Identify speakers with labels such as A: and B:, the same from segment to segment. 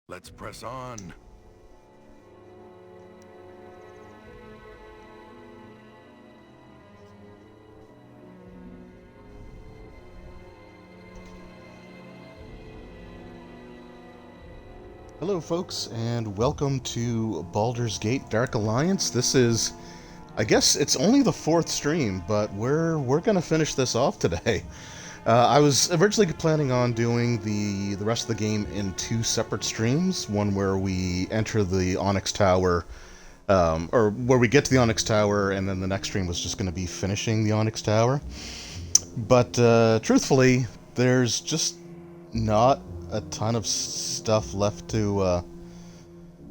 A: Let's press on.
B: Hello folks, and welcome to Baldur's Gate Dark Alliance. This is, I guess it's only the fourth stream, but we're gonna finish this off today. I was originally planning on doing the rest of the game in two separate streams, one where we enter the Onyx Tower, or where we get to the Onyx Tower, and then the next stream was just going to be finishing the Onyx Tower. But truthfully, there's just not a ton of stuff left to.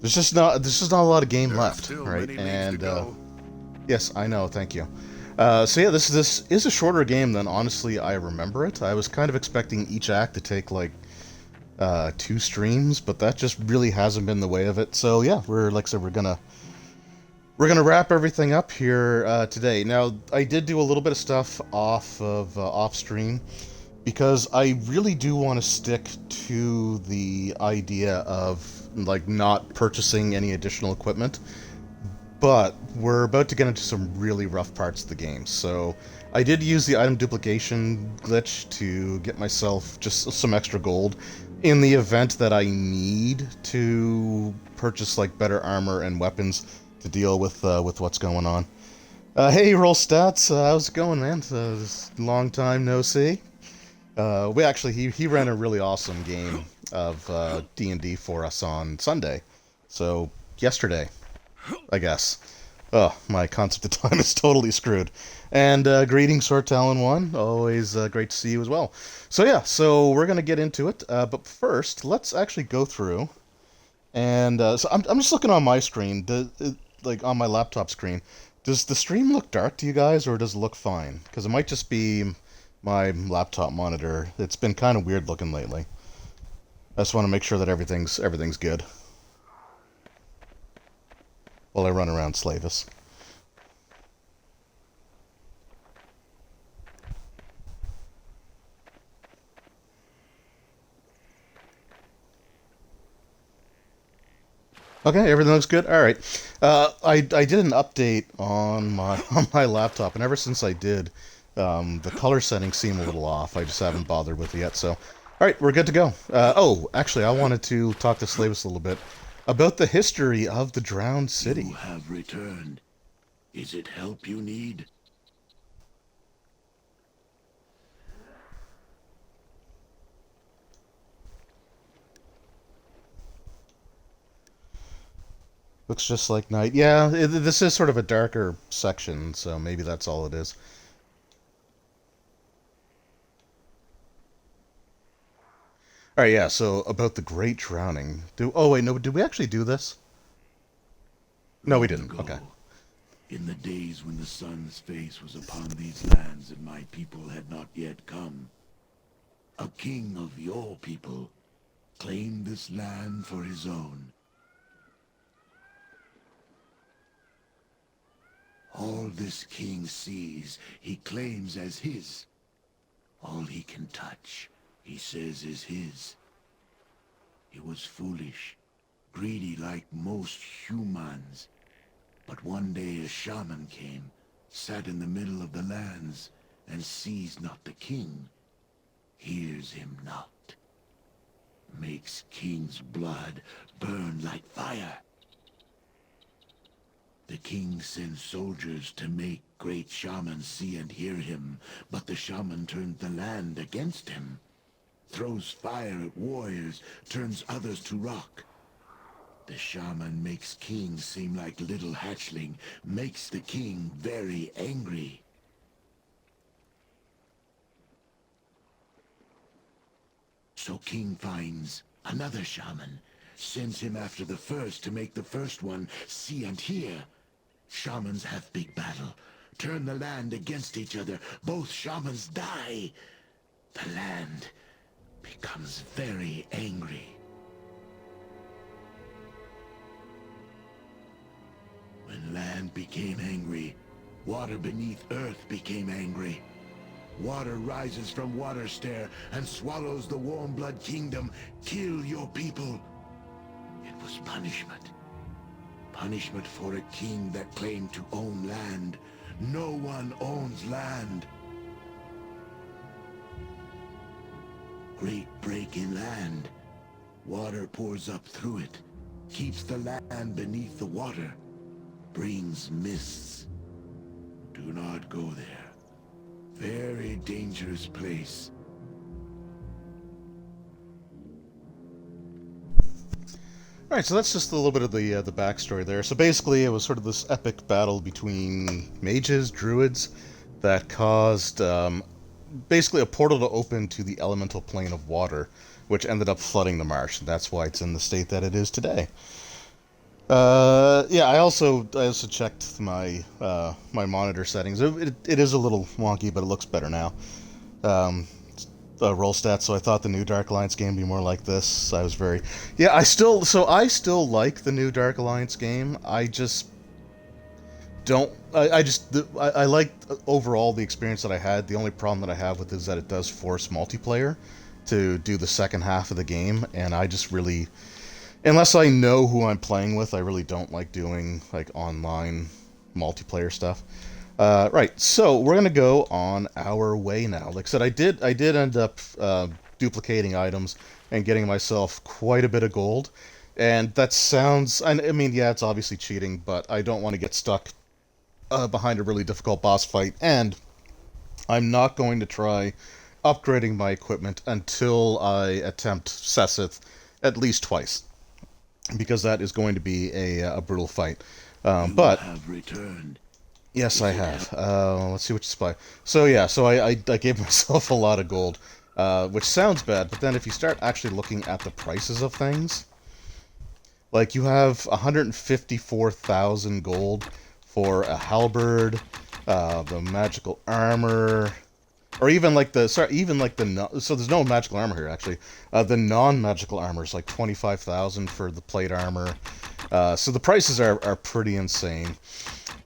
B: There's just not a lot of game
A: There are
B: left,
A: still
B: right?
A: many leagues to
B: And
A: go.
B: yes, I know. Thank you. So yeah, this is a shorter game than honestly I remember it. I was kind of expecting each act to take like two streams, but that just really hasn't been the way of it. So yeah, we're like I said, we're gonna wrap everything up here today. Now, I did do a little bit of stuff off stream because I really do want to stick to the idea of like not purchasing any additional equipment. But we're about to get into some really rough parts of the game, so I did use the item duplication glitch to get myself just some extra gold in the event that I need to purchase like better armor and weapons to deal with what's going on. Hey, Roll Stats, how's it going, man? Long time no see. We actually he ran a really awesome game of D&D for us on Sunday, so yesterday. I guess. Oh, my concept of time is totally screwed. And greetings, Sword Talon 1. Always great to see you as well. So yeah, so we're going to get into it. But first, let's actually go through. And so I'm just looking on my screen, like on my laptop screen. Does the stream look dark to you guys, or does it look fine? Because it might just be my laptop monitor. It's been kind of weird looking lately. I just want to make sure that everything's good while I run around Slavis. Okay, everything looks good. All right. I did an update on my on my laptop, and ever since I did, the color settings seem a little off. I just haven't bothered with it yet. So, all right, we're good to go. Oh, actually, I wanted to talk to Slavis a little bit about the history of the Drowned City.
C: You have returned. Is it help you need?
B: Looks just like night. Yeah, this is sort of a darker section, so maybe that's all it is. All right, yeah. So about the Great Drowning. Oh wait, no. Did we actually do this? No, we
C: Long
B: didn't.
C: ago,
B: Okay.
C: in the days when the sun's face was upon these lands and my people had not yet come, a king of your people claimed this land for his own. All this king sees, he claims as his. All he can touch, he says is his. He was foolish, greedy like most humans. But one day a shaman came, sat in the middle of the lands, and sees not the king, hears him not. Makes king's blood burn like fire. The king sends soldiers to make great shaman see and hear him, but the shaman turns the land against him. Throws fire at warriors, turns others to rock. The shaman makes king seem like little hatchling, makes the king very angry. So king finds another shaman, sends him after the first to make the first one see and hear. Shamans have big battle, turn the land against each other, both shamans die. The land becomes very angry. When land became angry, water beneath earth became angry. Water rises from water stair and swallows the warm blood kingdom. Kill your people. was punishment. Punishment for a king that claimed to own land. No one owns land. Great break in land. Water pours up through it. Keeps the land beneath the water. Brings mists. Do not go there. Very dangerous place.
B: Alright, so that's just a little bit of the backstory there. So basically, it was sort of this epic battle between mages, druids, that caused basically a portal to open to the elemental plane of water, which ended up flooding the marsh. That's why it's in the state that it is today. Yeah, I also checked my my monitor settings. It is a little wonky, but it looks better now. Roll stats, so I thought the new Dark Alliance game would be more like this. I was very... Yeah, I still like the new Dark Alliance game. I just don't... I like overall the experience that I had. The only problem that I have with it is that it does force multiplayer to do the second half of the game, and I just really... Unless I know who I'm playing with, I really don't like doing, like, online multiplayer stuff. Right, so we're gonna go on our way now. Like I said, I did end up duplicating items and getting myself quite a bit of gold, and that sounds... I mean, yeah, it's obviously cheating, but I don't want to get stuck behind a really difficult boss fight, and I'm not going to try upgrading my equipment until I attempt Sessith at least twice, because that is going to be a brutal fight. But
C: have returned.
B: yes, I have. Let's see which supply. So yeah, so I gave myself a lot of gold, which sounds bad, but then if you start actually looking at the prices of things, like you have 154,000 gold for a halberd, the magical armor, or even like the so there's no magical armor here actually. The non-magical armor is like 25,000 for the plate armor. So the prices are pretty insane.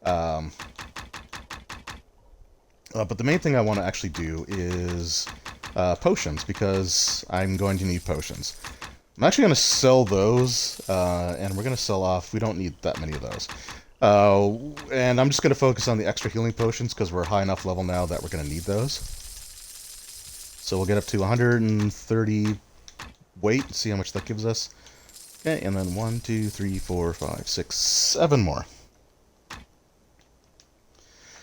B: But the main thing I want to actually do is potions, because I'm going to need potions. I'm actually going to sell those, and we're going to sell off... We don't need that many of those. And I'm just going to focus on the extra healing potions, because we're high enough level now that we're going to need those. So we'll get up to 130 weight and see how much that gives us. Okay, and then 1, 2, 3, 4, 5, 6, 7 more.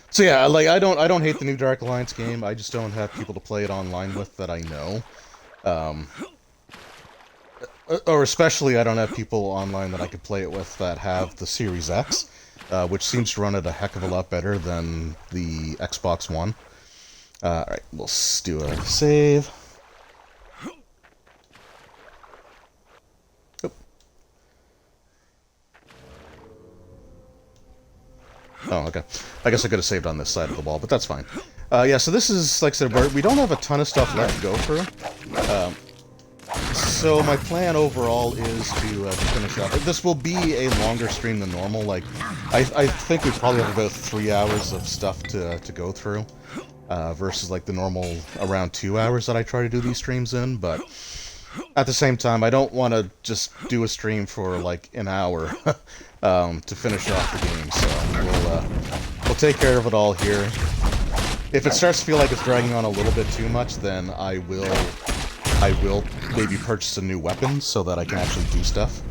B: So yeah, like I don't hate the new Dark Alliance game. I just don't have people to play it online with that I know. Or especially I don't have people online that I could play it with that have the Series X, which seems to run it a heck of a lot better than the Xbox One. Alright, we'll do a save. Oh, okay. I guess I could have saved on this side of the wall, but that's fine. Yeah, so this is, like I said, we don't have a ton of stuff left to go through. So my plan overall is to finish up. This will be a longer stream than normal. Like, I think we probably have about 3 hours of stuff to go through, versus like the normal around 2 hours that I try to do these streams in. But at the same time, I don't want to just do a stream for like an hour to finish off the game. So we'll take care of it all here. If it starts to feel like it's dragging on a little bit too much, then I will maybe purchase a new weapon so that I can actually do stuff.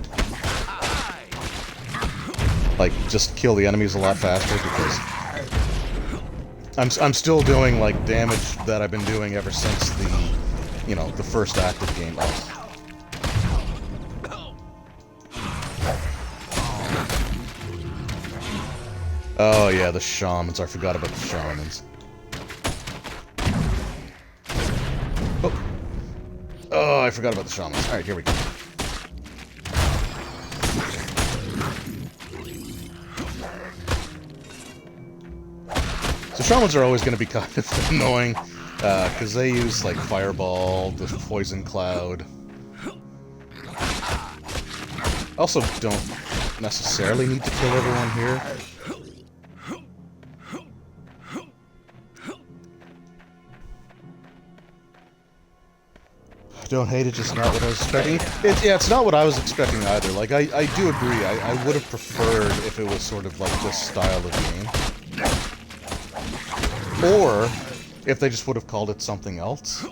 B: Like, just kill the enemies a lot faster, because I'm still doing, like, damage that I've been doing ever since the, you know, the first active game. Oh yeah, the shamans. I forgot about the shamans. Oh, I forgot about the shamans. Alright, here we go. So shamans are always going to be kind of annoying, because they use, like, fireball, the poison cloud. Also don't necessarily need to kill everyone here. don't hate it, just not what I was expecting. Yeah, it's not what I was expecting either. Like, I do agree. I would have preferred if it was sort of like this style of game. Or if they just would have called it something else.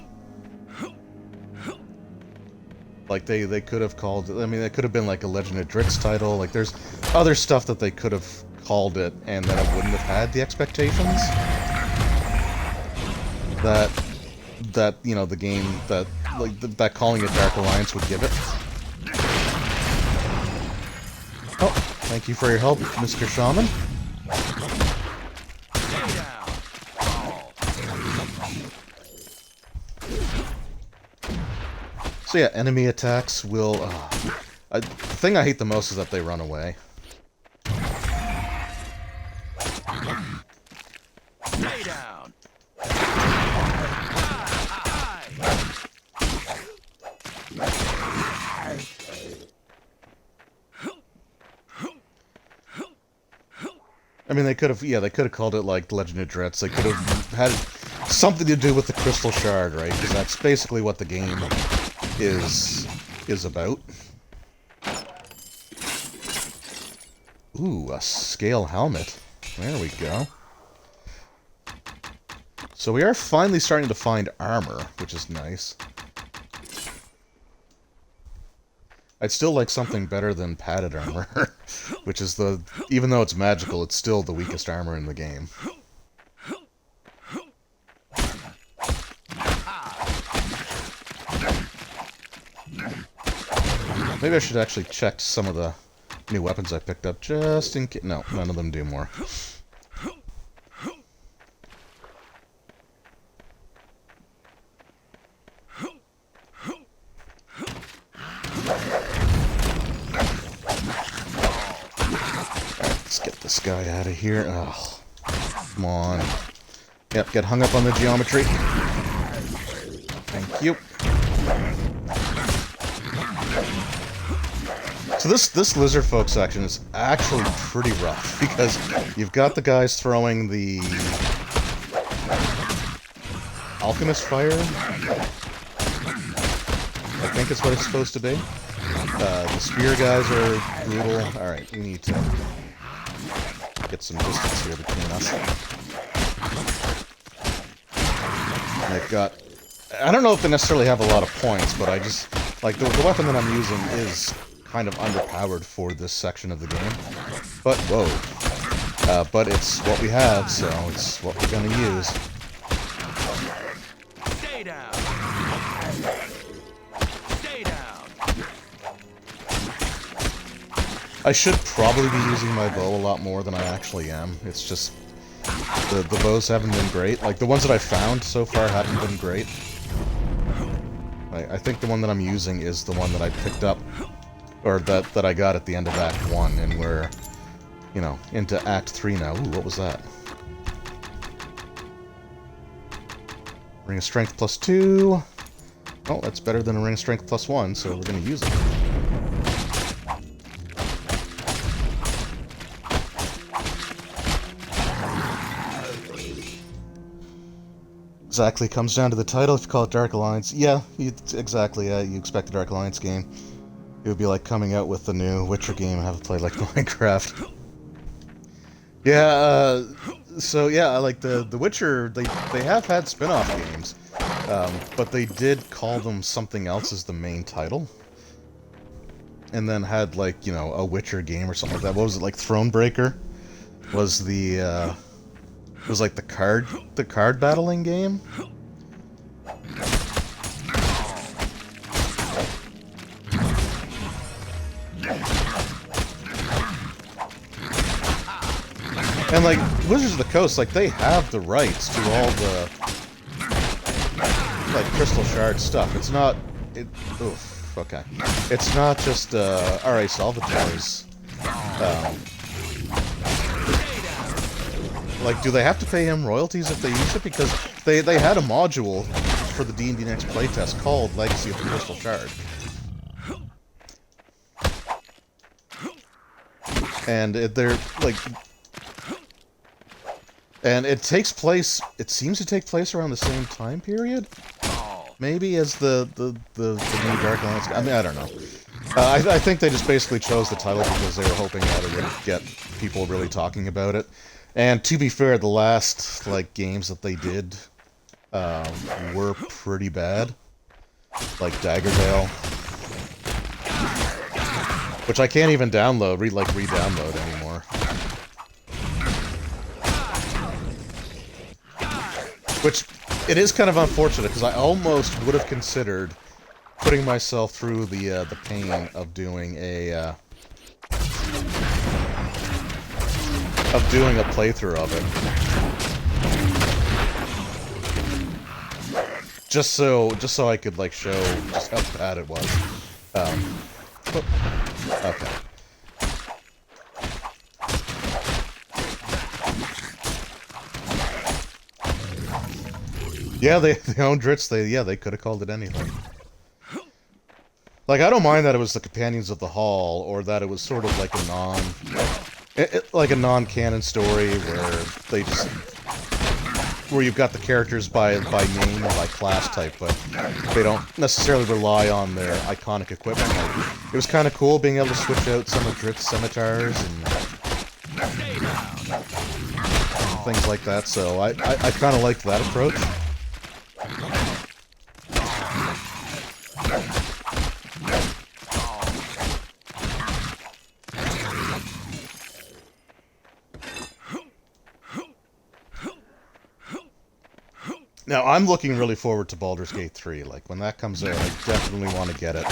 B: Like, they could have called... I mean, it could have been like a Legend of Dritz title. Like, there's other stuff that they could have called it, and then it wouldn't have had the expectations that you know, the game, that, like, that calling it Dark Alliance would give it. Oh, thank you for your help, Mr. Shaman. So yeah, enemy attacks will... the thing I hate the most is that they run away.
C: Stay down.
B: I mean, they could have, yeah, they could have called it, like, Legend of Dritz. They could have had something to do with the Crystal Shard, right? Because that's basically what the game is about. Ooh, a scale helmet. There we go. So we are finally starting to find armor, which is nice. I'd still like something better than padded armor, which is the... Even though it's magical, it's still the weakest armor in the game. Maybe I should actually check some of the new weapons I picked up, just in case... No, none of them do more. Let's get this guy out of here. Oh, come on. Yep, get hung up on the geometry. Thank you. So this lizard folk section is actually pretty rough, because you've got the guys throwing the alchemist fire. I think it's what it's supposed to be. The spear guys are brutal. Alright, we need to get some distance here between us. And they've got... I don't know if they necessarily have a lot of points, but I just... Like, the weapon that I'm using is kind of underpowered for this section of the game. But, whoa. But it's what we have, so it's what we're gonna use.
C: Stay down. Stay down.
B: I should probably be using my bow a lot more than I actually am. It's just... The bows haven't been great. Like, the ones that I found so far haven't been great. I think the one that I'm using is the one that I picked up, or that I got at the end of Act 1, and we're, you know, into Act 3 now. Ooh, what was that? Ring of Strength plus 2. Oh, that's better than a Ring of Strength plus 1, so we're going to use it. Exactly, comes down to the title. If you call it Dark Alliance, yeah, exactly. You expect a Dark Alliance game. It would be like coming out with the new Witcher game. I haven't played like Minecraft. Yeah, so yeah, like the Witcher, they have had spin-off games, but they did call them something else as the main title, and then had, like, you know, a Witcher game or something like that. What was it, like Thronebreaker? Was the it was like the card battling game. And like Wizards of the Coast, like they have the rights to all the like Crystal Shard stuff. It's not oof, okay. It's not just R.A. Salvatore's like, do they have to pay him royalties if they use it? Because they had a module for the D&D Next playtest called Legacy of the Crystal Shard. And they're, like... And it takes place... It seems to take place around the same time period? maybe as the new Dark Alliance. I mean, I don't know. I think they just basically chose the title because they were hoping that it would get people really talking about it. And to be fair, the last like games that they did were pretty bad, like Daggerdale, which I can't even download, re-download anymore. Which it is kind of unfortunate because I almost would have considered putting myself through the pain of doing a playthrough of it, just so I could like show just how bad it was. Okay. Yeah, they own Dritz. They could have called it anything. Like, I don't mind that it was the Companions of the Hall, or that it was sort of like a non-canon story where they just where you've got the characters by name or by class type, but they don't necessarily rely on their iconic equipment. Like, it was kind of cool being able to switch out some of Dritz's scimitars and things like that. So I kind of liked that approach. Now, I'm looking really forward to Baldur's Gate 3. Like, when that comes out, I definitely want to get it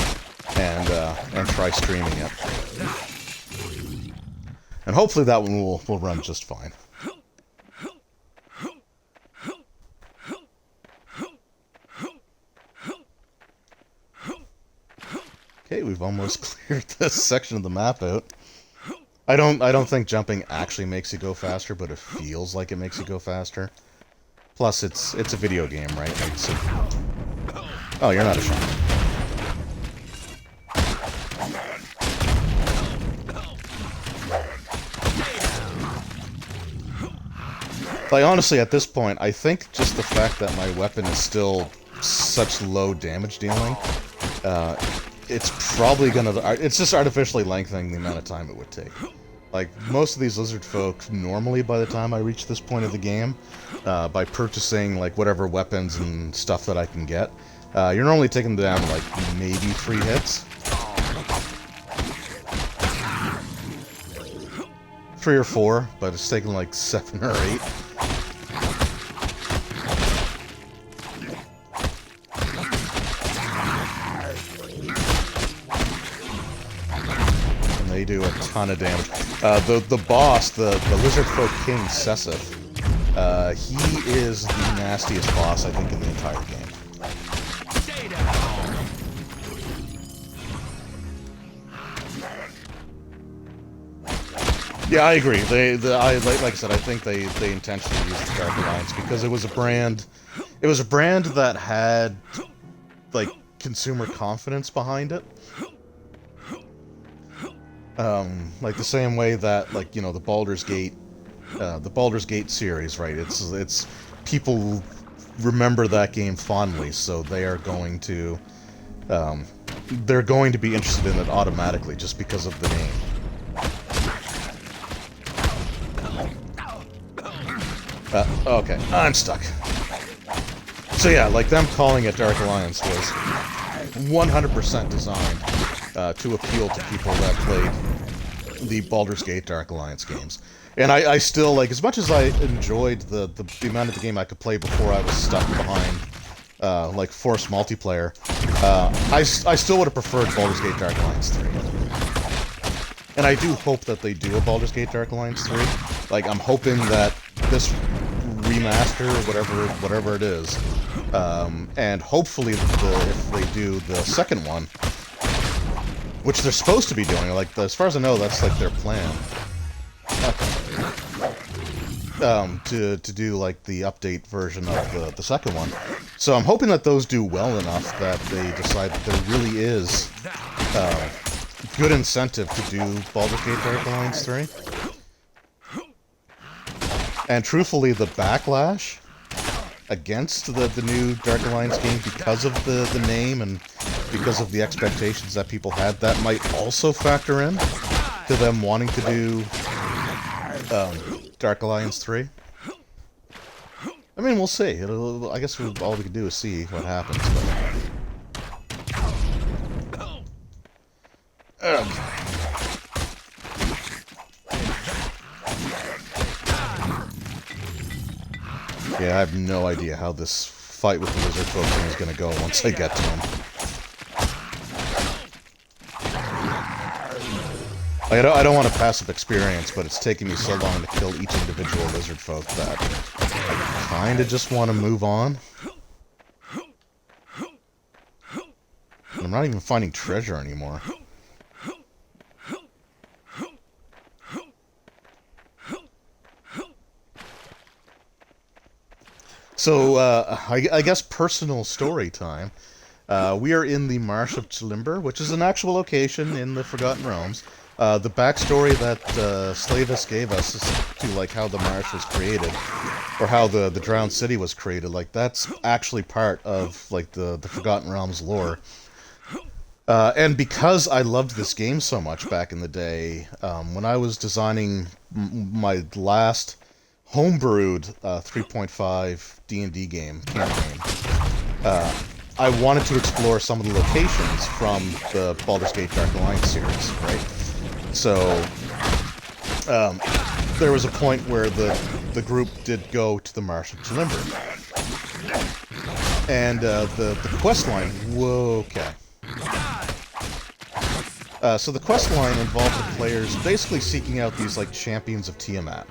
B: and try streaming it. And hopefully that one will run just fine. Okay, we've almost cleared this section of the map out. I don't think jumping actually makes you go faster, but it feels like it makes you go faster. Plus, it's a video game, right? Like, so... Oh, you're not a shaman. Like, honestly, at this point, I think just the fact that my weapon is still such low damage dealing, it's probably gonna... It's just artificially lengthening the amount of time it would take. Like, most of these lizard folk, normally by the time I reach this point of the game, by purchasing, like, whatever weapons and stuff that I can get, you're normally taking them down, like, maybe 3 hits. 3 or 4, but it's taking, like, 7 or 8. They do a ton of damage. The boss, the lizard folk king Sessith, he is the nastiest boss I think in the entire game. Yeah, I agree. Like I said, I think they intentionally used the Dark Alliance because it was a brand that had like consumer confidence behind it. Like the same way that, like, you know, the Baldur's Gate series, right? It's people remember that game fondly, so they are going to, they're going to be interested in it automatically just because of the name. Okay, I'm stuck. So yeah, like them calling it Dark Alliance was 100% designed to appeal to people that played the Baldur's Gate Dark Alliance games. And I still, like, as much as I enjoyed the amount of the game I could play before I was stuck behind, like, forced multiplayer, I still would have preferred Baldur's Gate Dark Alliance 3. And I do hope that they do a Baldur's Gate Dark Alliance 3. Like, I'm hoping that this remaster, whatever it is, and hopefully if they do the second one, which they're supposed to be doing, like, as far as I know, that's, like, their plan. To do, like, the update version of the second one. So I'm hoping that those do well enough that they decide that there really is good incentive to do Baldur's Gate Dark Alliance 3. And truthfully, the backlash against the new Dark Alliance game because of the name and because of the expectations that people had. That might also factor in to them wanting to do Dark Alliance 3. I mean, we'll see. I guess all we can do is see what happens. Okay. Yeah, I have no idea how this fight with the lizard folk thing is going to go once I get to him. I don't want a passive experience, but it's taking me so long to kill each individual lizard folk that I kind of just want to move on. And I'm not even finding treasure anymore. So, I guess personal story time. We are in the Marsh of Chilimber, which is an actual location in the Forgotten Realms. The backstory that Slavis gave us as to like how the marsh was created, or how the Drowned City was created, like that's actually part of like the Forgotten Realms lore. And because I loved this game so much back in the day, when I was designing my last homebrewed 3.5 D&D game campaign, I wanted to explore some of the locations from the Baldur's Gate Dark Alliance series, right? So, there was a point where the group did go to the Marsh of Chilimber. And the quest line, whoa, okay. So the quest line involved the players basically seeking out these like champions of Tiamat.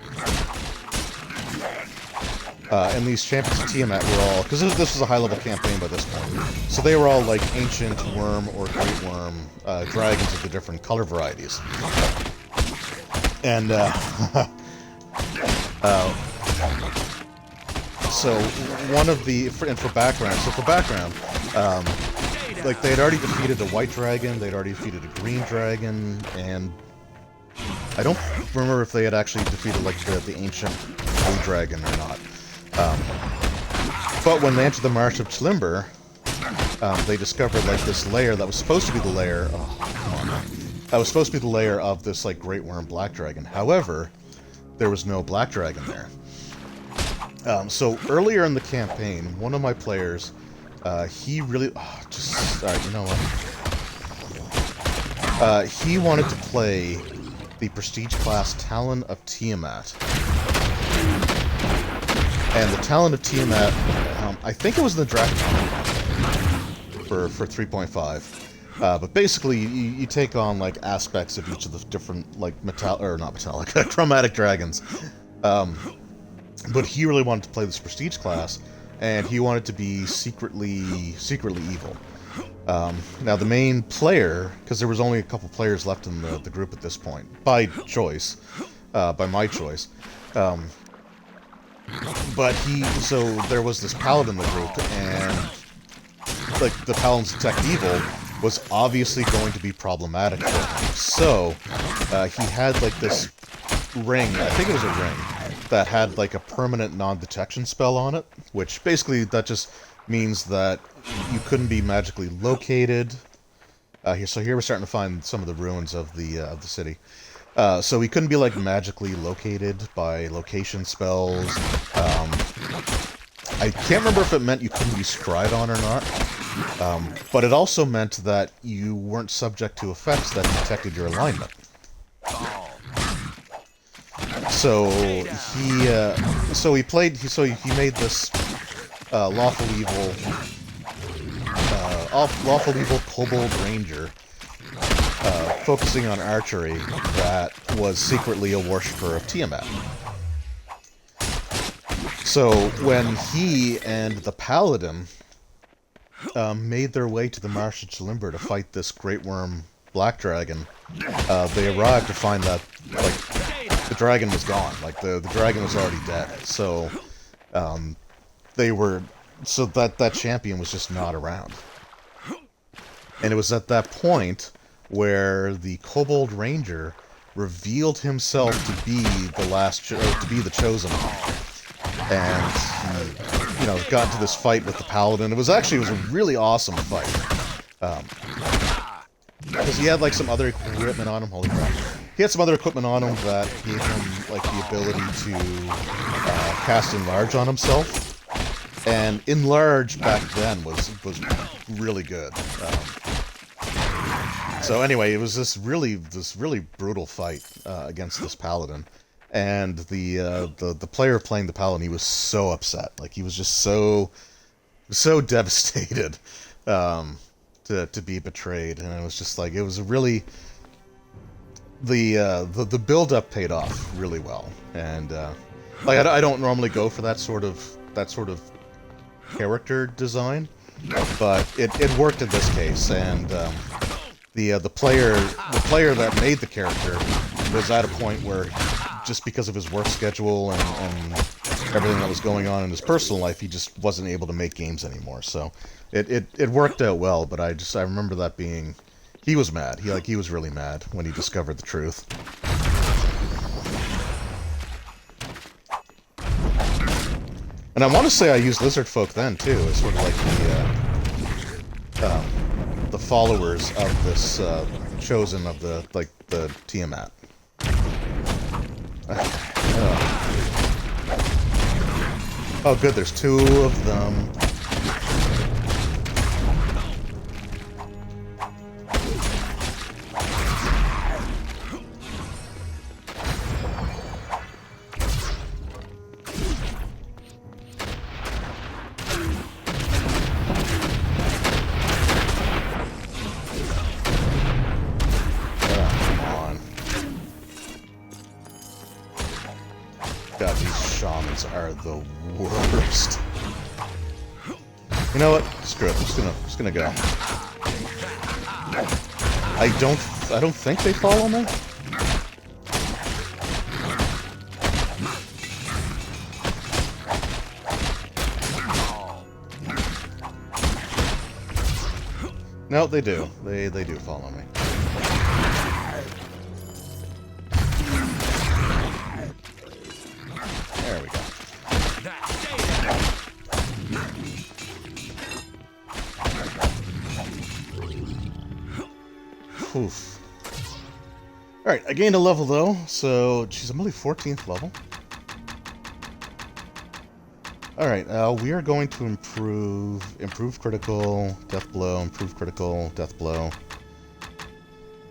B: And these champions of Tiamat were all, because this was a high-level campaign by this point, so they were all like ancient worm or great worm dragons of the different color varieties. And so one of the, for background, like they had already defeated a white dragon, they'd already defeated a green dragon, and I don't remember if they had actually defeated like the ancient blue dragon or not. But when they entered the Marsh of Chilimber, they discovered like this lair that was supposed to be the lair. Oh, come on! That was supposed to be the lair of this like great worm black dragon. However, there was no black dragon there. So earlier in the campaign, one of my players, he really alright, you know what? He wanted to play the prestige class Talon of Tiamat. And the Talon of Tiamat, I think it was in the draft for 3.5. But basically, you take on like aspects of each of the different like chromatic dragons. But he really wanted to play this prestige class, and he wanted to be secretly evil. Now the main player, because there was only a couple players left in the group at this point, by choice, by my choice. But so there was this paladin in the group, and like the paladin's detect evil was obviously going to be problematic for him. So he had like this ring, I think it was a ring, that had like a permanent non-detection spell on it, which basically that just means that you couldn't be magically located. So here we're starting to find some of the ruins of the city. So he couldn't be like magically located by location spells. I can't remember if it meant you couldn't be scryed on or not, but it also meant that you weren't subject to effects that detected your alignment. So he made this lawful evil kobold ranger, focusing on archery, that was secretly a worshipper of Tiamat. So when he and the paladin made their way to the Marsh of Chilimber to fight this great worm black dragon, they arrived to find that like the dragon was gone. Like the dragon was already dead. So that champion was just not around. And it was at that point where the Kobold Ranger revealed himself to be the chosen one. And you know, got into this fight with the paladin. It was a really awesome fight. Because he had like some other equipment on him. Holy crap! He had some other equipment on him that gave him like the ability to cast enlarge on himself. And enlarge back then was really good. So anyway, it was this really brutal fight against this paladin, and the player playing the paladin, he was so upset, like he was just so devastated to be betrayed, and it was just like, it was really the build up paid off really well, and like I don't normally go for that sort of character design, but it worked in this case, and the player that made the character was at a point where, just because of his work schedule and everything that was going on in his personal life, he just wasn't able to make games anymore. So it worked out well, but I remember that being, he was mad. He was really mad when he discovered the truth. And I want to say I used lizard folk then too, as sort of like the followers of this chosen of the Tiamat. Oh, good. There's two of them. God, these shamans are the worst. You know what? Screw it. I'm just gonna go. I don't think they follow me. No, they do. They do follow me. There we go. Oof. Alright, I gained a level though, so geez, I'm only 14th level. Alright, we are going to improve critical, death blow, improve critical, death blow,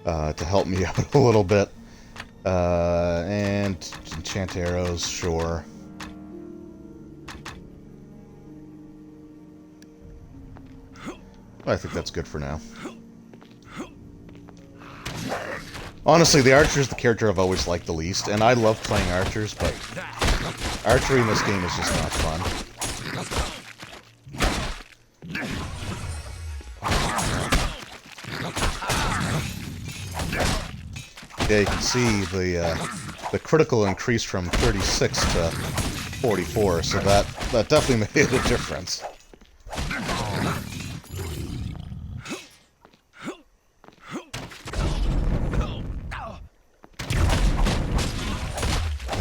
B: to help me out a little bit. And enchant arrows, sure. I think that's good for now. Honestly, the archer is the character I've always liked the least, and I love playing archers, but archery in this game is just not fun. Yeah, you can see the critical increased from 36 to 44, so that definitely made a difference.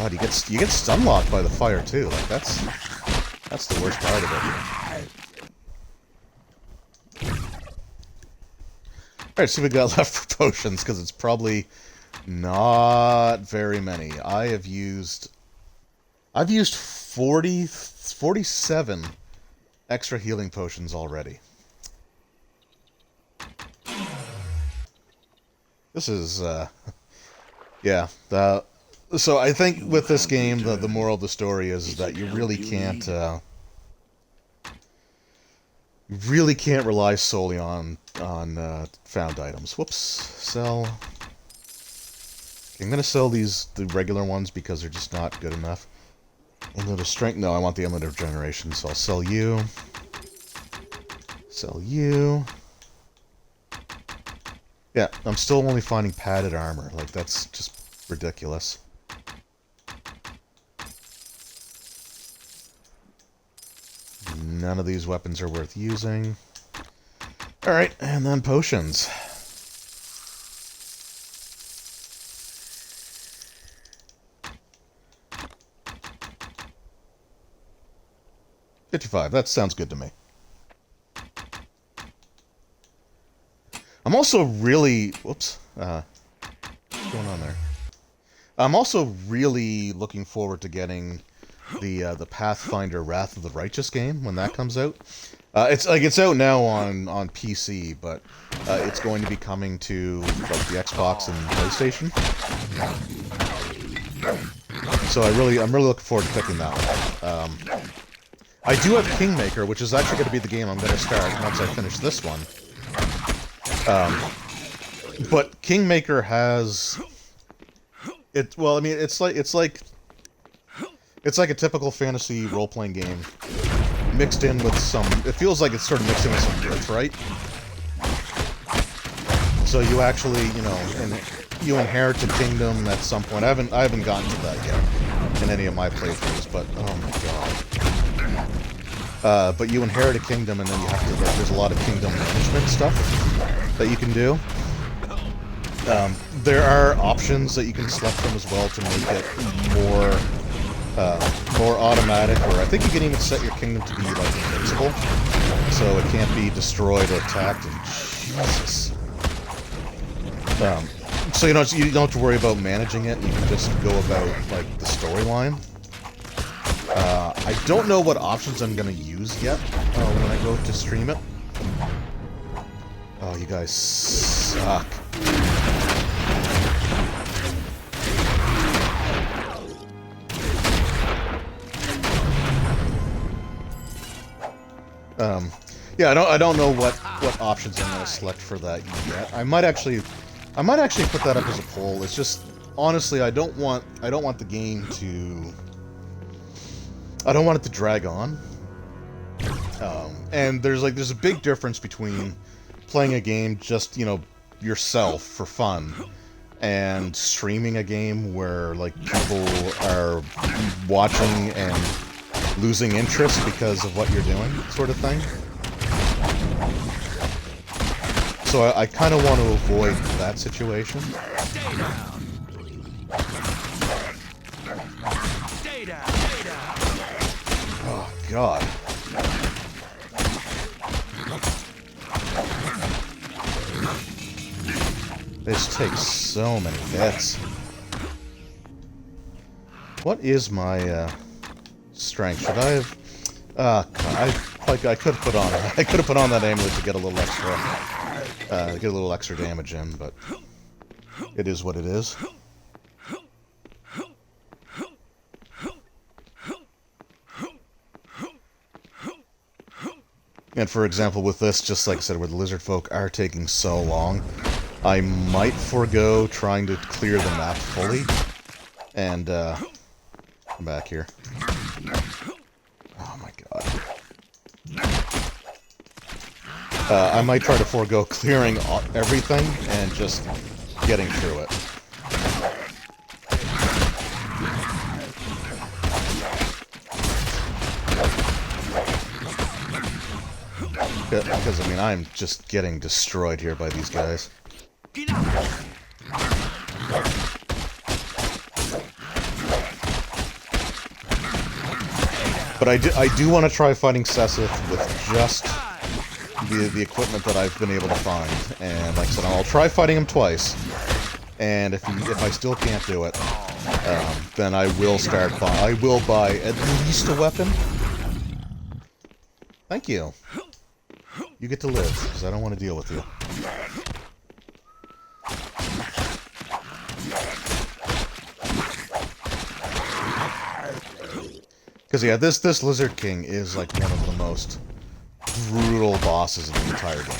B: God, you get stun locked by the fire too. Like that's the worst part of it. Alright, so we got left for potions, because it's probably not very many. I've used 47 extra healing potions already. This is yeah, so I think with this game, the moral of the story is that you really can't rely solely on found items. Whoops, sell. Okay, I'm gonna sell the regular ones because they're just not good enough. Amulet of strength. No, I want the amulet of regeneration, so I'll sell you. Sell you. Yeah, I'm still only finding padded armor. Like, that's just ridiculous. None of these weapons are worth using. Alright, and then potions. 55. That sounds good to me. I'm also really... Whoops. What's going on there? I'm also really looking forward to getting the Pathfinder Wrath of the Righteous game when that comes out. It's out now on PC, but it's going to be coming to like the Xbox and PlayStation. So I'm really looking forward to picking that one. I do have Kingmaker, which is actually going to be the game I'm going to start once I finish this one. But Kingmaker has it. Well, I mean, it's like a typical fantasy role-playing game mixed in with some. It feels like it's sort of mixed in with some birthright. So you actually, you inherit a kingdom at some point. I haven't gotten to that yet in any of my playthroughs, but oh my god. But you inherit a kingdom, and then you have to. There's a lot of kingdom management stuff that you can do. There are options that you can select from as well to make it more automatic, or I think you can even set your kingdom to be like invincible, so it can't be destroyed or attacked. And Jesus. So you don't have to worry about managing it. You can just go about like the storyline. I don't know what options I'm gonna use yet when I go to stream it. Oh, you guys suck. Yeah, I don't know what options I'm gonna select for that yet. I might actually put that up as a poll. It's just honestly, I don't want the game to. I don't want it to drag on. And there's a big difference between playing a game just, yourself for fun and streaming a game where, like, people are watching and losing interest because of what you're doing, sort of thing. So I kind of want to avoid that situation.
A: Stay down. Stay down. Stay down.
B: Oh, God. This takes so many hits. What is my strength? Should I have? I could have put on. I could have put on that amulet to get a little extra, damage in, but it is what it is. And for example, with this, just like I said, where the lizard folk are taking so long, I might forego trying to clear the map fully, and come back here. Oh my god. I might try to forego clearing everything and just getting through it. Because, I mean, I'm just getting destroyed here by these guys. But I do want to try fighting Sessith with just the equipment that I've been able to find. And like I said, I'll try fighting him twice. And if I still can't do it, then I will buy at least a weapon. Thank you. You get to live, because I don't want to deal with you. Because yeah, this Lizard King is like one of the most brutal bosses in the entire game.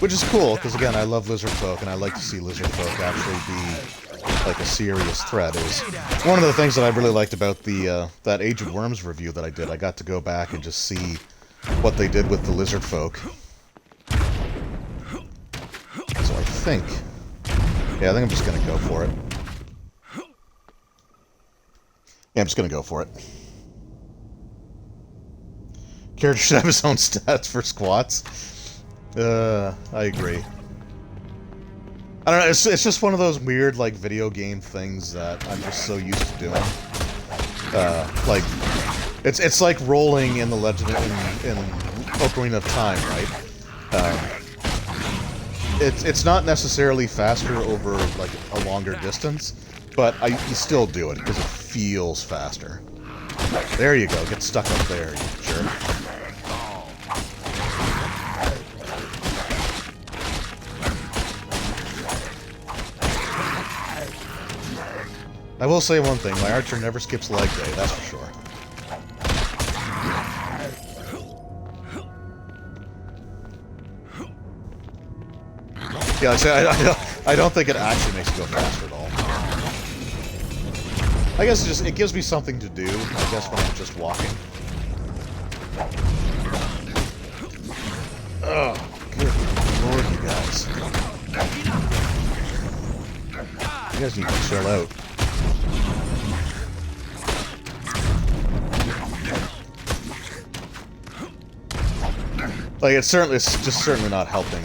B: Which is cool, because again, I love lizard folk, and I like to see lizard folk actually be like a serious threat. It was one of the things that I really liked about the that Age of Worms review that I did. I got to go back and just see what they did with the lizard folk. So I think I'm just gonna go for it. Yeah, I'm just gonna go for it. Character should have his own stats for squats. I agree. I don't know, it's just one of those weird, like, video game things that I'm just so used to doing. Like, it's like rolling in the Legend in Ocarina of Time, right? It's not necessarily faster over, like, a longer distance, but you still do it, because it feels faster. There you go, get stuck up there, you jerk. I will say one thing, my archer never skips leg day, that's for sure. Yeah, I don't think it actually makes it go faster at all. I guess it gives me something to do, I guess, when I'm just walking. Oh, good lord, you guys. You guys need to chill out. Like, it's just certainly not helping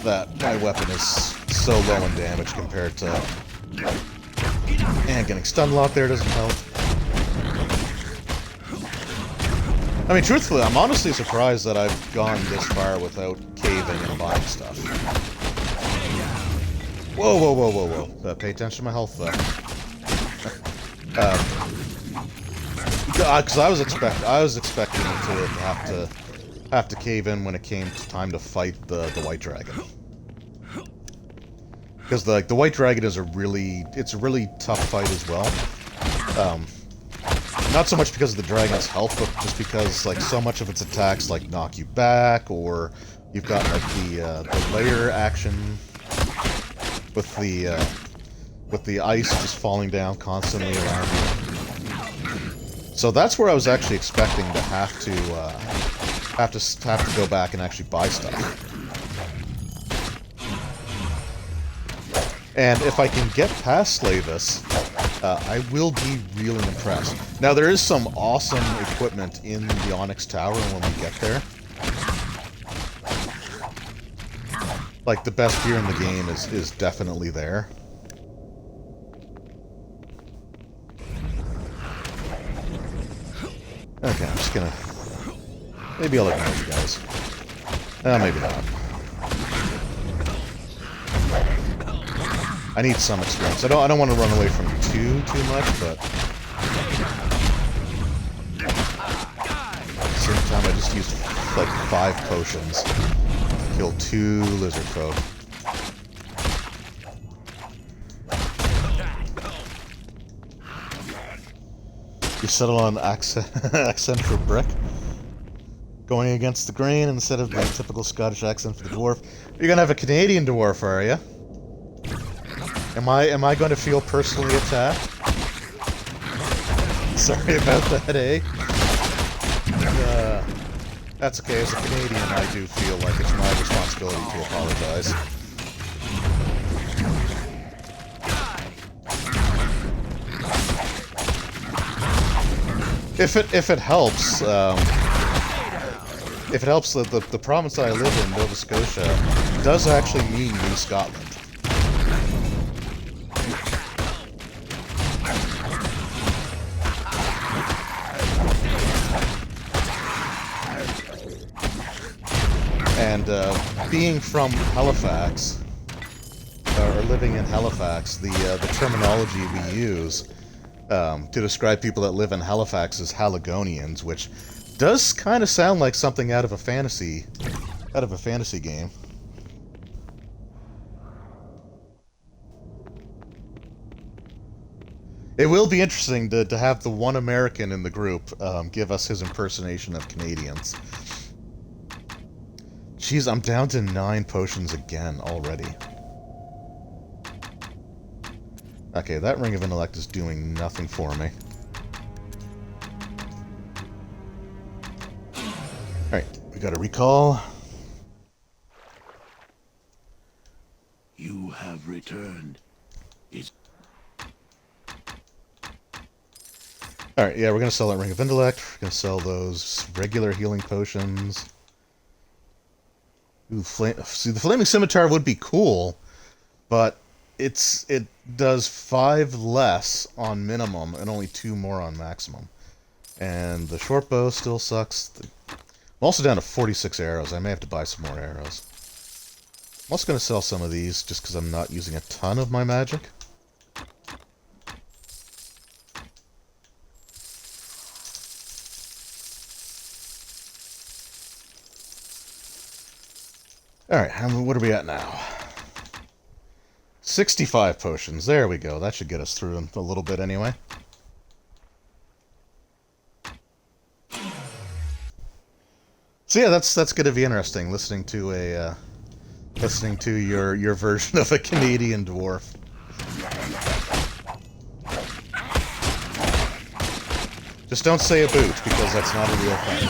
B: that my weapon is so low in damage compared to... And getting stun locked there doesn't help. I mean, truthfully, I'm honestly surprised that I've gone this far without caving and buying stuff. Whoa, whoa, whoa, whoa, whoa. Pay attention to my health, though. Because I was expecting to have to cave in when it came time to fight the White Dragon. Because the White Dragon is a really tough fight as well. Not so much because of the dragon's health, but just because like so much of its attacks like knock you back, or you've got like the layer action with the ice just falling down constantly around you. So that's where I was actually expecting to have to go back and actually buy stuff. And if I can get past Slavis, I will be really impressed. Now, there is some awesome equipment in the Onyx Tower when we get there. Like, the best gear in the game is definitely there. Okay, I'm just gonna... Maybe I'll ignore you guys. Maybe not. I need some experience. I don't want to run away from too much, but at the same time I just used like 5 potions. Killed 2 lizard folk. You settle on accent for brick? Going against the grain instead of the typical Scottish accent for the dwarf. You're gonna have a Canadian dwarf, are you? Am I going to feel personally attacked? Sorry about that, eh? That's okay. As a Canadian, I do feel like it's my responsibility to apologize. If it helps, the province that I live in, Nova Scotia, does actually mean New Scotland. And being from Halifax, or living in Halifax, the terminology we use to describe people that live in Halifax is Haligonians, which does kind of sound like something out of a fantasy game. It will be interesting to have the one American in the group give us his impersonation of Canadians. Jeez, I'm down to 9 potions again already. Okay, that Ring of Intellect is doing nothing for me. Alright, we got a recall.
C: You have returned.
B: Alright, yeah, we're gonna sell that Ring of Intellect. We're gonna sell those regular healing potions. Ooh, see, the Flaming Scimitar would be cool, but it does 5 less on minimum and only 2 more on maximum. And the short bow still sucks. I'm also down to 46 arrows. I may have to buy some more arrows. I'm also going to sell some of these just because I'm not using a ton of my magic. Alright, what are we at now? 65 potions. There we go. That should get us through a little bit anyway. So yeah, that's going to be interesting, listening to your version of a Canadian dwarf. Just don't say a boot, because that's not a real thing.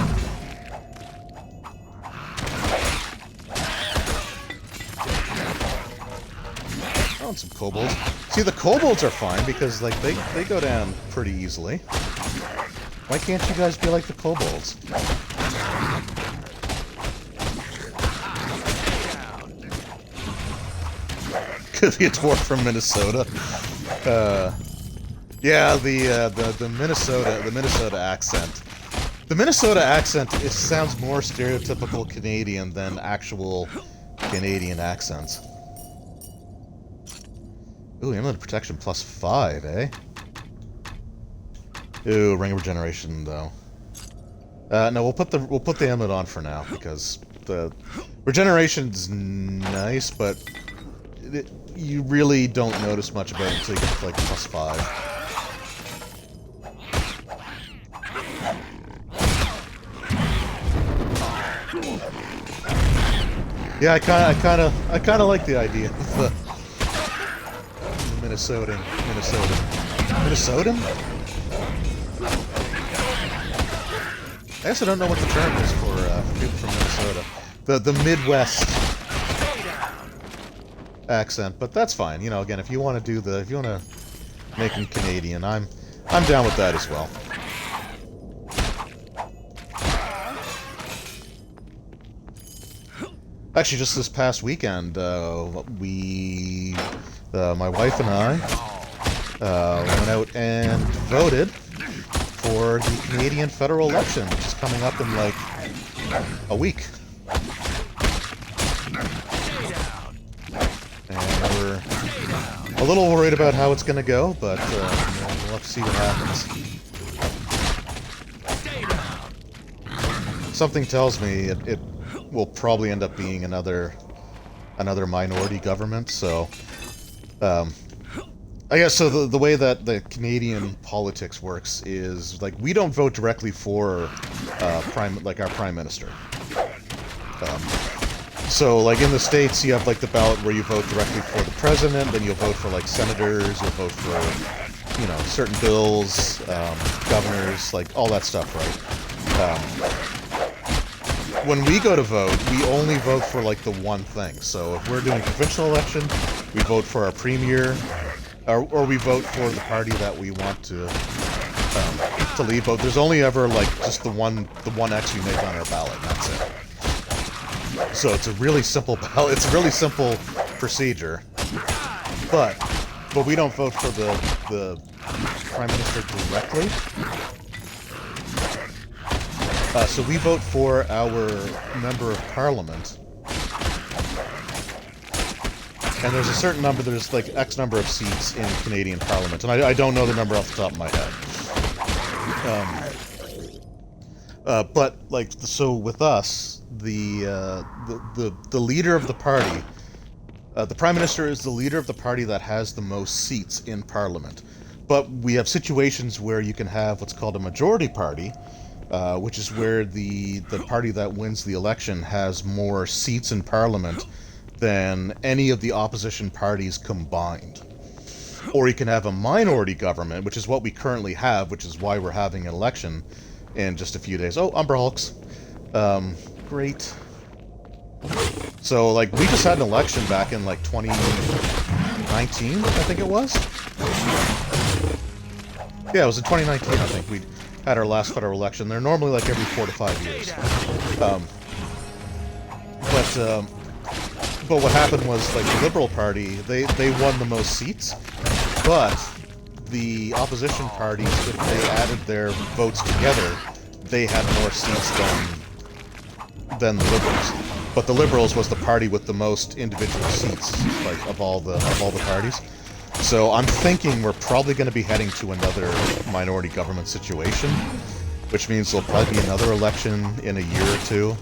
B: Oh, and some kobolds. See, the kobolds are fine, because like they go down pretty easily. Why can't you guys be like the kobolds? Could be a dwarf from Minnesota. Yeah, the Minnesota accent. The Minnesota accent, it sounds more stereotypical Canadian than actual Canadian accents. Ooh, amulet protection +5, eh? Ooh, ring of regeneration though. No, we'll put the amulet on for now because the regeneration's nice, but you really don't notice much about it until you get to like +5. Yeah, I kind of like the idea of the Minnesotan. I guess I don't know what the term is for people from Minnesota. The Midwest accent, but that's fine. You know, again, if you want to make them Canadian, I'm down with that as well. Actually, just this past weekend, my wife and I went out and voted for the Canadian federal election, which is coming up in like a week. And we're a little worried about how it's going to go, but we'll have to see what happens. Something tells me it will probably end up being another minority government, so I guess so the way that the Canadian politics works is like we don't vote directly for our prime minister. So like in the States you have like the ballot where you vote directly for the president, then you'll vote for like senators, you'll vote for, you know, certain bills, governors, like all that stuff, right? When we go to vote, we only vote for like the one thing. So if we're doing a provincial election, we vote for our premier, or we vote for the party that we want to lead. But there's only ever like just the one X we make on our ballot, and that's it. So it's a really simple ballot. It's a really simple procedure. But we don't vote for the prime minister directly. So we vote for our member of parliament, and there's a certain number. There's like X number of seats in Canadian Parliament, and I don't know the number off the top of my head. But like, so with us, the leader of the party, the prime minister is the leader of the party that has the most seats in Parliament. But we have situations where you can have what's called a majority party. Which is where the party that wins the election has more seats in Parliament than any of the opposition parties combined. Or you can have a minority government, which is what we currently have, which is why we're having an election in just a few days. Oh, Umber Hulks. Great. So, like, we just had an election back in, like, 2019, I think it was? Yeah, it was in 2019, I think. We had our last federal election. They're normally like every 4 to 5 years. But but what happened was, like, the Liberal Party, they won the most seats, but the opposition parties, if they added their votes together, they had more seats than the Liberals. But the Liberals was the party with the most individual seats, like, of all the parties. So I'm thinking we're probably going to be heading to another minority government situation, which means there'll probably be another election in a year or two.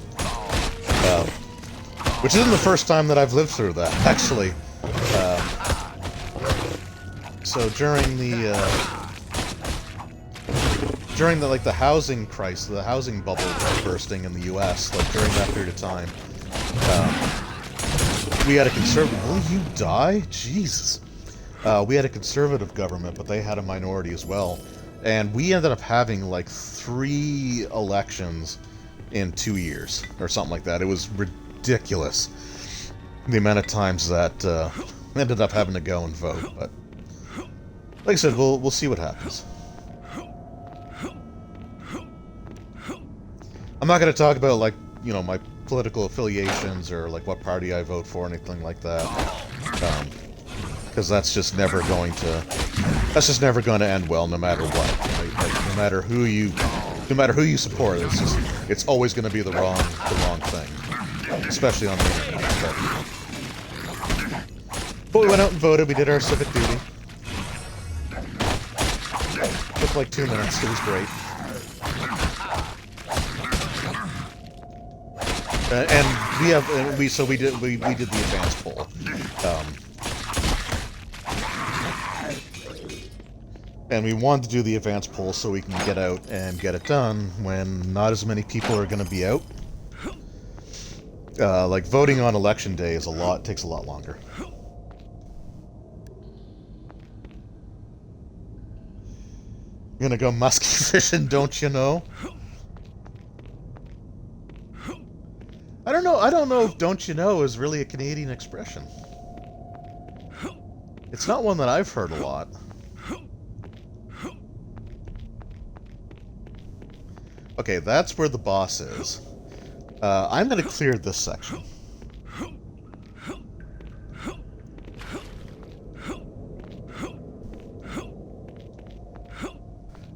B: Which isn't the first time that I've lived through that, actually. So during the housing crisis, the housing bubble bursting in the U.S., like during that period of time, we had a conservative. Will you die? Jesus. We had a conservative government, but they had a minority as well, and we ended up having like 3 elections in 2 years or something like that. It was ridiculous the amount of times that we ended up having to go and vote. But like I said, we'll see what happens. I'm not going to talk about, like, you know, my political affiliations or like what party I vote for or anything like that, because that's just never going to end well, no matter what. Right? Like, no matter who you support, it's always going to be the wrong thing, especially on the internet. But we went out and voted. We did our civic duty. Took like 2 minutes. It was great. And we did the advance poll. And we wanted to do the advance poll so we can get out and get it done when not as many people are going to be out. Like, voting on election day takes a lot longer. You're gonna go musky fishing, don't you know? I don't know if "don't you know" is really a Canadian expression. It's not one that I've heard a lot. Okay, that's where the boss is. I'm gonna clear this section.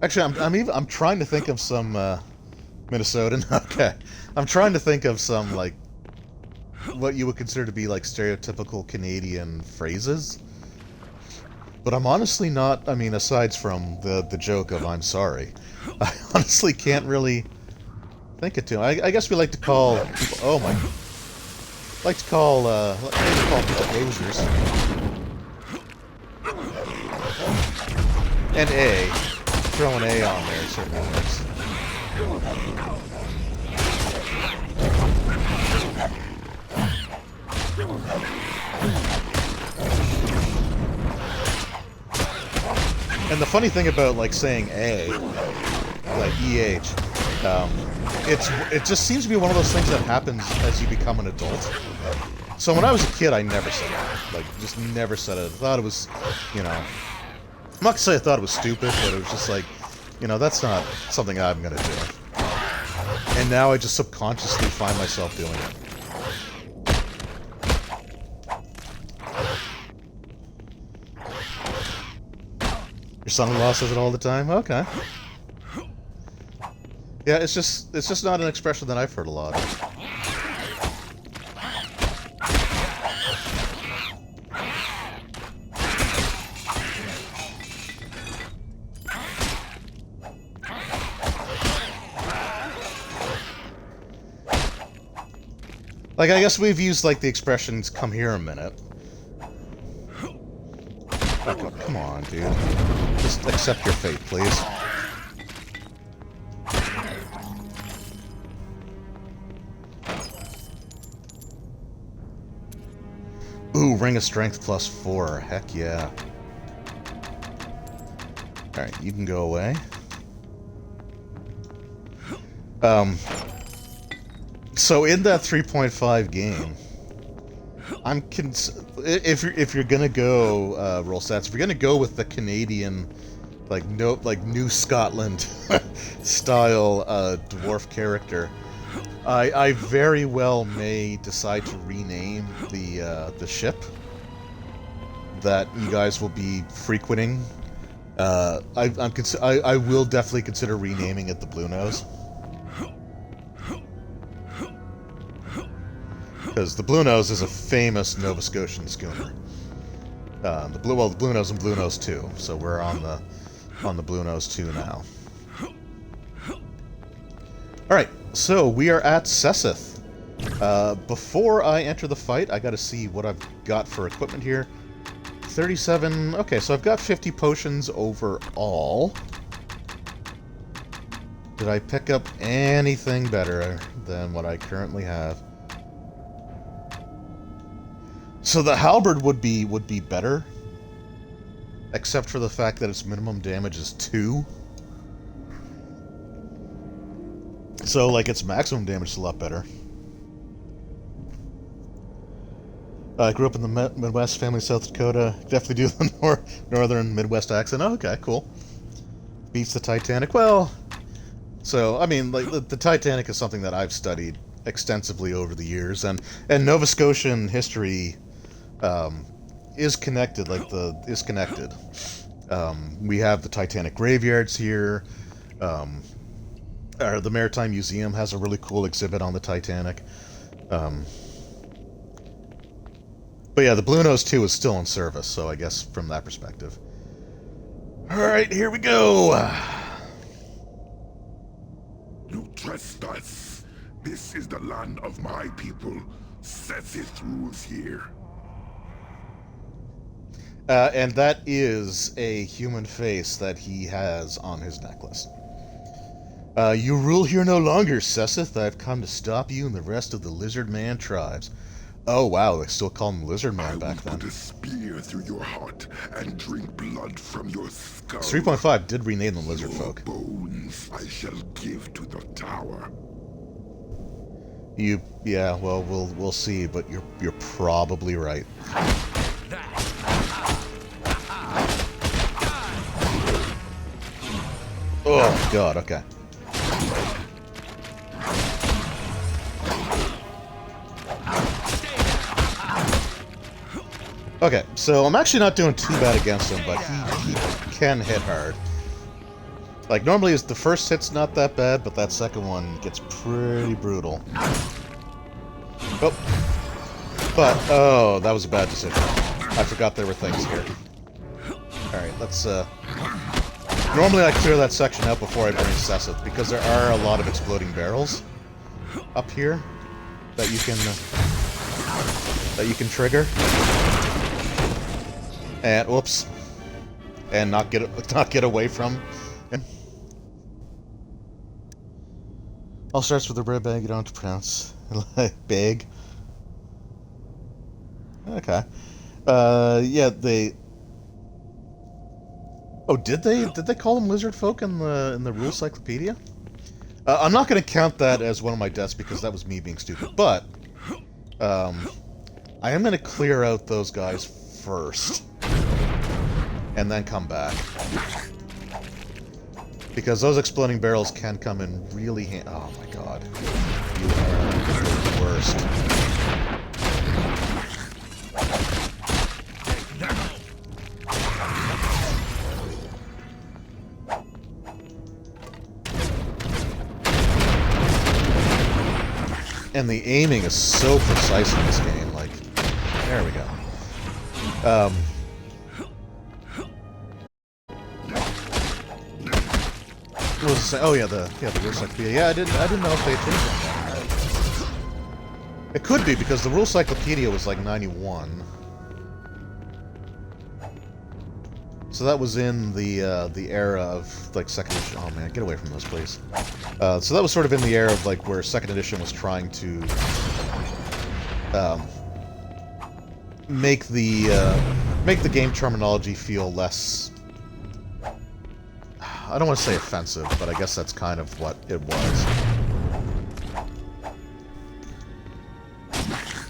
B: Actually, I'm trying to think of some Minnesotan. Okay, I'm trying to think of some, like, what you would consider to be like stereotypical Canadian phrases. But I'm honestly not. I mean, aside from the joke of "I'm sorry," I honestly can't really think of two. I guess we like to call people. Oh my! Like to call people losers. And A. Throw an A on there certainly works. And the funny thing about, like, saying A, like EH, it just seems to be one of those things that happens as you become an adult. So when I was a kid, I never said it. Like, just never said it. I thought it was, you know, I'm not gonna say I thought it was stupid, but it was just like, you know, that's not something I'm gonna do. And now I just subconsciously find myself doing it. Your son-in-law says it all the time? Okay. Yeah, it's just not an expression that I've heard a lot of. Like, I guess we've used, like, the expressions, "come here a minute." Oh, come on, dude. Just accept your fate, please. Ooh, Ring of Strength +4. Heck yeah. Alright, you can go away. So in that 3.5 game, if you're gonna go roll stats, if you're gonna go with the Canadian, like New Scotland style dwarf character, I very well may decide to rename the ship that you guys will be frequenting. I will definitely consider renaming it the Blue Nose. Because the Blue Nose is a famous Nova Scotian schooner. The Blue Nose and Blue Nose 2. So we're on the Blue Nose 2 now. Alright, so we are at Sessith. Before I enter the fight, I gotta see what I've got for equipment here. 37... Okay, so I've got 50 potions overall. Did I pick up anything better than what I currently have? So the halberd would be better, except for the fact that its minimum damage is 2. So, like, its maximum damage is a lot better. I grew up in the Midwest, family South Dakota. Definitely do the northern Midwest accent. Oh, okay, cool. Beats the Titanic. Well, so, I mean, like, the Titanic is something that I've studied extensively over the years, and Nova Scotian history is connected, is connected. We have the Titanic graveyards here. The Maritime Museum has a really cool exhibit on the Titanic. But yeah, the Blue Nose 2 is still in service, so I guess from that perspective. Alright, here we go!
D: You trespass. This is the land of my people. Sessith rules here.
B: And that is a human face that he has on his necklace. You rule here no longer, Sessith. I've come to stop you and the rest of the Lizard Man tribes. Oh, wow, they still call him Lizard Man back then.
D: I will put a spear through your heart and drink blood from your skull.
B: 3.5 did rename them Lizard
D: Your
B: Folk.
D: bones I shall give to the tower.
B: Yeah, well, we'll see, but you're probably right. Oh, God, okay. Okay, so I'm actually not doing too bad against him, but he can hit hard. Like, normally the first hit's not that bad, but that second one gets pretty brutal. Oh. But, oh, that was a bad decision. I forgot there were things here. Alright, let's, normally I clear that section out before I bring Sessith, because there are a lot of exploding barrels up here that you can trigger. And whoops, and not get away from. All starts with a red bag you don't have to pronounce. Bag. Okay. Yeah, they. Oh, did they call them lizard folk in the rule cyclopedia? I'm not going to count that as one of my deaths because that was me being stupid. But I am going to clear out those guys first. And then come back. Because those exploding barrels can come in really handy. Oh my god. You are the worst. And the aiming is so precise in this game. Like, there we go. What was it say? Oh yeah, the rule cyclopedia. Yeah, I didn't know if they changed that. It could be because the rule cyclopedia was like 91. So that was in the era of like second edition. Oh man, get away from those, please. So that was sort of in the era of like where second edition was trying to make the game terminology feel less. I don't want to say offensive, but I guess that's kind of what it was.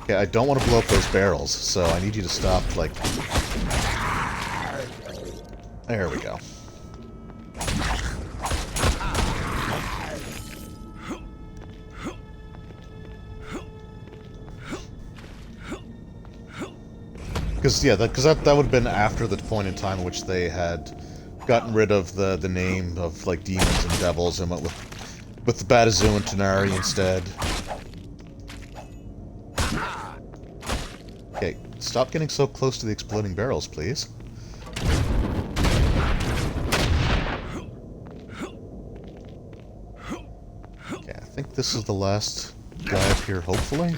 B: Okay, I don't want to blow up those barrels, so I need you to stop, like... There we go. Because yeah, because that would have been after the point in time in which they had gotten rid of the name of like demons and devils and went with the Badazu and Tanari instead. Okay, stop getting so close to the exploding barrels, please. Okay, I think this is the last guy up here, hopefully.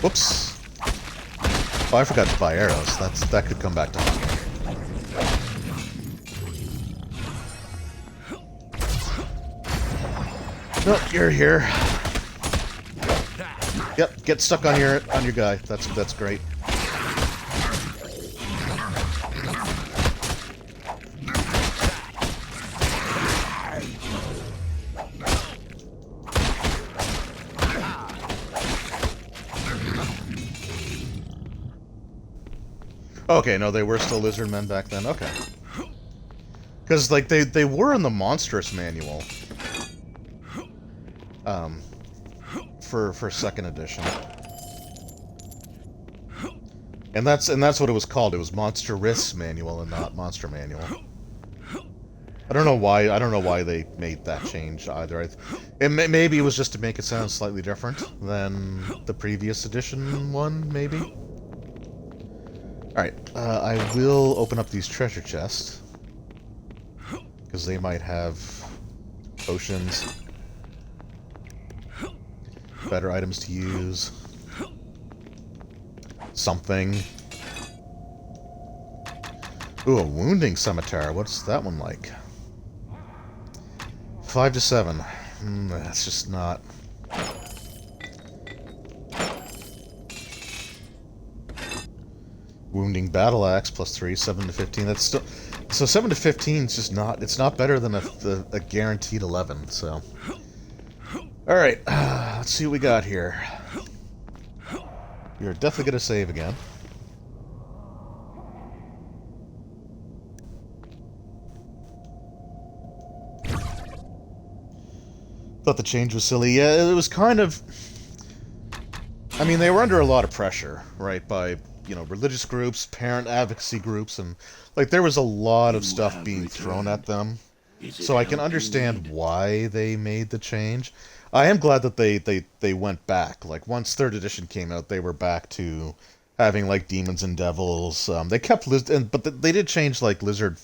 B: Whoops. Oh, I forgot to buy arrows. That could come back to haunt me. Nope, you're here. Yep, get stuck on your guy. That's great. Okay, no, they were still lizard men back then. Okay. Because, like, they were in the Monstrous manual. For second edition. And that's what it was called. It was Monstrous Manual and not Monster Manual. I don't know why they made that change either. Maybe it was just to make it sound slightly different than the previous edition one, maybe. Alright, I will open up these treasure chests. Because they might have potions. Better items to use. Something. Ooh, a wounding scimitar. What's that one like? 5 to 7. That's just not... Wounding battle axe plus 3, 7 to 15. That's still... So 7 to 15 is just not... It's not better than a guaranteed 11, so... Alright, let's see what we got here. You're definitely gonna save again. Thought the change was silly. Yeah, it was kind of... I mean, they were under a lot of pressure, right, by, you know, religious groups, parent advocacy groups, and, like, there was a lot of stuff being thrown at them. So I can understand why they made the change. I am glad that they went back. Like, once 3rd edition came out, they were back to having, like, demons and devils. They kept... but they did change, like, lizard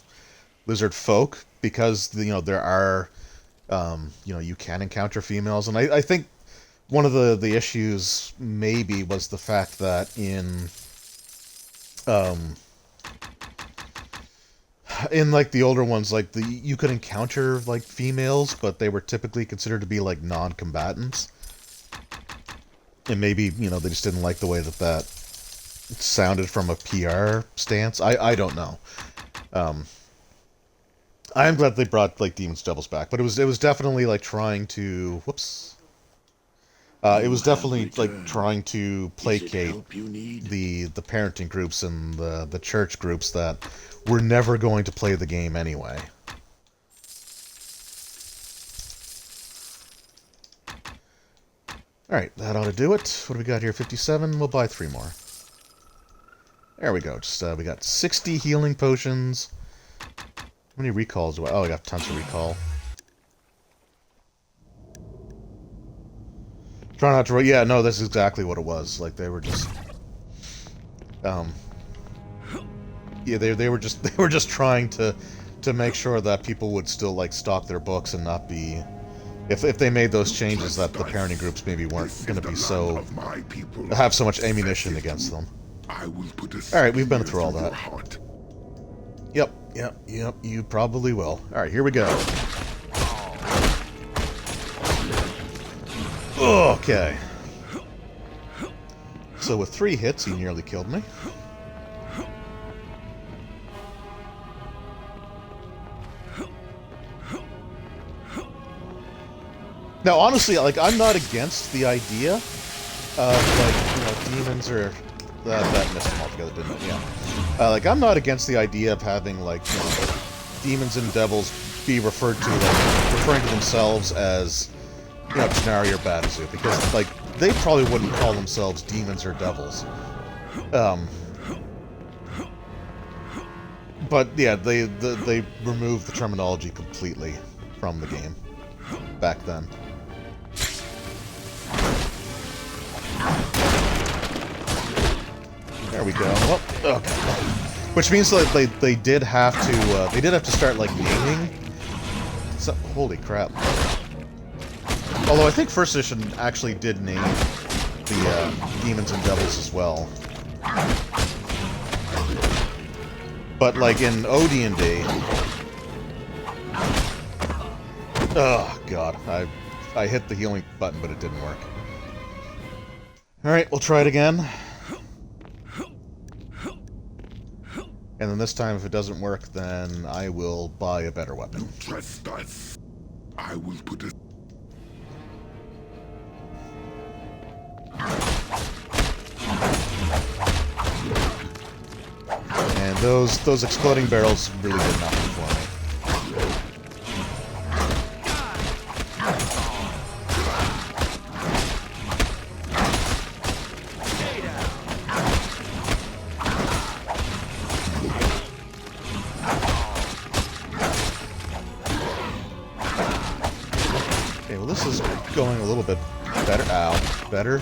B: folk, because, you know, there are... you know, you can encounter females. And I think one of the issues, maybe, was the fact that in like the older ones, like you could encounter like females, but they were typically considered to be like non-combatants, and maybe, you know, they just didn't like the way that sounded from a PR stance. I don't know. I am glad they brought like demons devils back, but it was definitely like trying to it was definitely like trying to placate the parenting groups and the church groups that were never going to play the game anyway. Alright, that ought to do it. What do we got here? 57? We'll buy 3 more. There we go. Just we got 60 healing potions. How many recalls do I... Oh, I got tons of recall. Try not to... Yeah, no, that's exactly what it was. Like, they were just... Yeah, they were just trying to make sure that people would still, like, stock their books and not be... If they made those changes, that the parenting groups maybe weren't going to be so... have so much ammunition against them. Alright, we've been through all that. Yep, you probably will. Alright, here we go. Okay. So with 3 hits, he nearly killed me. Now, honestly, like, I'm not against the idea of, like, you know, demons or... that missed him altogether, didn't it? Yeah. Like, I'm not against the idea of having, like, you know, demons and devils be referring to themselves as, you know, Tanari or Badazu, because, like, they probably wouldn't call themselves demons or devils. But yeah, they removed the terminology completely from the game back then. There we go. Oh, okay. Which means that they did have to start like naming. So, holy crap! Although I think first edition actually did name the demons and devils as well. But like in OD&D, oh god, I hit the healing button, but it didn't work. All right, we'll try it again. And then this time, if it doesn't work, then I will buy a better weapon.
D: You trespass. I will put a...
B: And those exploding barrels really did nothing for me. Okay, well this is going a little bit better. Ow, better.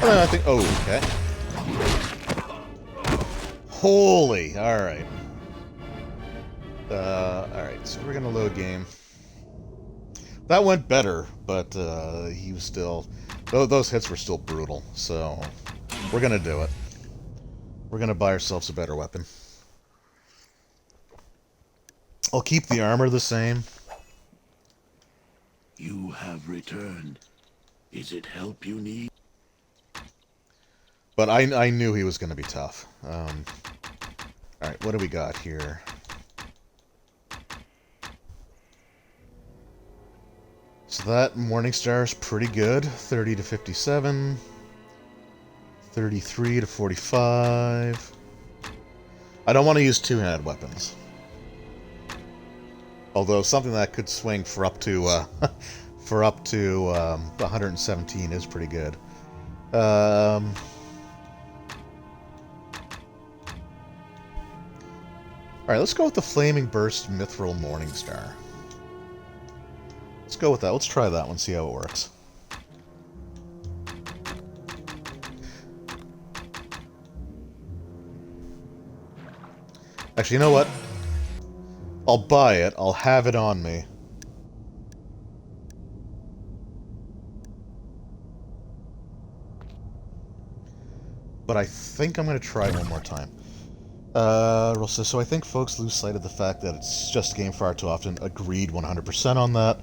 B: I think. Oh, okay. Holy! Alright. Alright, so we're gonna load game. That went better, but he was still... Those hits were still brutal, so we're gonna do it. We're gonna buy ourselves a better weapon. I'll keep the armor the same.
C: You have returned. Is it help you need?
B: But I knew he was going to be tough. Alright, what do we got here? So that Morningstar is pretty good. 30 to 57. 33 to 45. I don't want to use two-handed weapons. Although something that could swing for up to 117 is pretty good. Alright, let's go with the Flaming Burst Mithril Morningstar. Let's go with that. Let's try that one, see how it works. Actually, you know what? I'll buy it. I'll have it on me. But I think I'm going to try one more time. So I think folks lose sight of the fact that it's just a game far too often. Agreed 100% on that.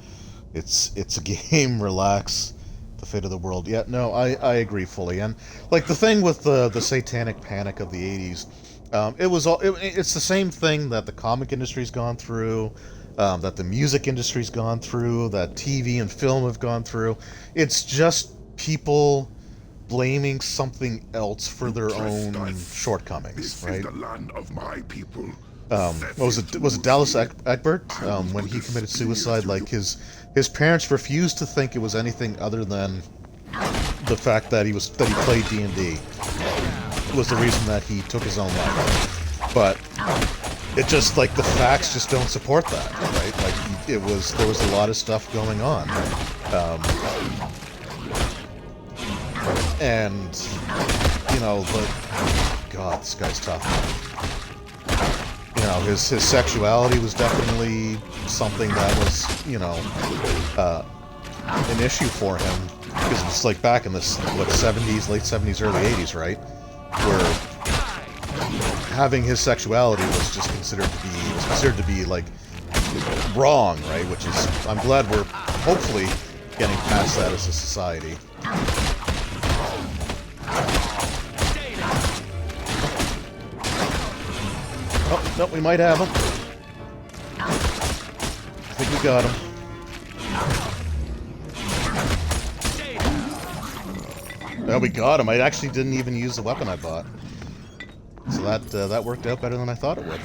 B: It's a game, relax. The fate of the world. Yeah, no, I agree fully. And like the thing with the satanic panic of the 80s, it's the same thing that the comic industry's gone through, that the music industry's gone through, that TV and film have gone through. It's just people blaming something else for their own shortcomings, right?
D: This is the land of my people.
B: Was it Dallas Egbert when he committed suicide? Like his parents refused to think it was anything other than the fact that he played D&D was the reason that he took his own life. But it just like the facts just don't support that, right? Like there was a lot of stuff going on. And, you know, God, this guy's tough. You know, his sexuality was definitely something that was, you know, an issue for him. Because it's like back in the, 70s, late 70s, early 80s, right? Where having his sexuality was just considered to be, like, wrong, right? Which is, I'm glad we're hopefully getting past that as a society. Oh, no, we might have him. I think we got him. No, we got him. I actually didn't even use the weapon I bought. So that worked out better than I thought it would.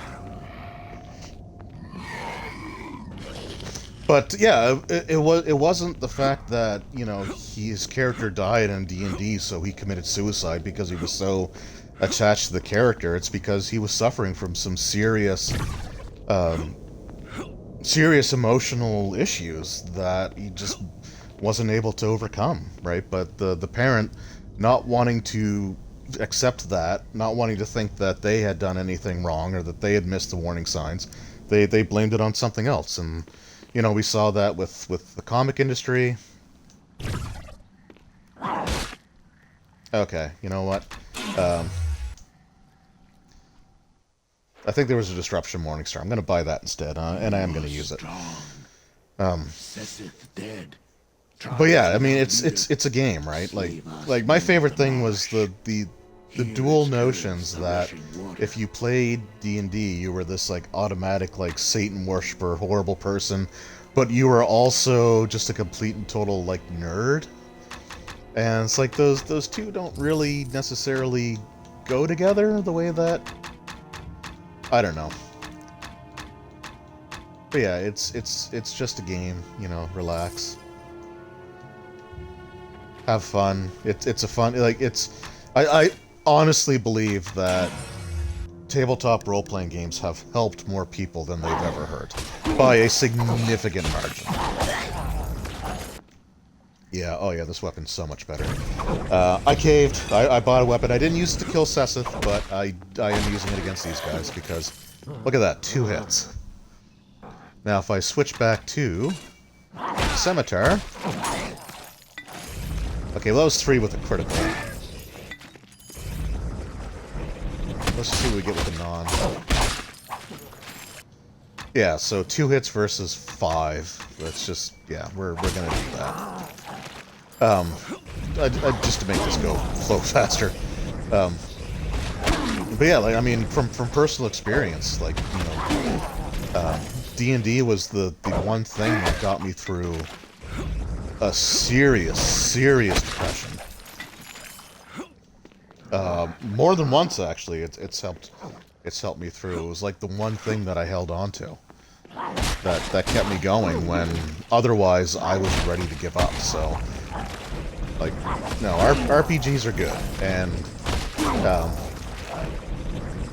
B: But yeah, it wasn't the fact that, you know, his character died in D&D, so he committed suicide because he was so attached to the character. It's because he was suffering from some um, serious emotional issues that he just wasn't able to overcome, right? But the parent not wanting to accept that, not wanting to think that they had done anything wrong or that they had missed the warning signs, they blamed it on something else. And you know, we saw that with the comic industry. Okay, you know what? I think there was a disruption Morningstar. I'm going to buy that instead, and I am going to use it.
C: Sessith dead.
B: But yeah, I mean, it's a game, right? Like my favorite thing was the dual notions that if you played D&D, you were this like automatic like Satan worshiper, horrible person, but you were also just a complete and total like nerd. And it's like those two don't really necessarily go together the way that, I don't know. But yeah, it's just a game, you know, relax. Have fun. It's a fun, like, I honestly believe that tabletop role-playing games have helped more people than they've ever hurt. By a significant margin. Yeah, oh yeah, this weapon's so much better. I caved. I bought a weapon. I didn't use it to kill Sessith, but I am using it against these guys because, look at that, 2 hits. Now if I switch back to Scimitar... Okay, well that was 3 with a critical. Let's see what we get with the non. Yeah, so 2 hits versus 5. Let's just, yeah, we're gonna do that. Just to make this go flow faster. But yeah, like, I mean, from personal experience, like, you know, D&D was the one thing that got me through a serious depression. More than once, actually. It's helped me through. It was like the one thing that I held on to that kept me going when otherwise I was ready to give up. So, like, no, RPGs are good. And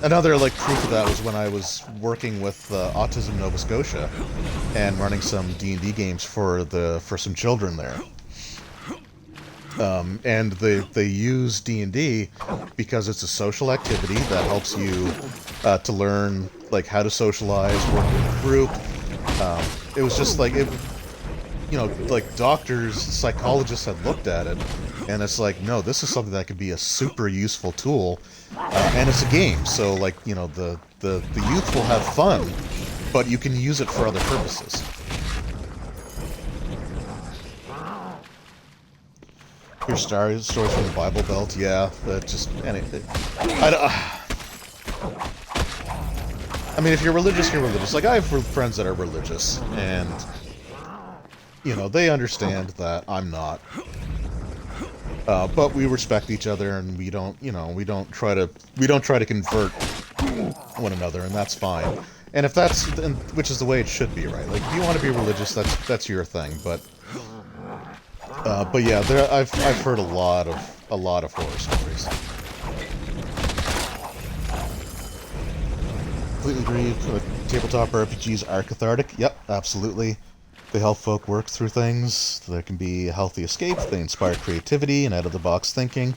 B: another like proof of that was when I was working with Autism Nova Scotia and running some D&D games for some children there. And they use D&D because it's a social activity that helps you to learn like how to socialize, work with a group. It was just like, you know, like doctors, psychologists had looked at it, and it's like, no, this is something that could be a super useful tool, and it's a game, so like, you know, the youth will have fun, but you can use it for other purposes. Your stories from the Bible Belt, yeah, that just, I mean, if you're religious, you're religious. Like, I have friends that are religious, and, you know, they understand that I'm not. But we respect each other, and we don't, you know, we don't try to convert one another, and that's fine. And if that's, which is the way it should be, right? Like, if you want to be religious, that's your thing, but yeah, I've heard a lot of horror stories. Completely agree. Tabletop RPGs are cathartic. Yep, absolutely. They help folk work through things. There can be a healthy escape. They inspire creativity and out-of-the-box thinking.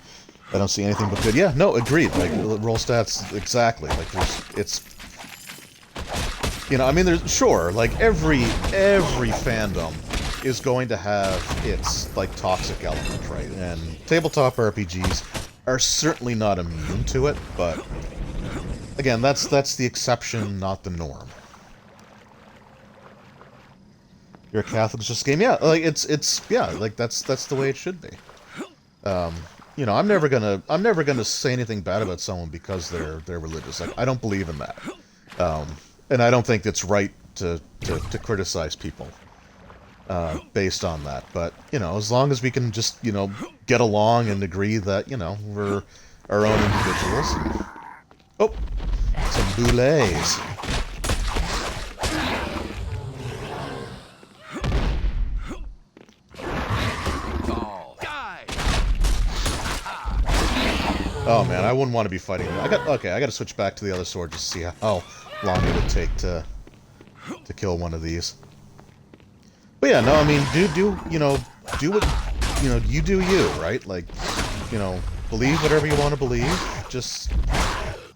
B: I don't see anything but good. Yeah, no, agreed. Like, roll stats, exactly. Like, it's... You know, I mean, there's... Sure, like, every fandom is going to have its, like, toxic element, right? And tabletop RPGs are certainly not immune to it, but... Again, that's the exception, not the norm. You're a Catholic, it's just a game. Yeah, like yeah, like that's the way it should be. You know, I'm never gonna say anything bad about someone because they're religious. Like, I don't believe in that. And I don't think it's right to criticize people based on that. But, you know, as long as we can just, you know, get along and agree that, you know, we're our own individuals. Oh, some boulets. Oh man, I wouldn't want to be fighting. I got to switch back to the other sword just to see how long it would take to kill one of these. But yeah, no, I mean, do what, you do you, right? Like, believe whatever you want to believe. Just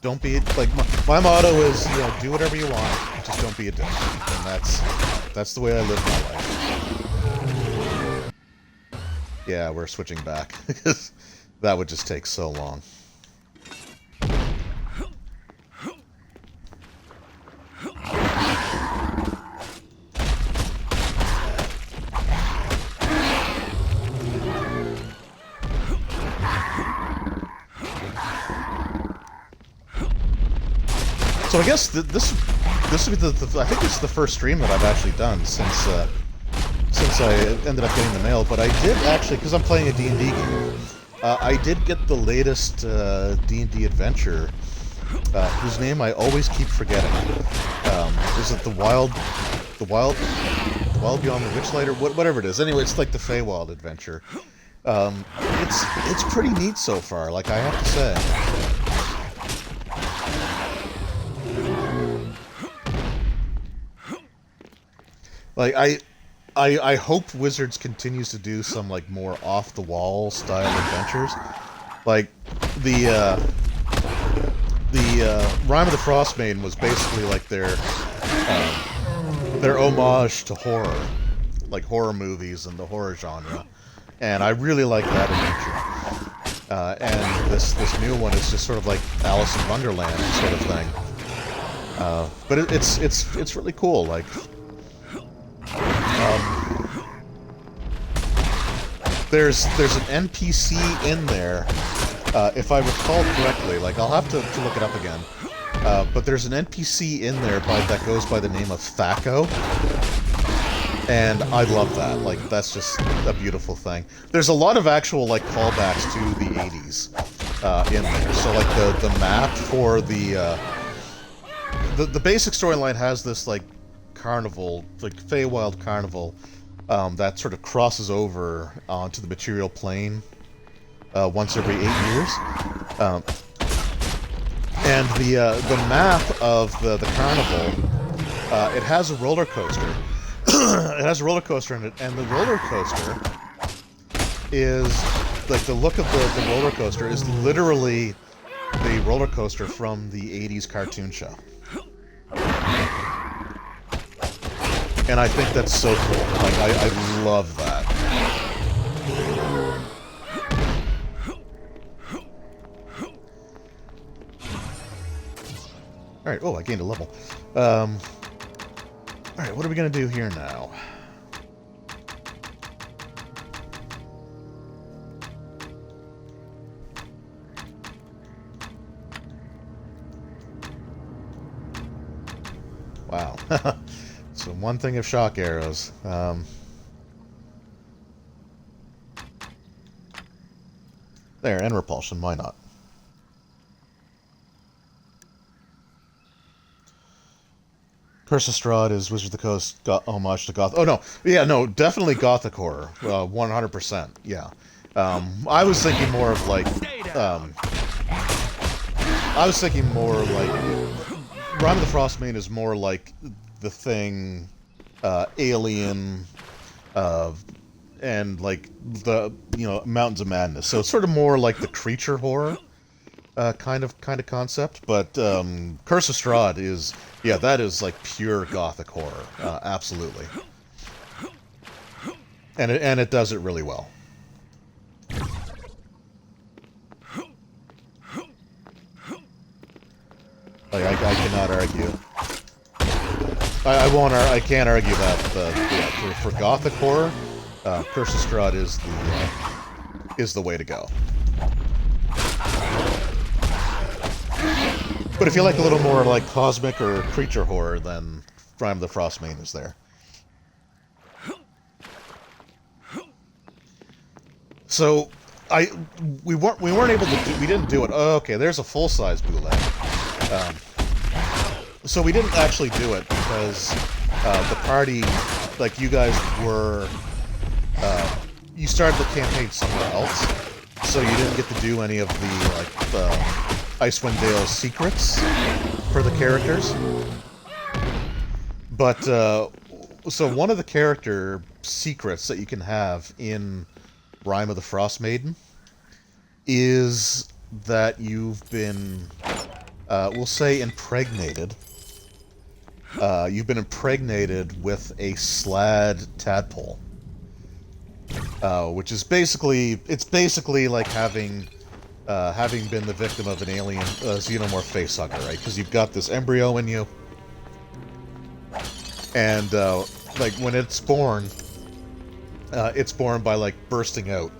B: don't be, like, my motto is, do whatever you want, just don't be a dick. And that's the way I live my life. Yeah, we're switching back, because that would just take so long. So I guess this would be I think this is the first stream that I've actually done since I ended up getting the mail. But I did actually, because I'm playing a D&D game, I did get the latest D&D adventure, whose name I always keep forgetting. Is it the Wild Beyond the Witchlight, or whatever it is? Anyway, it's like the Feywild adventure. It's pretty neat so far. Like, I have to say. Like, I hope Wizards continues to do some, like, more off-the-wall style adventures. Like, the Rime of the Frostmaiden was basically, like, their homage to horror. Like, horror movies and the horror genre. And I really like that adventure. And this new one is just sort of like Alice in Wonderland sort of thing. But it's really cool, like... There's an NPC in there, if I recall correctly. Like, I'll have to look it up again. But there's an NPC in there that goes by the name of Thaco, and I love that. Like, that's just a beautiful thing. There's a lot of actual, like, callbacks to the 80s in there. So, like, the map for the basic storyline has this, like, carnival, like Feywild carnival, that sort of crosses over onto the material plane once every 8 years. And the map of the carnival, it has a roller coaster. It has a roller coaster in it, and the roller coaster is, like, the look of the roller coaster is literally the roller coaster from the 80s cartoon show. And I think that's so cool. Like, I love that. Alright, oh, I gained a level. Alright, what are we gonna do here now? Wow. So one thing of shock arrows. There, and repulsion, why not? Curse of Strahd is Wizard of the Coast homage to Goth. Oh no, yeah, no, definitely Gothic horror, 100%. Yeah, I was thinking more of like, I was thinking more like Rime of the Frostmaiden is more like The Thing, Alien, and like the Mountains of Madness. So it's sort of more like the creature horror kind of concept. But Curse of Strahd is, yeah, that is like pure Gothic horror, absolutely. And it does it really well. Like, I cannot argue. I can't argue that for Gothic horror, Curse of Strahd is the way to go. But if you like a little more like cosmic or creature horror, then Rime of the Frostmaiden is there. So we weren't able to we didn't do it. Oh, okay, there's a full size bootleg. So we didn't actually do it because the party, like, you guys were, you started the campaign somewhere else. so you didn't get to do any of the, like, the Icewind Dale secrets for the characters. But, so one of the character secrets that you can have in Rime of the Frost Maiden is that you've been, we'll say impregnated. You've been impregnated with a slad tadpole. Which is basically, it's basically like having been the victim of an alien xenomorph facehugger, right? Because you've got this embryo in you, and like when it's born by like bursting out.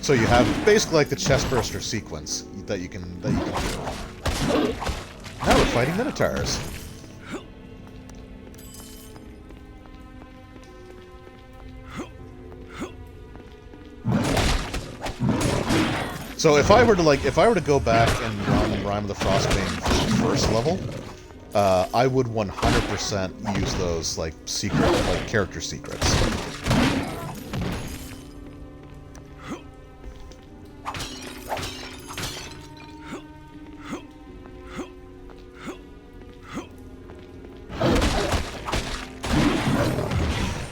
B: So you have basically like the chest burster sequence that you can do. Now we're fighting minotaurs. So if I were to go back and run Rime of the Frostbane first level, I would 100% use those like character secrets.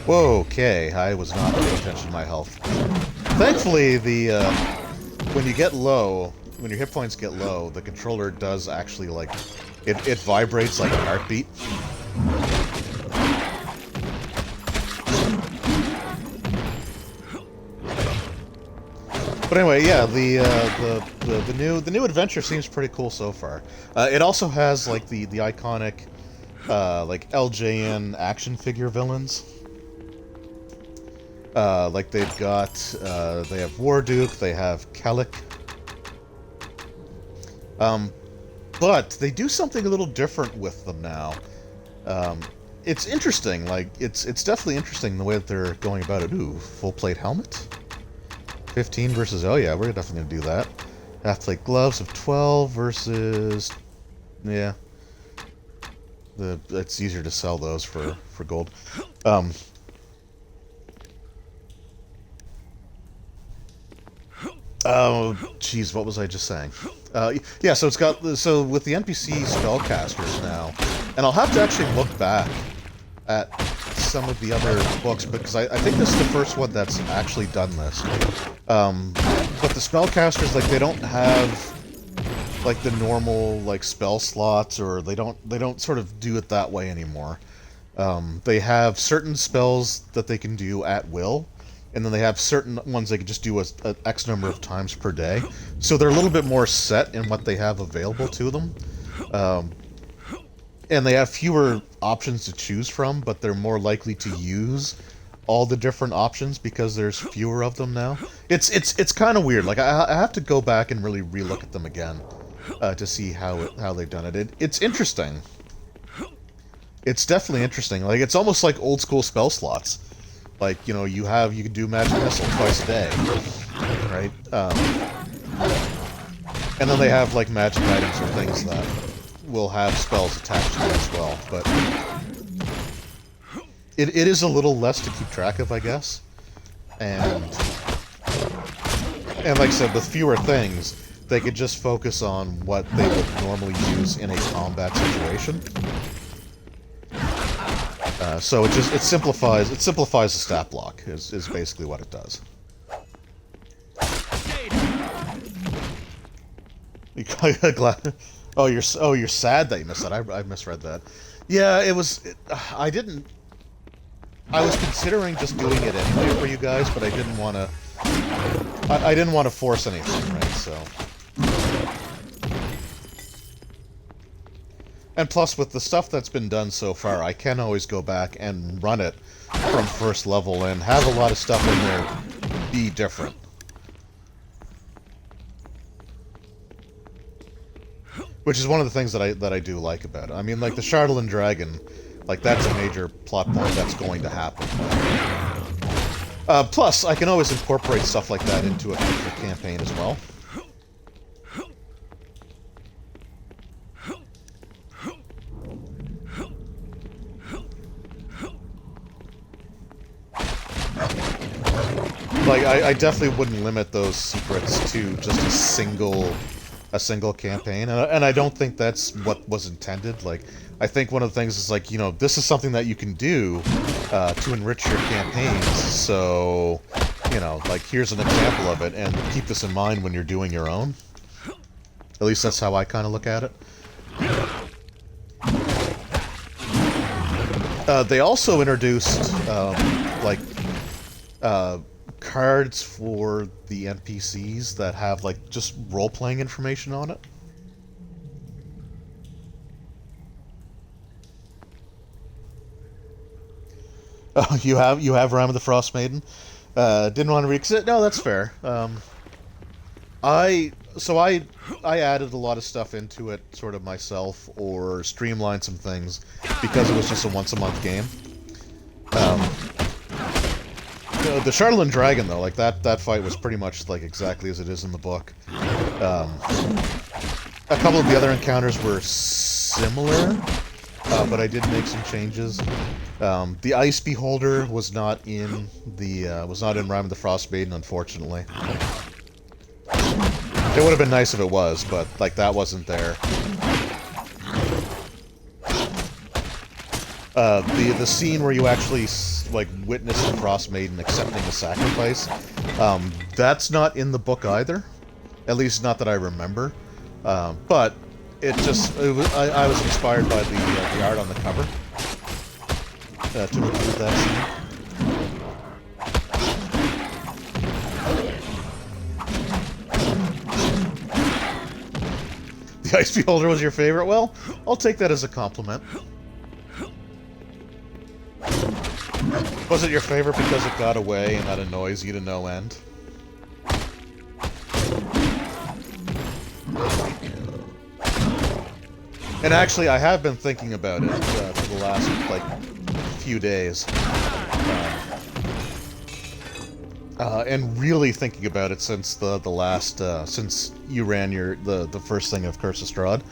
B: Whoa, okay, I was not paying attention to my health. Thankfully, when you get low, when your hit points get low, the controller does actually, like, it vibrates like a heartbeat. But anyway, yeah, the new adventure seems pretty cool so far. It also has, like, the iconic, like, LJN action figure villains. Like they've got, they have Warduke, they have Kellic. But they do something a little different with them now. It's interesting, like, it's definitely interesting the way that they're going about it. Ooh, full plate helmet? 15 versus, oh yeah, we're definitely gonna do that. Half plate gloves of 12 versus, yeah. It's easier to sell those for gold. Oh, jeez, what was I just saying? Yeah, so it's got, so with the NPC spellcasters now, and I'll have to actually look back at some of the other books, because I think this is the first one that's actually done this. But the spellcasters, like, they don't have, like, the normal, like, spell slots, or they don't sort of do it that way anymore. They have certain spells that they can do at will, and then they have certain ones they can just do a X number of times per day. So they're a little bit more set in what they have available to them. And they have fewer options to choose from, but they're more likely to use all the different options because there's fewer of them now. It's kind of weird. Like, I have to go back and really relook at them again to see how they've done it. It's interesting. It's definitely interesting. Like, it's almost like old school spell slots. Like, you know, you can do Magic Missile twice a day, right? And then they have, like, magic items or things that will have spells attached to them as well, but it is a little less to keep track of, I guess. And like I said, with fewer things, they could just focus on what they would normally use in a combat situation. So it simplifies the stat block is basically what it does. Oh, you're sad that you missed that. I misread that. Yeah, I was considering just doing it anyway for you guys, but I didn't want to force anything, right? So. And plus, with the stuff that's been done so far, I can always go back and run it from first level and have a lot of stuff in there be different. Which is one of the things that I do like about it. I mean, like, the Shardolin Dragon, like, that's a major plot point that's going to happen. Plus, I can always incorporate stuff like that into a future campaign as well. like, I definitely wouldn't limit those secrets to just a single campaign, and I don't think that's what was intended. Like, I think one of the things is, like, you know, this is something that you can do to enrich your campaigns, so, you know, like, here's an example of it, and keep this in mind when you're doing your own. At least that's how I kind of look at it. They also introduced, like, cards for the NPCs that have, like, just role-playing information on it. Oh, you have Ram of the Frost Maiden? Didn't want to read... No, that's fair. I added a lot of stuff into it sort of myself, or streamlined some things, because it was just a once-a-month game. The Shardland Dragon, though, like, that fight was pretty much, like, exactly as it is in the book. A couple of the other encounters were similar, but I did make some changes. The Ice Beholder was not in Rime of the Frost Maiden, unfortunately. It would have been nice if it was, but, like, that wasn't there. The scene where you actually, like, witness the Frost Maiden accepting a sacrifice, that's not in the book either. At least not that I remember. But I was inspired by the art on the cover to include that scene. The Ice Beholder was your favorite? Well, I'll take that as a compliment. Was it your favorite because it got away and that annoys you to no end? And actually, I have been thinking about it for the last, like, few days. And really thinking about it since the last, since you ran the first thing of Curse of Strahd.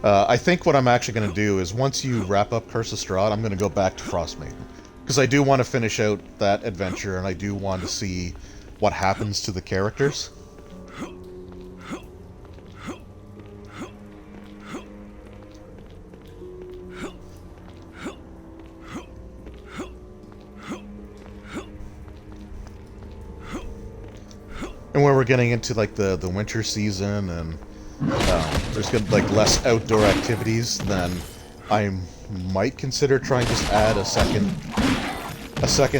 B: I think what I'm actually going to do is, once you wrap up Curse of Strahd, I'm going to go back to Frostmaiden. Because I do want to finish out that adventure, and I do want to see what happens to the characters. And where we're getting into, like, the winter season, and there's gonna, like, less outdoor activities, then I might consider trying to just add a second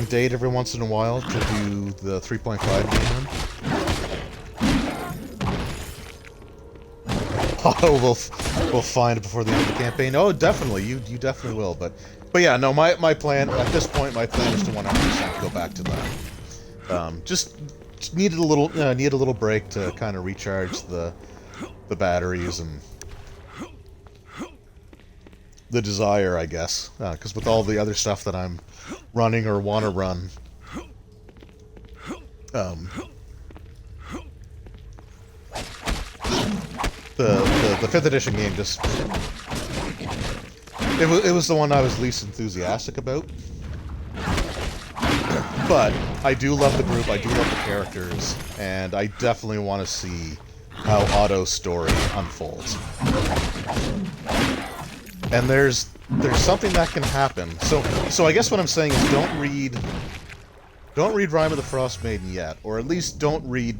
B: date every once in a while to do the 3.5 game. Oh, we'll find it before the end of the campaign. Oh, definitely, you definitely will. But yeah, no, my plan at this point, my plan is to 100% go back to that. Just needed a little break to kind of recharge the batteries and the desire, I guess, because with all the other stuff that I'm running or want to run, the 5th edition game just it was the one I was least enthusiastic about. But I do love the group, I do love the characters, and I definitely want to see how Otto's story unfolds. And there's something that can happen. So I guess what I'm saying is don't read Rime of the Frost Maiden yet, or at least don't read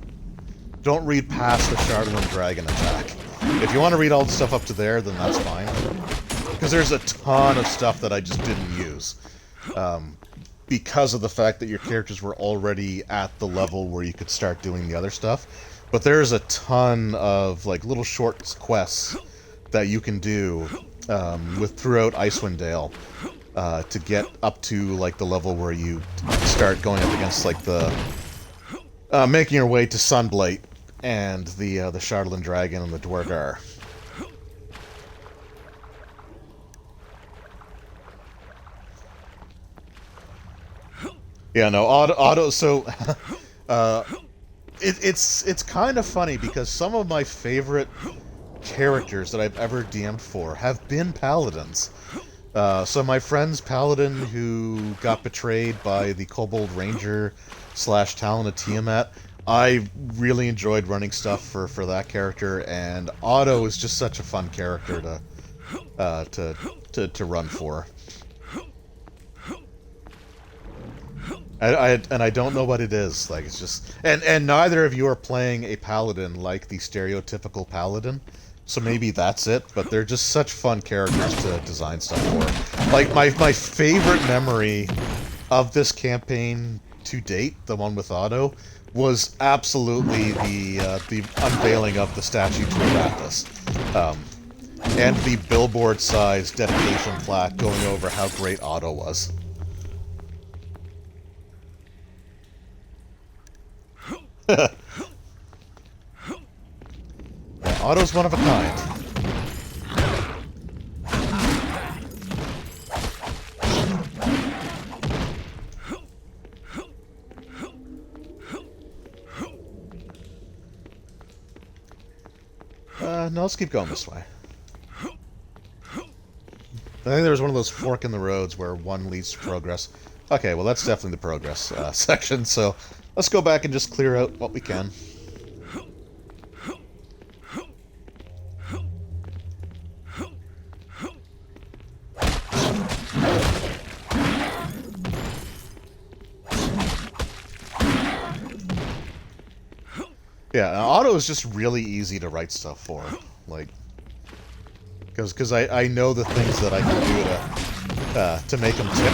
B: past the Shardland Dragon attack. If you want to read all the stuff up to there, then that's fine. Because there's a ton of stuff that I just didn't use. Because of the fact that your characters were already at the level where you could start doing the other stuff. But there's a ton of, like, little short quests that you can do throughout Icewind Dale to get up to, like, the level where you start going up against, like, the making your way to Sunblight and the Shardland Dragon and the Dwargar. Yeah, no, Otto. So, it's kind of funny because some of my favorite characters that I've ever DM'd for have been paladins. So my friend's paladin who got betrayed by the Kobold Ranger / Talon of Tiamat, I really enjoyed running stuff for that character, and Otto is just such a fun character to run for. I don't know what it is. Like, it's just, and neither of you are playing a paladin like the stereotypical paladin, so maybe that's it. But they're just such fun characters to design stuff for. Like my favorite memory of this campaign to date, the one with Otto, was absolutely the unveiling of the statue to Arathis, and the billboard-sized dedication plaque going over how great Otto was. Yeah, Otto's one of a kind. No, let's keep going this way. I think there was one of those fork in the roads where one leads to progress. Okay, well that's definitely the progress section, so let's go back and just clear out what we can. Yeah, Otto is just really easy to write stuff for, like, because I know the things that I can do to make him tick.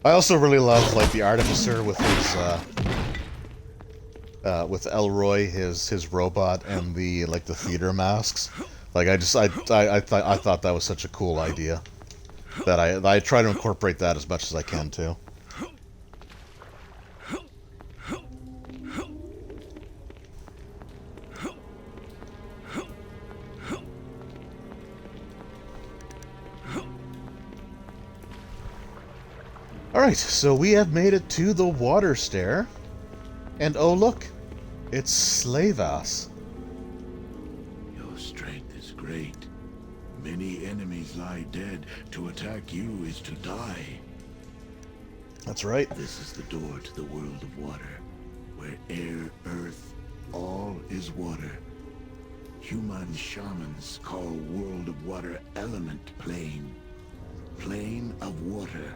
B: I also really love, like, the Artificer with his with Elroy, his robot, and the theater masks. Like, I thought that was such a cool idea that I try to incorporate that as much as I can too. Alright, so we have made it to the water stair. And oh look, it's Slavas.
C: Your strength is great. Many enemies lie dead. To attack you is to die.
B: That's right.
C: This is the door to the world of water, where air, earth, all is water. Human shamans call world of water element plane. Plane of water.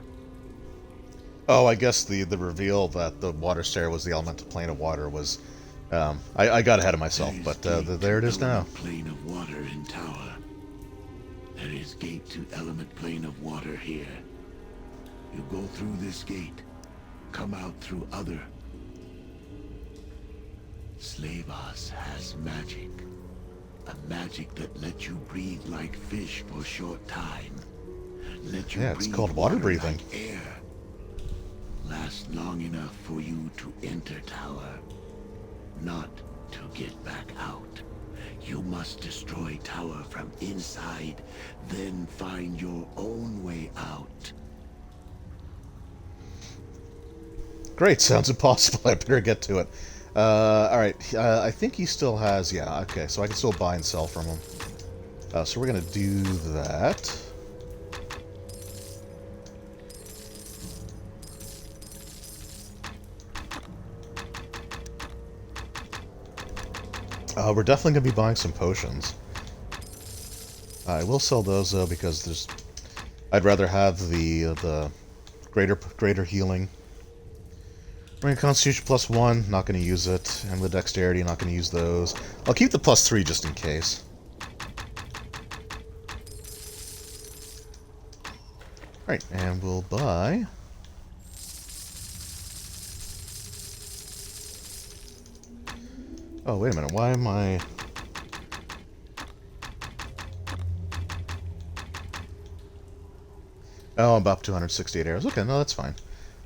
B: Oh, I guess the reveal that the water stair was the elemental plane of water was... I got ahead of myself, but there it is now.
C: Plane of water in tower. There is gate to element plane of water here. You go through this gate, come out through other. Slavas has magic. A magic that lets you breathe like fish for a short time. Let you
B: it's called water breathing.
C: Like air. Last long enough for you to enter tower, not to get back out. You must destroy tower from inside, then find your own way out.
B: Great, sounds impossible. I better get to it. Alright, I think he still has... Yeah, okay, so I can still buy and sell from him. So we're gonna do that. We're definitely going to be buying some potions. I will sell those, though, because I'd rather have the greater healing. We're going to Constitution +1, not going to use it. And the Dexterity, not going to use those. I'll keep the +3 just in case. Alright, and we'll buy... Oh, wait a minute, why am I... Oh, I'm up to 268 arrows. Okay, no, that's fine.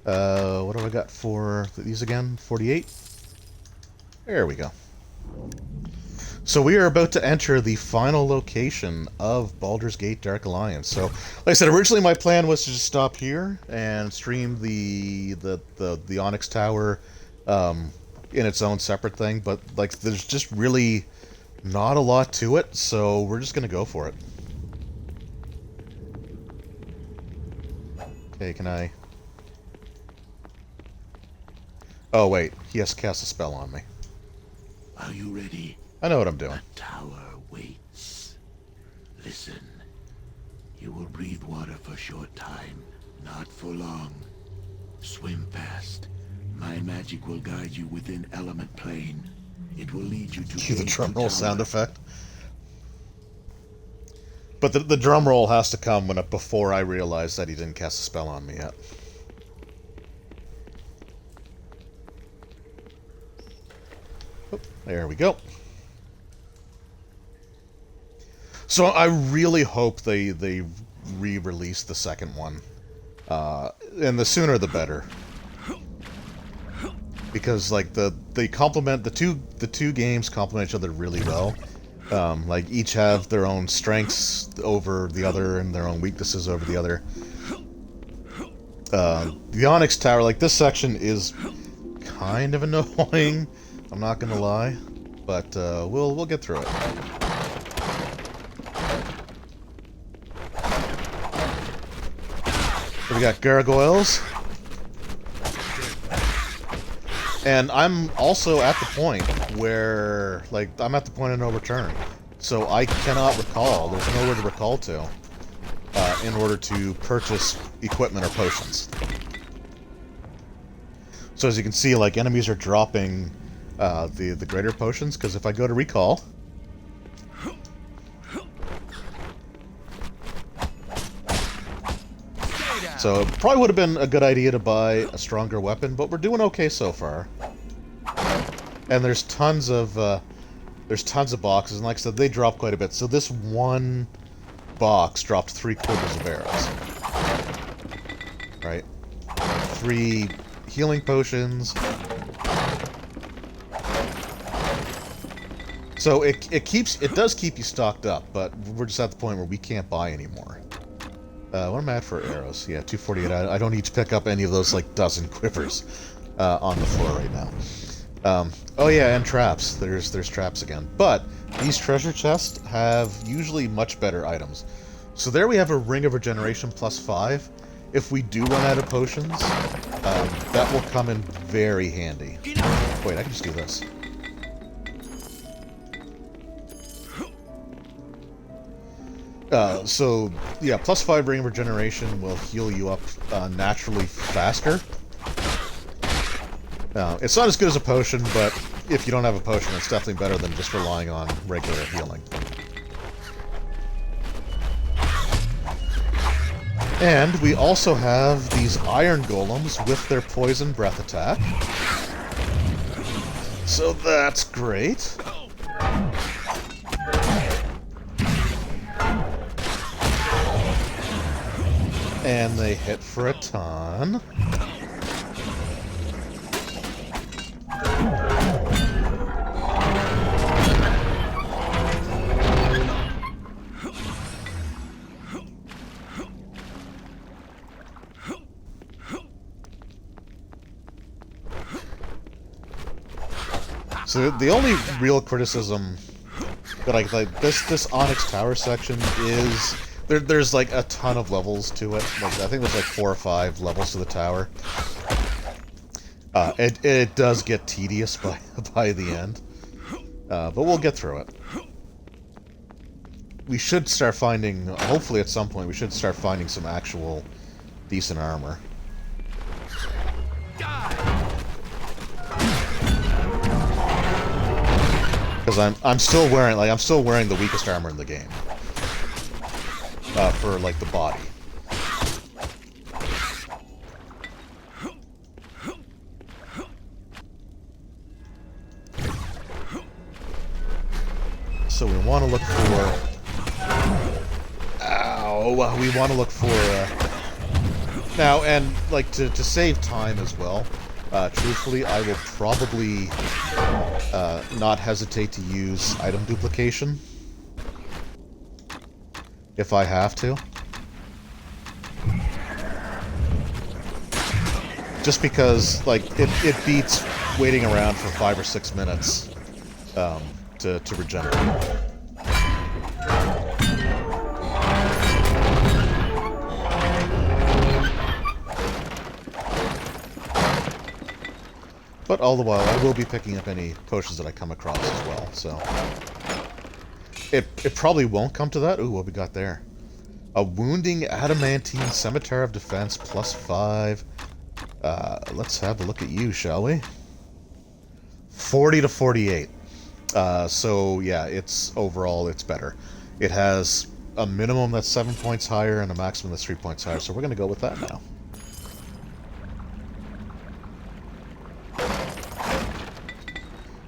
B: What do I got for these again? 48? There we go. So we are about to enter the final location of Baldur's Gate Dark Alliance. So, like I said, originally my plan was to just stop here and stream the Onyx Tower in its own separate thing, but like there's just really not a lot to it, so we're just gonna go for it. Okay, can I... Oh wait, he has to cast a spell on me.
C: Are you ready?
B: I know what I'm doing.
C: The tower waits. Listen. You will breathe water for a short time, not for long. Swim fast. My magic will guide you within element plane. It will lead you to
B: Cue the
C: Gate
B: drum roll
C: Tower.
B: sound effect. But the drum roll has to come before I realize that he didn't cast a spell on me yet. Oh, there we go. So I really hope they re-release the second one, and the sooner the better. Because like they complement the two games complement each other really well. Like each have their own strengths over the other and their own weaknesses over the other. The Onyx Tower, like this section is kind of annoying. I'm not gonna lie, but we'll get through it. We got gargoyles. And I'm also at the point where, like, I'm at the point of no return. So I cannot recall. There's nowhere to recall to in order to purchase equipment or potions. So as you can see, like, enemies are dropping the greater potions, because if I go to recall... So it probably would have been a good idea to buy a stronger weapon, but we're doing okay so far. And there's tons of boxes, and like I said, they drop quite a bit. So this one box dropped 3/4 of arrows. Right? 3 healing potions. So it does keep you stocked up, but we're just at the point where we can't buy anymore. What am I at for arrows? Yeah, 248. I don't need to pick up any of those, like, dozen quivers on the floor right now. Oh yeah, and traps. There's traps again. But these treasure chests have usually much better items. So there we have a Ring of Regeneration +5. If we do run out of potions, that will come in very handy. Wait, I can just do this. So, yeah, +5 Ring of Regeneration will heal you up naturally faster. It's not as good as a potion, but if you don't have a potion, it's definitely better than just relying on regular healing. And we also have these iron golems with their poison breath attack. So that's great. And they hit for a ton. So the only real criticism that I like this Onyx Tower section is there's like a ton of levels to it. Like, I think there's like 4 or 5 levels to the tower. It does get tedious by the end, but we'll get through it. We should start finding, hopefully at some point, we should start finding some actual decent armor. Because I'm still wearing the weakest armor in the game. For like the body. So we want to look for... Ow! We want to look for... Now, and like to save time as well, Truthfully, I will probably not hesitate to use item duplication if I have to. Just because, like, it beats waiting around for 5 or 6 minutes to regenerate. But all the while, I will be picking up any potions that I come across as well, so... It probably won't come to that. Ooh, what we got there? A Wounding Adamantine Scimitar of Defense, +5. Let's have a look at you, shall we? 40 to 48. So, yeah, overall, it's better. It has a minimum that's 7 points higher and a maximum that's 3 points higher, so we're going to go with that now.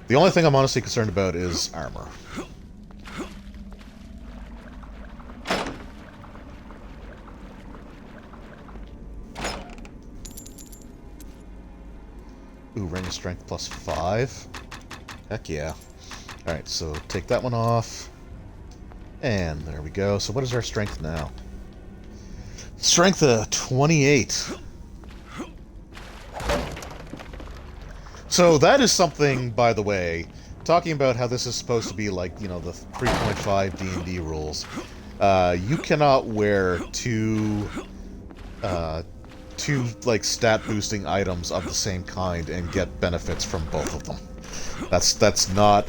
B: The only thing I'm honestly concerned about is armor. Ooh, range of strength +5. Heck yeah. Alright, so take that one off. And there we go. So what is our strength now? Strength 28. So that is something, by the way, talking about how this is supposed to be like, you know, the 3.5 D&D rules. You cannot wear two like stat boosting items of the same kind and get benefits from both of them. That's not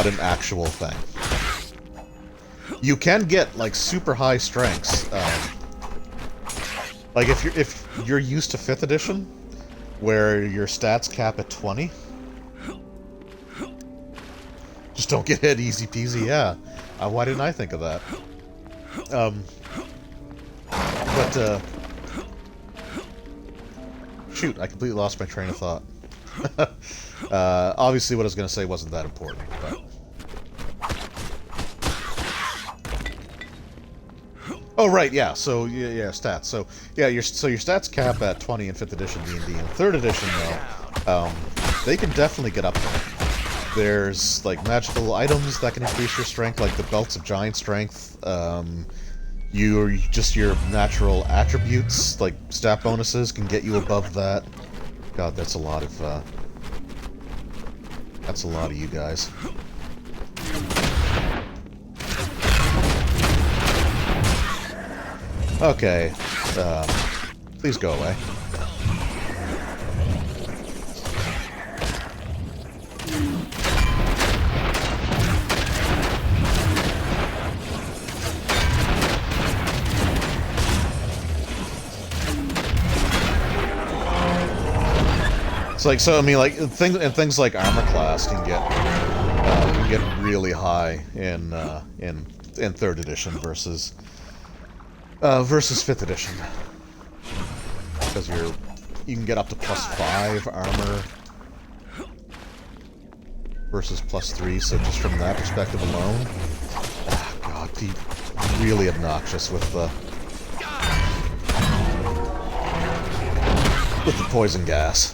B: an actual thing. You can get like super high strengths. Like if you're used to 5th edition, where your stats cap at 20. Just don't get hit, easy peasy, yeah. Why didn't I think of that? Shoot, I completely lost my train of thought. Obviously what I was going to say wasn't that important, but... Oh, right, yeah, so, yeah, stats. So, yeah, your stats cap at 20 in 5th edition D&D. In 3rd edition, though, they can definitely get up there. There's, like, magical items that can increase your strength, like the Belts of Giant Strength. Your natural attributes, like stat bonuses, can get you above that. God, that's a lot of you guys. Okay, please go away. It's like, so I mean, like things like armor class can get really high in 3rd edition versus 5th edition, because you can get up to +5 armor versus +3. So just from that perspective alone, God, be really obnoxious with the poison gas.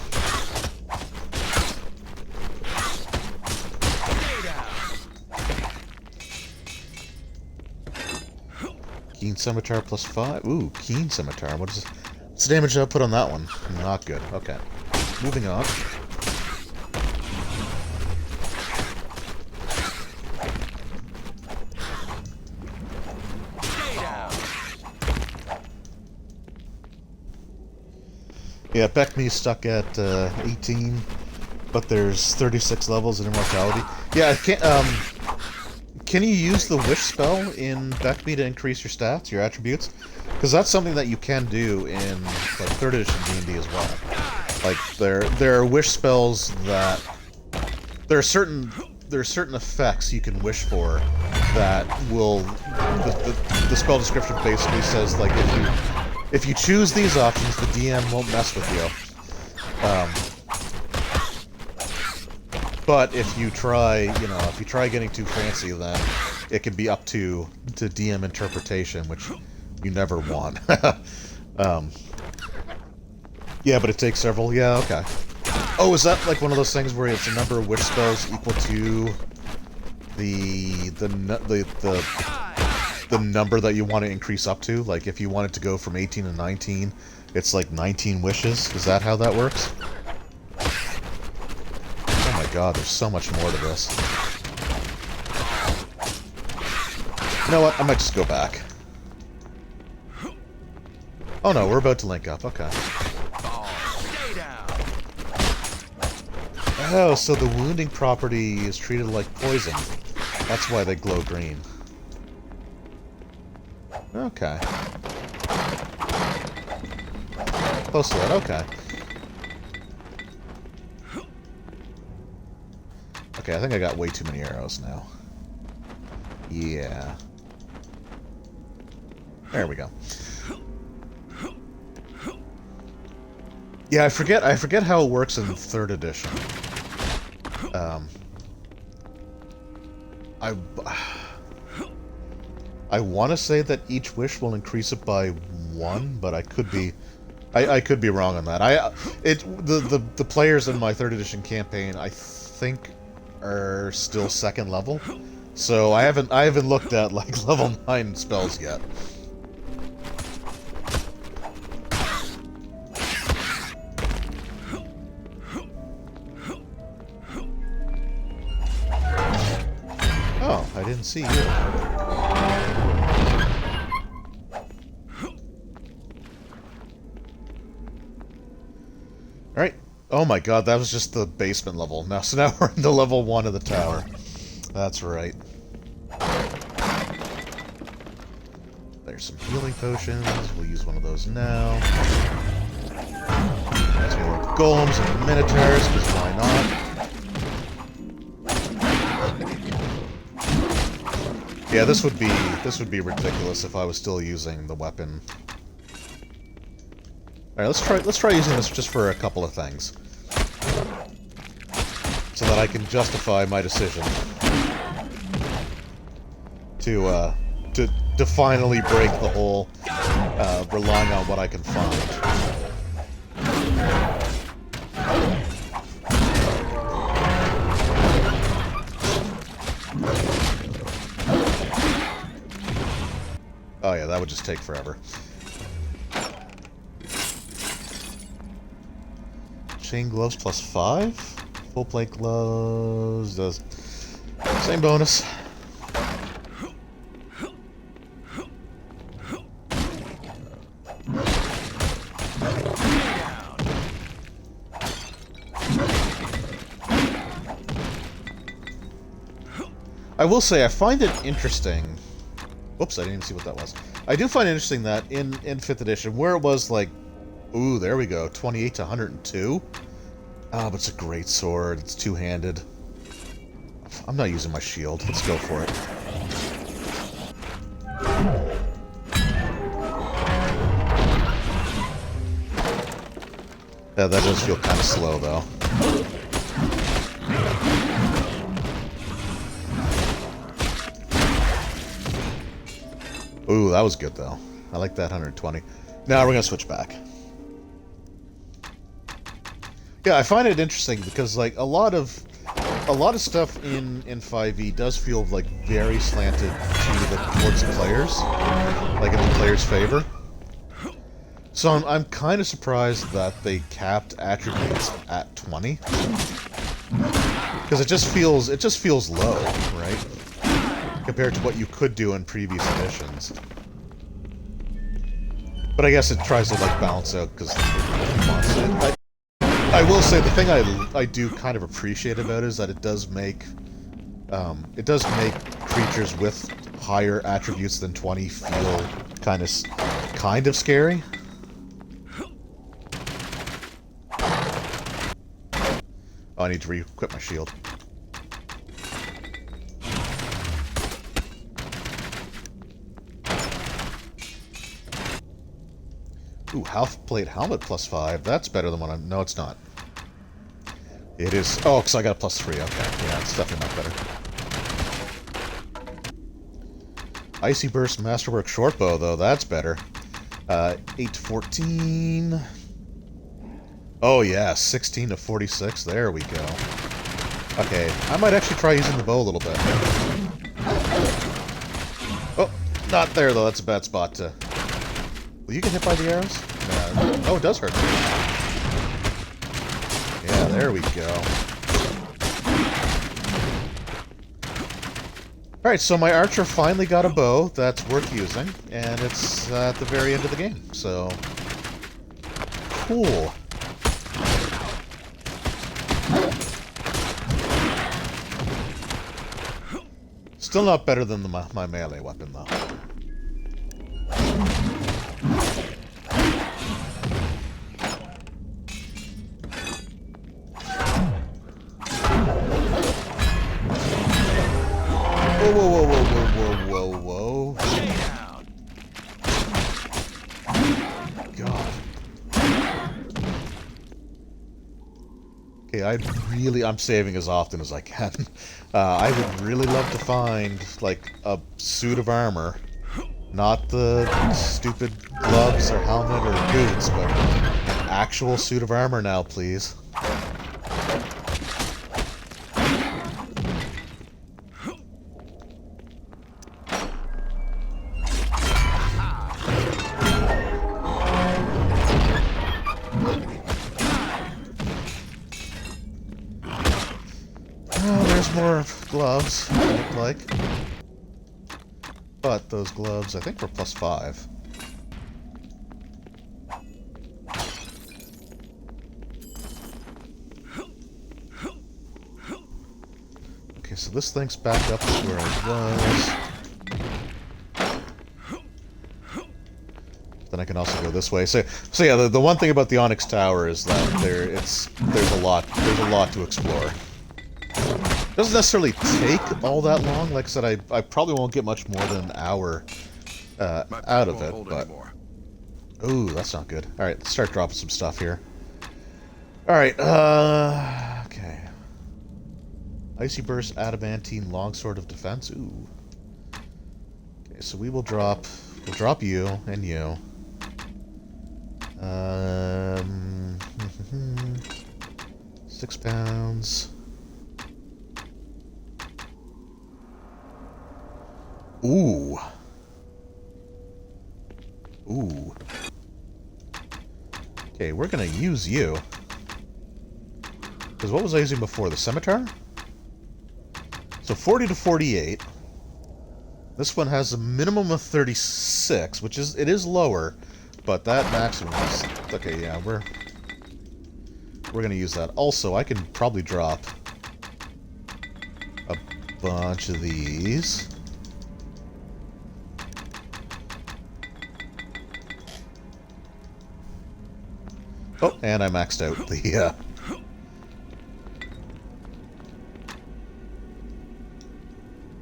B: Keen Scimitar +5. Ooh, Keen Scimitar. What's the damage I put on that one? Not good. Okay. Moving on. Yeah, Beckme's stuck at 18, but there's 36 levels in Immortality. Yeah, I can't, can you use the Wish spell in Beckme to increase your stats, your attributes? Because that's something that you can do in like 3rd edition D&D as well. Like there are wish spells that there are certain effects you can wish for that will the spell description basically says like if you choose these options, the DM won't mess with you. But if you try getting too fancy, then it can be up to DM interpretation, which you never want. Yeah, but it takes several. Yeah, okay. Oh, is that like one of those things where it's a number of wish spells equal to the number that you want to increase up to? Like if you want it to go from 18 to 19, it's like 19 wishes. Is that how that works? Oh my god, there's so much more to this. You know what? I might just go back. Oh no, we're about to link up. Okay.
A: Stay down.
B: Oh, so the wounding property is treated like poison. That's why they glow green. Okay. Close to that, okay. Okay, I think I got way too many arrows now. Yeah. There we go. Yeah, I forget how it works in 3rd edition. I want to say that each wish will increase it by 1, but I could be wrong on that. The players in my 3rd edition campaign, I think, are still 2nd level, so I haven't looked at like level 9 spells yet. Oh, I didn't see you. Alright. Oh my god, that was just the basement level. So now we're in the level 1 of the tower. That's right. There's some healing potions. We'll use one of those now. There's more golems and minotaurs, because why not? Yeah, this would be ridiculous if I was still using the weapon. All right, let's try using this just for a couple of things, so that I can justify my decision to finally break the whole relying on what I can find. Oh yeah, that would just take forever. Chain gloves plus 5? Full plate gloves does same bonus. I will say I find it interesting. Whoops, I didn't even see what that was. I do find it interesting that in 5th edition, where it was like, ooh, there we go, 28 to 102. Ah, but it's a great sword. It's two-handed. I'm not using my shield. Let's go for it. Yeah, that does feel kind of slow, though. Ooh, that was good, though. I like that 120. Now we're gonna switch back. Yeah, I find it interesting because, like, a lot of stuff in 5e does feel like very slanted towards the players, like in the players' favor. So I'm kind of surprised that they capped attributes at 20, because it just feels low, right? Compared to what you could do in previous editions. But I guess it tries to like balance out because I will say the thing I do kind of appreciate about it is that it does make creatures with higher attributes than 20 feel kind of scary. Oh, I need to re-equip my shield. Ooh, half plate helmet plus 5. That's better than what I'm... No, it's not. It is... Oh, because I got a plus 3. Okay. Yeah, it's definitely not better. Icy Burst Masterwork Shortbow, though. That's better. 8 to 14. Oh yeah, 16 to 46. There we go. Okay, I might actually try using the bow a little bit. Oh, not there though. That's a bad spot to... Will you get hit by the arrows? Oh, it does hurt. Yeah, there we go. Alright, so my archer finally got a bow that's worth using, and it's at the very end of the game, so... Cool. Still not better than my melee weapon, though. Whoa, whoa, whoa, whoa, whoa, whoa, whoa. God. Okay, I'm saving as often as I can. I would really love to find, like, a suit of armor. Not the stupid gloves or helmet or boots, but an actual suit of armor now, please. More gloves, it looked like. But those gloves, I think, were +5. Okay, so this thing's back up to where it was. Then I can also go this way. So yeah, the one thing about the Onyx Tower is that there's a lot to explore. Doesn't necessarily take all that long. Like I said, I probably won't get much more than an hour out of it, but... Ooh, that's not good. Alright, let's start dropping some stuff here. Alright, okay. Icy Burst, Adamantine, Longsword of Defense. Ooh. Okay, so we'll drop you, and you. 6 pounds. Ooh. Ooh. Okay, we're gonna use you. Because what was I using before? The scimitar? So 40 to 48. This one has a minimum of 36, which is lower, but that maximum is... Okay, yeah, we're gonna use that. Also, I can probably drop a bunch of these. Oh, and I maxed out the,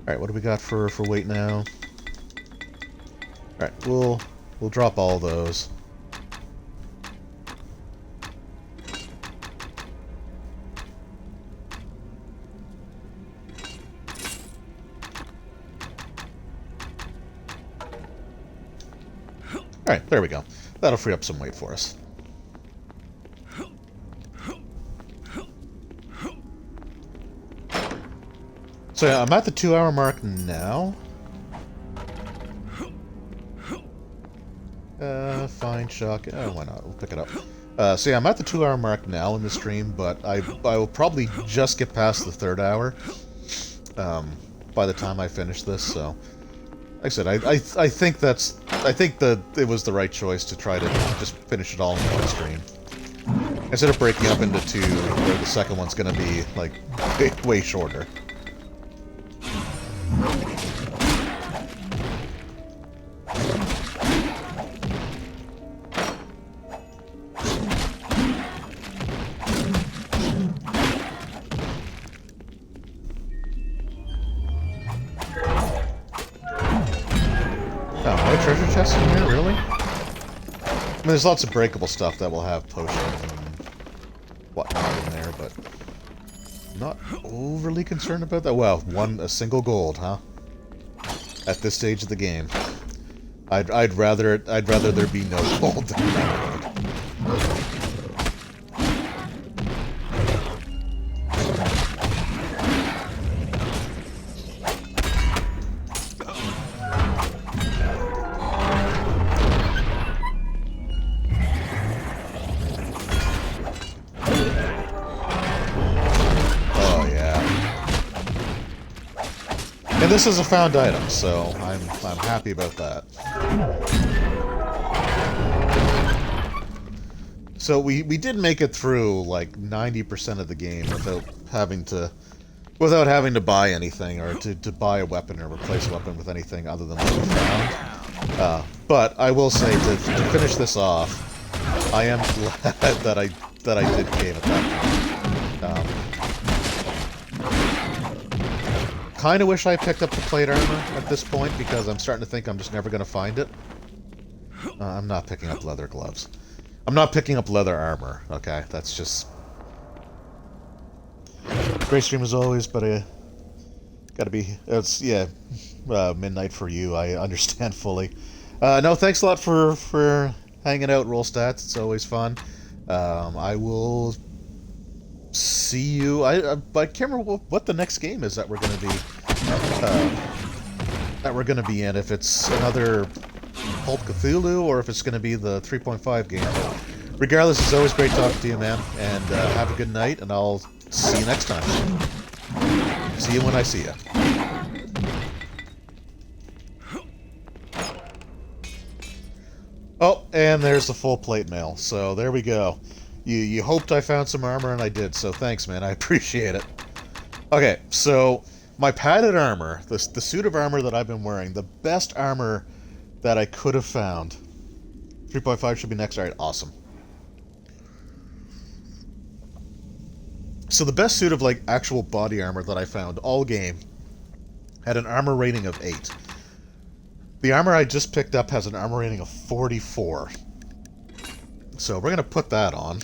B: Alright, what do we got for weight now? Alright, we'll drop all those. Alright, there we go. That'll free up some weight for us. So yeah, I'm at the 2-hour mark now. Fine, Chuck. Why not? We'll pick it up. So yeah, I'm at the 2-hour mark now in the stream, but I will probably just get past the 3rd hour by the time I finish this. So, like I said, I think that it was the right choice to try to just finish it all in one stream instead of breaking up into 2, where the second one's going to be like way shorter. Treasure chest in here, really? I mean, there's lots of breakable stuff that will have potions and whatnot in there, but not overly concerned about that. Well, a single gold, huh? At this stage of the game, I'd rather there be no gold than that. this is a found item, so I'm happy about that. So we did make it through like 90% of the game without having to buy anything or to buy a weapon or replace a weapon with anything other than what we found. But I will say to finish this off, I am glad that I did cave at that point. Kind of wish I picked up the plate armor at this point because I'm starting to think I'm just never going to find it. I'm not picking up leather gloves. I'm not picking up leather armor, okay? That's just... Great stream as always, but gotta be... It's, yeah, midnight for you, I understand fully. No, thanks a lot for hanging out, Roll Stats. It's always fun. I will see you... I can't remember what the next game is that we're gonna be in. If it's another Cult Cthulhu, or if it's gonna be the 3.5 game. But regardless, it's always great talking to you, man. And have a good night, and I'll see you next time. See you when I see you. Oh, and there's the full plate mail. So there we go. You hoped I found some armor, and I did. So thanks, man. I appreciate it. Okay, so my padded armor, the suit of armor that I've been wearing, the best armor that I could have found. 3.5 should be next. Alright, awesome. So the best suit of, like, actual body armor that I found all game had an armor rating of 8. The armor I just picked up has an armor rating of 44. So we're going to put that on.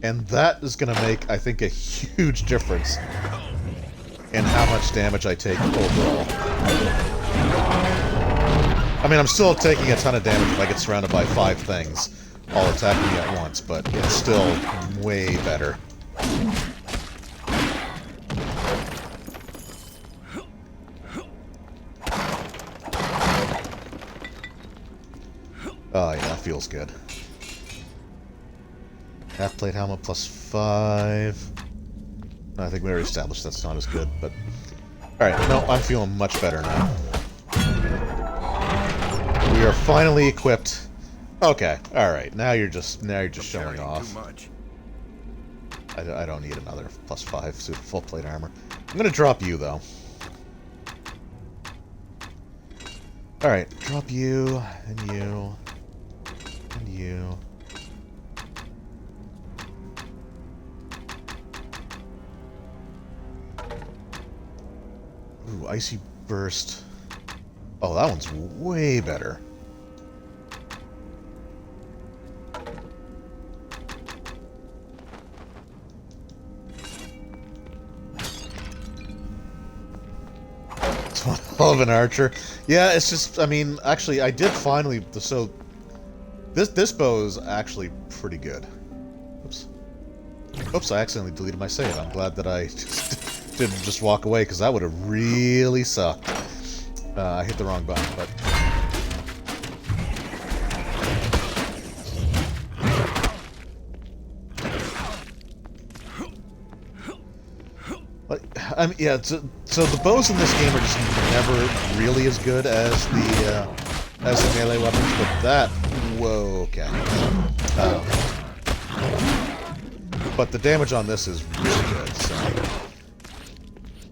B: And that is going to make, I think, a huge difference in how much damage I take overall. I mean, I'm still taking a ton of damage if I get surrounded by 5 things all attacking me at once, but it's still way better. Oh yeah, that feels good. Half plate helmet plus 5. No, I think we already established that's not as good, but... Alright, no, I'm feeling much better now. We are finally equipped. Okay, alright, now you're just showing off. I don't need another plus 5 suit of full plate armor. I'm gonna drop you, though. Alright, drop you, and you, and you. Ooh, Icy Burst. Oh, that one's way better. It's one hell of an archer. Yeah, it's just, I mean, actually, I did finally, so, this bow is actually pretty good. Oops. Oops, I accidentally deleted my save. I'm glad that I didn't just walk away, because that would have really sucked. I hit the wrong button, but... I mean, yeah, so the bows in this game are just never really as good as the melee weapons, but that... Whoa, okay. But the damage on this is really good, so...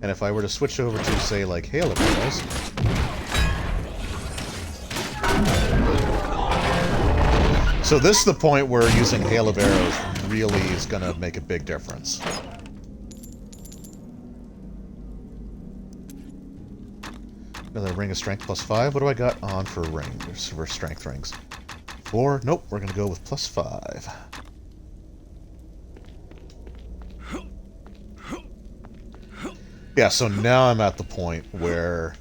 B: And if I were to switch over to, say, like, Hail of Arrows... So this is the point where using Hail of Arrows really is going to make a big difference. Another Ring of Strength plus 5. What do I got on for rings, for strength rings? 4? Nope, we're going to go with plus 5. Yeah, so now I'm at the point where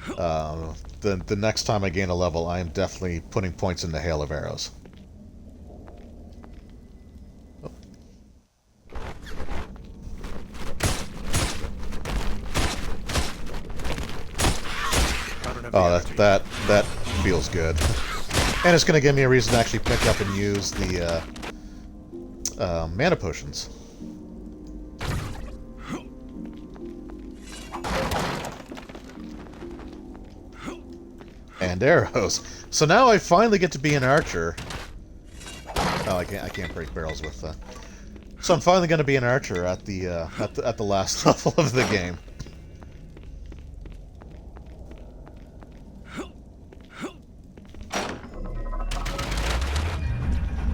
B: the next time I gain a level, I am definitely putting points into Hail of Arrows. Oh, that feels good. And it's going to give me a reason to actually pick up and use the mana potions. And arrows. So now I finally get to be an archer. Oh, I can't break barrels with. So I'm finally going to be an archer at the last level of the game.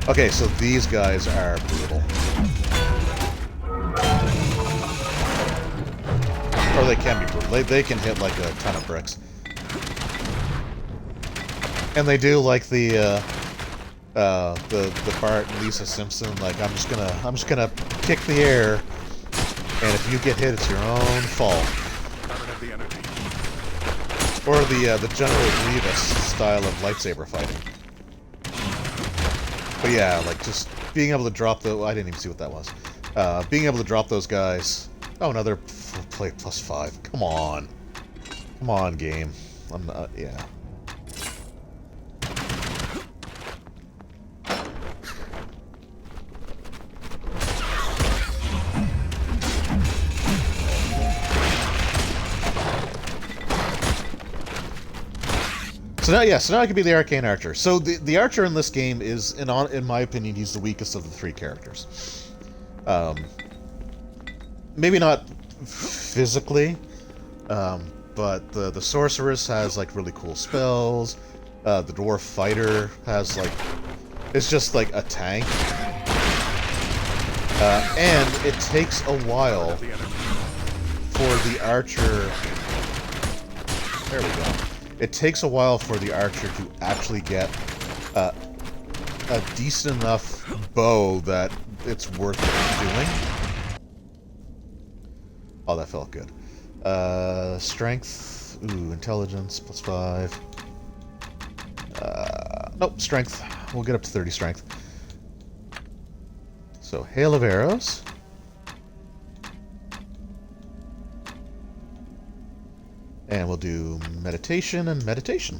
B: Okay, so these guys are brutal. Or they can be brutal. They can hit like a ton of bricks. And they do like the Bart and Lisa Simpson, like I'm just gonna kick the air, and if you get hit, it's your own fault. Or the General Grievous style of lightsaber fighting. But yeah, like just being able to drop the I didn't even see what that was. Being able to drop those guys. Oh, another play +5. Come on, game. I'm not. Yeah. So now I can be the Arcane Archer. So the Archer in this game is, in my opinion, he's the weakest of the three characters. Maybe not physically, but the Sorceress has like really cool spells. The Dwarf Fighter has like, it's just like a tank. And it takes a while for the Archer. There we go. It takes a while for the Archer to actually get a decent enough bow that it's worth doing. Oh, that felt good. Strength. Ooh, intelligence +5. Nope, strength. We'll get up to 30 strength. So, Hail of Arrows. And we'll do meditation and meditation.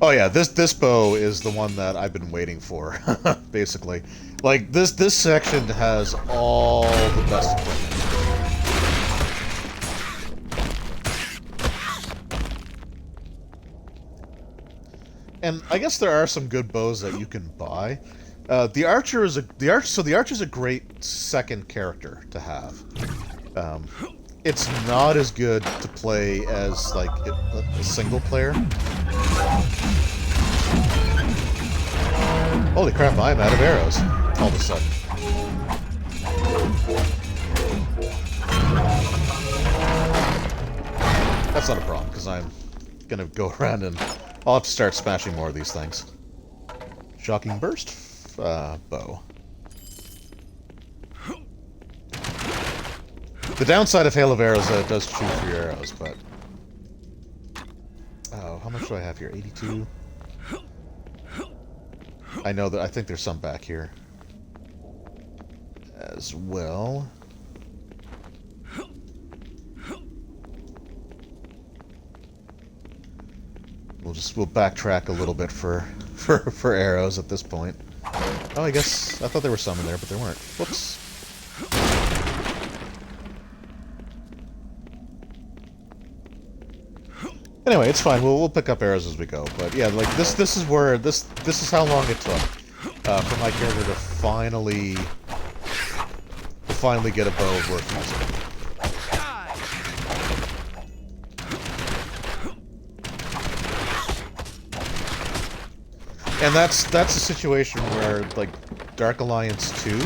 B: Oh yeah, this bow is the one that I've been waiting for, basically. Like, this section has all the best equipment. And I guess there are some good bows that you can buy. The Archer is the Archer's a great second character to have. It's not as good to play as like a single player. Holy crap! I'm out of arrows all of a sudden. That's not a problem because I'm gonna go around and I'll have to start smashing more of these things. Shocking burst. Bow. The downside of Hail of Arrows is that it does chew through your arrows, but... Oh, how much do I have here? 82? I know that I think there's some back here as well. We'll backtrack a little bit for arrows at this point. Oh, I guess I thought there were some in there, but there weren't. Whoops. Anyway, it's fine. We'll pick up arrows as we go. But yeah, like this is where this is how long it took for my character to finally get a bow worth using. And that's a situation where, like, Dark Alliance 2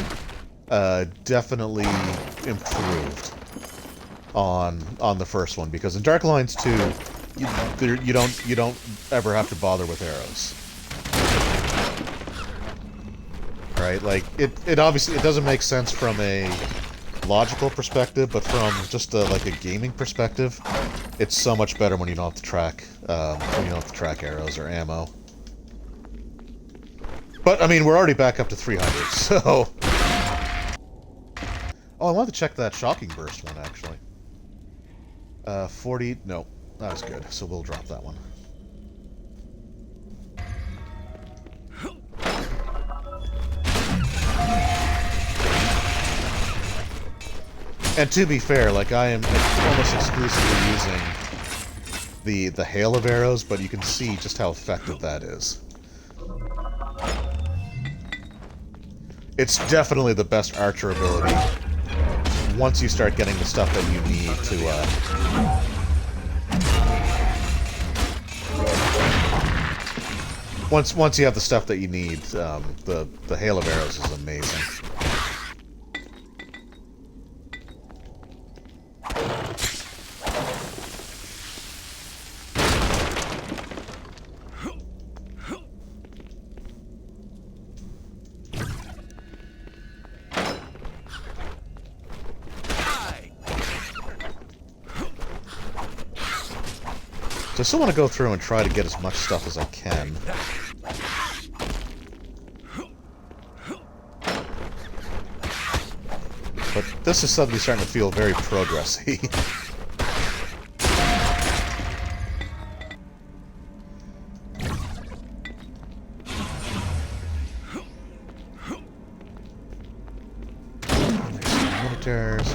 B: definitely improved on the first one, because in Dark Alliance 2 you don't ever have to bother with arrows. Right? Like it obviously doesn't make sense from a logical perspective, but from just like a gaming perspective, it's so much better when you don't have to track arrows or ammo. But, I mean, we're already back up to 300, so... Oh, I wanted to check that Shocking Burst one, actually. 40... No, that was good, so we'll drop that one. And to be fair, like, I am almost exclusively using the hail of arrows, but you can see just how effective that is. It's definitely the best archer ability once you start getting the stuff that you need to, Once you have the stuff that you need, the hail of arrows is amazing. So I still want to go through and try to get as much stuff as I can. But this is suddenly starting to feel very progressy. Monitors.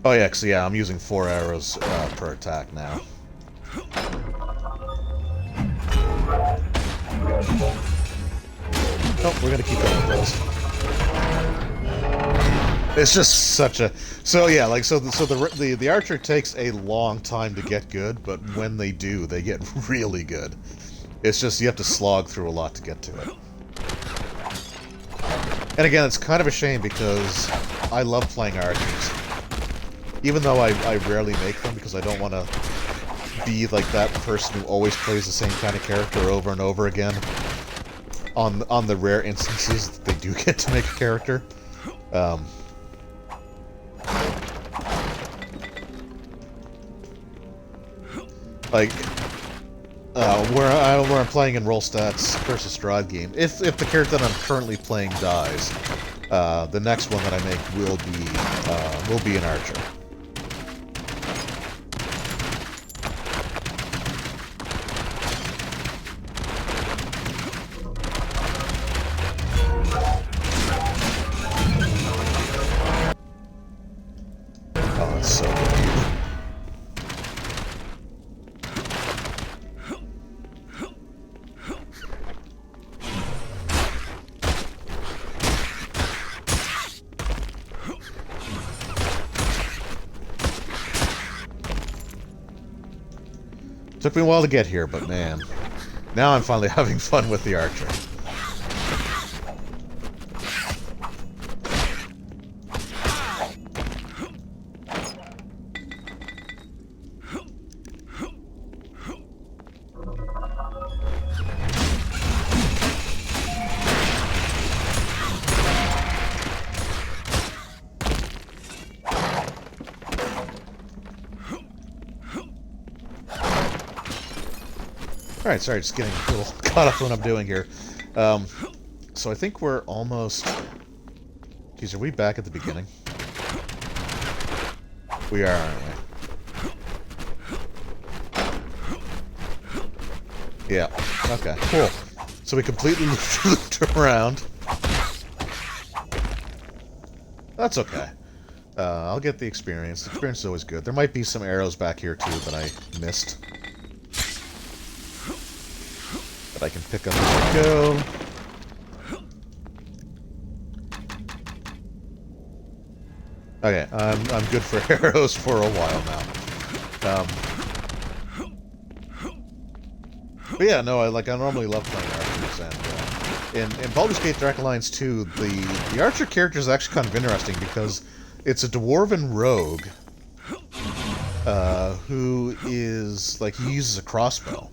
B: Oh yeah, cause yeah, I'm using 4 arrows per attack now. Oh, we're gonna keep going with those. It's just such a... So yeah, like, so the archer takes a long time to get good, but when they do, they get really good. It's just, you have to slog through a lot to get to it. And again, it's kind of a shame because I love playing archers. Even though I rarely make them because I don't want to be like that person who always plays the same kind of character over and over again. On the rare instances that they do get to make a character. Where I'm playing in Roll Stats versus Strahd game, if the character that I'm currently playing dies, the next one that I make will be an archer. Took me a while to get here, but man, now I'm finally having fun with the archer. Alright, sorry, just getting a little caught up on what I'm doing here. So I think we're almost... Geez, are we back at the beginning? We are, aren't we? Yeah, okay, cool. So we completely looped around. That's okay. I'll get the experience. The experience is always good. There might be some arrows back here, too, that I missed. I can pick up as I go. Okay, I'm good for arrows for a while now. But yeah, no, I normally love playing archers, and in Baldur's Gate Dark Alliance 2, the archer character is actually kind of interesting because it's a dwarven rogue who is like he uses a crossbow.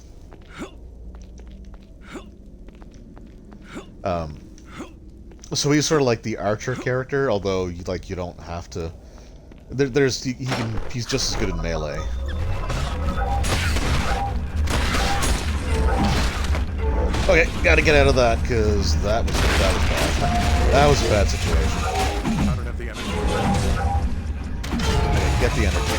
B: So he's sort of like the archer character, although you don't have to. He's just as good in melee. Okay, gotta get out of that because that was bad. That was a bad situation.
A: I don't have the energy.
B: Okay, get the energy.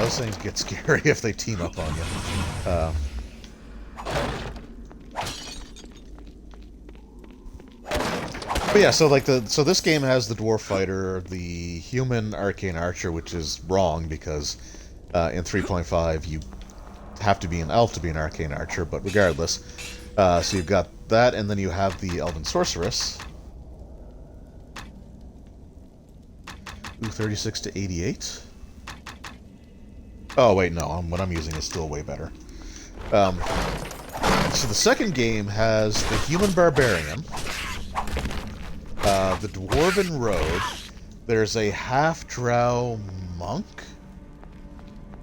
B: those things get scary if they team up on you. But yeah, so like this game has the dwarf fighter, the human arcane archer, which is wrong because in 3.5 you have to be an elf to be an arcane archer. But regardless, so you've got that, and then you have the elven sorceress. Ooh, 36 to 88. Oh wait, no, what I'm using is still way better. So the second game has the human barbarian. The Dwarven Road, there's a half-drow monk,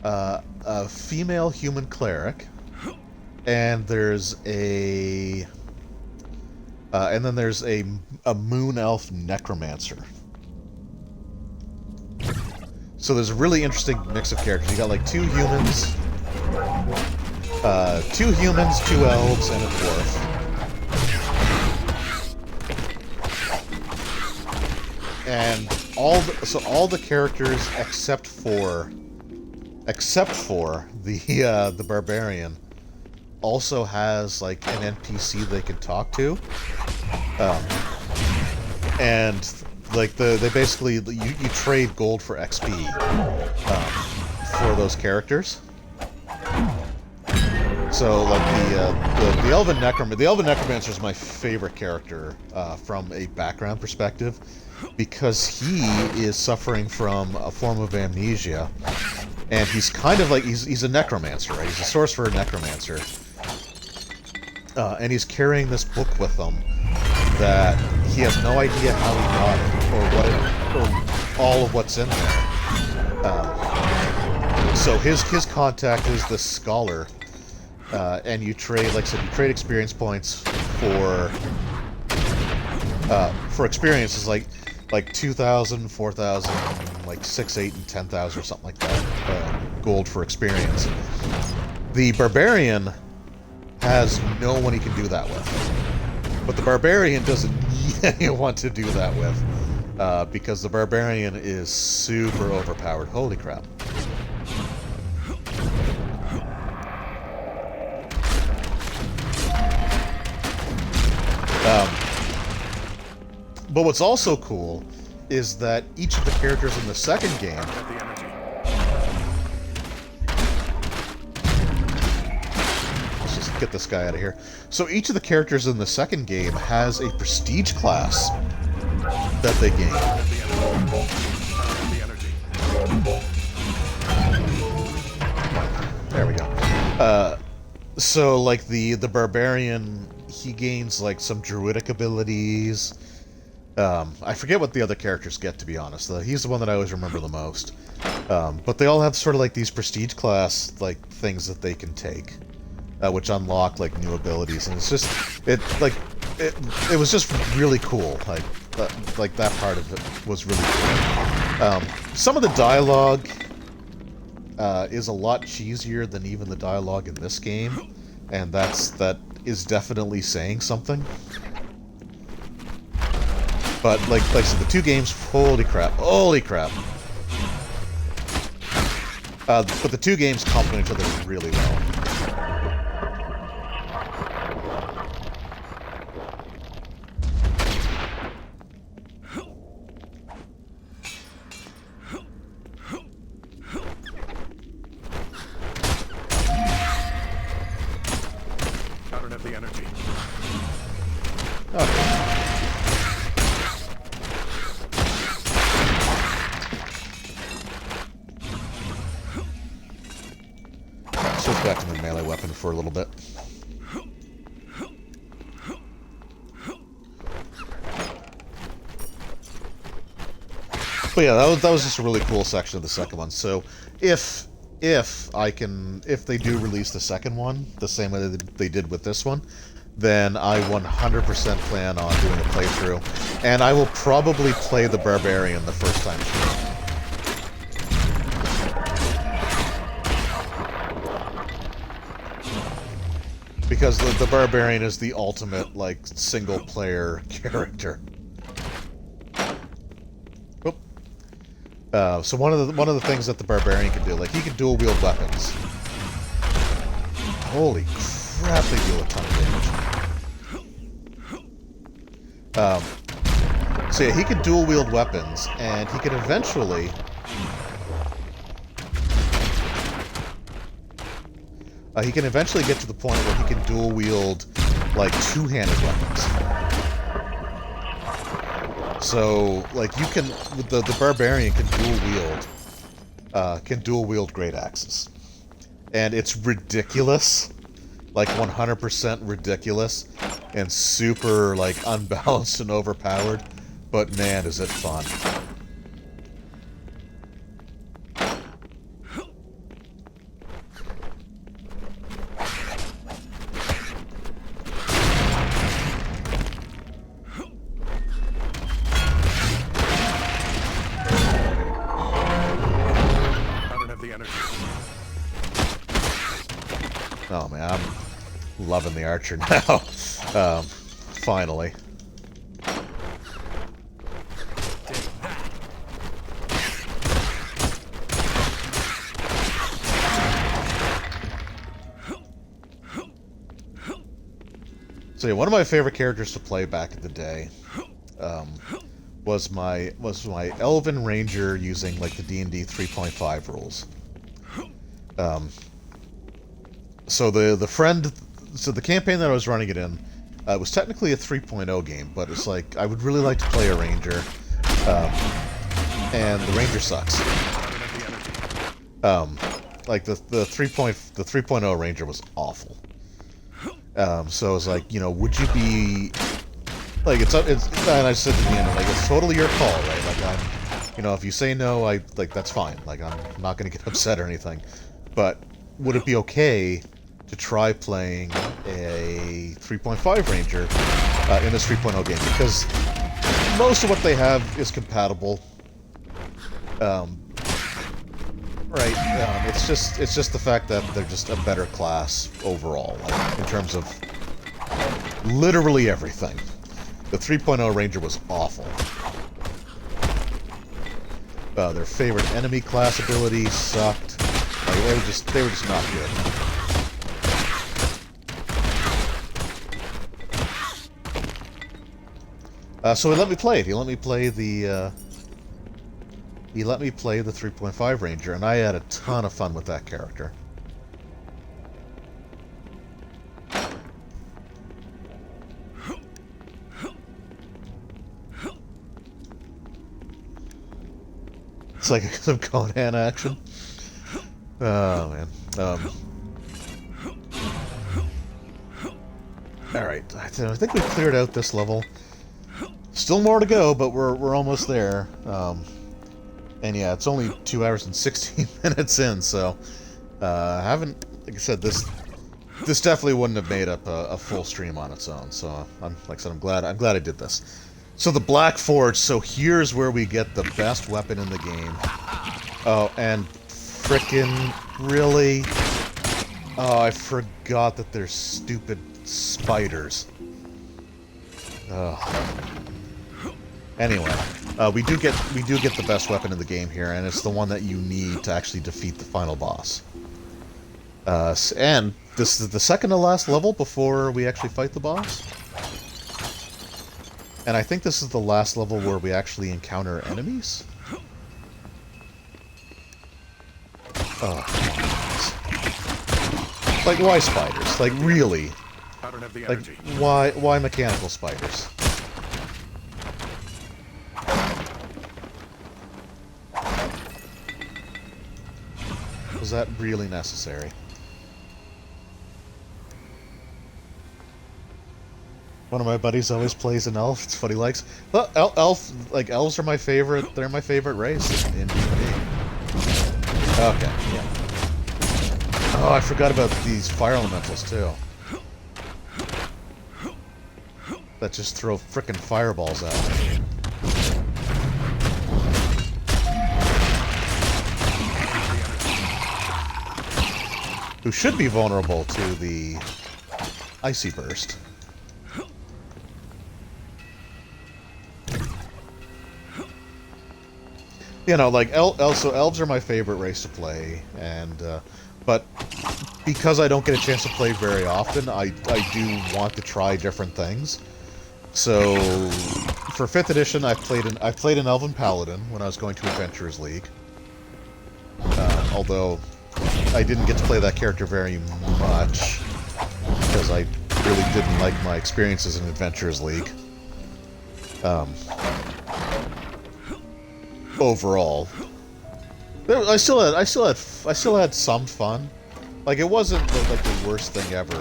B: a female human cleric, and there's a moon elf necromancer. So there's a really interesting mix of characters. You got like two humans, two elves, and a dwarf. And all the characters except for the barbarian also has like an NPC they can talk to, and like they basically you trade gold for XP for those characters. So like the elven necromancer is my favorite character from a background perspective, because he is suffering from a form of amnesia, and he's kind of like he's a necromancer, right? He's a sorcerer necromancer, and he's carrying this book with him that he has no idea how he got it or all of what's in there. So his contact is the scholar, and you trade, like I said, you trade experience points for experiences like 2,000, 4,000, like 6, 8, and 10,000 or something like that, gold for experience. The barbarian has no one he can do that with, but the barbarian doesn't need anyone to do that with, because the barbarian is super overpowered. Holy crap. But what's also cool is that each of the characters in the second game let's just get this guy out of here. So each of the characters in the second game has a prestige class that they gain. There we go. So like the barbarian, he gains like some druidic abilities. I forget what the other characters get, to be honest. He's the one that I always remember the most. But they all have sort of like these prestige class like things that they can take, which unlock like new abilities, and it's just it was just really cool. Like that part of it was really cool. Some of the dialogue is a lot cheesier than even the dialogue in this game, and that is definitely saying something. But like I said, the two games, holy crap. But the two games complement each other really well.
C: I don't have the energy.
B: Okay. Switch back to my melee weapon for a little bit. But yeah, that was just a really cool section of the second one. So if they do release the second one the same way that they did with this one, then I 100% plan on doing a playthrough, and I will probably play the barbarian the first time through. Because the barbarian is the ultimate, like, single-player character. Oop. So one of the things that the barbarian can do, like he can dual wield weapons. Holy crap, they deal a ton of damage. So yeah, he can dual wield weapons, and he can eventually get to the point where he can dual wield like two-handed weapons. So like you can, the barbarian can dual wield great axes, and it's ridiculous, like 100% ridiculous, and super like unbalanced and overpowered. But man, is it fun. Oh man, I'm loving the archer now. Finally. So yeah, one of my favorite characters to play back in the day was my Elven Ranger using like the D&D 3.5 rules. So the campaign that I was running it in was technically a 3.0 game, but it's like I would really like to play a ranger, and the ranger sucks. Like the 3.0 ranger was awful. So I was like, you know, would you be like and I said to the end, like, it's totally your call, right? Like, you know, if you say no, that's fine. Like, I'm not going to get upset or anything. But would it be okay to try playing a 3.5 Ranger in this 3.0 game? Because most of what they have is compatible. Right. It's just the fact that they're just a better class overall, like, in terms of literally everything. The 3.0 Ranger was awful. Their favorite enemy class ability sucked. Like, they were just not good. So he let me play it. He let me play the 3.5 Ranger, and I had a ton of fun with that character. It's like some Conan action. Oh, man. Alright, I think we've cleared out this level. Still more to go, but we're almost there. And yeah, it's only 2 hours and 16 minutes in, so haven't, like I said, this definitely wouldn't have made up a full stream on its own. So I'm glad I did this. So the Black Forge. So here's where we get the best weapon in the game. Oh, and frickin' really? Oh, I forgot that there's stupid spiders. Oh. Anyway, we do get the best weapon in the game here, and it's the one that you need to actually defeat the final boss. And this is the second to last level before we actually fight the boss. And I think this is the last level where we actually encounter enemies. Oh, like, why spiders? Like, really?
D: I don't have the
B: Like,
D: energy.
B: why mechanical spiders? Was that really necessary? One of my buddies always plays an elf. It's what he likes. Well, elves are my favorite. They're my favorite race in D&D. Okay, yeah. Oh, I forgot about these fire elementals too. That just throw frickin' fireballs at me. Who should be vulnerable to the icy burst. You know, like so elves are my favorite race to play, and but because I don't get a chance to play very often, I do want to try different things. So for 5th edition, I played an elven paladin when I was going to Adventurers League. Although I didn't get to play that character very much because I really didn't like my experiences in Adventurers League. Overall, I still had some fun. Like, it wasn't like the worst thing ever,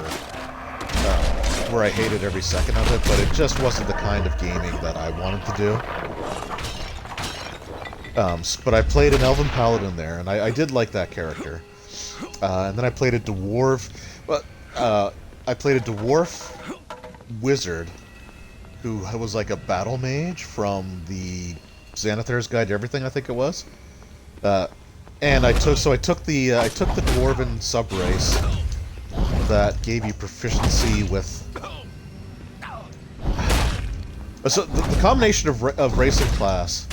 B: where I hated every second of it, but it just wasn't the kind of gaming that I wanted to do. But I played an elven paladin there, and I did like that character. And then I played a dwarf. I played a dwarf wizard who was like a battle mage from the Xanathar's Guide to Everything, I think it was. And I took the dwarven sub-race that gave you proficiency with. So the combination of race and class.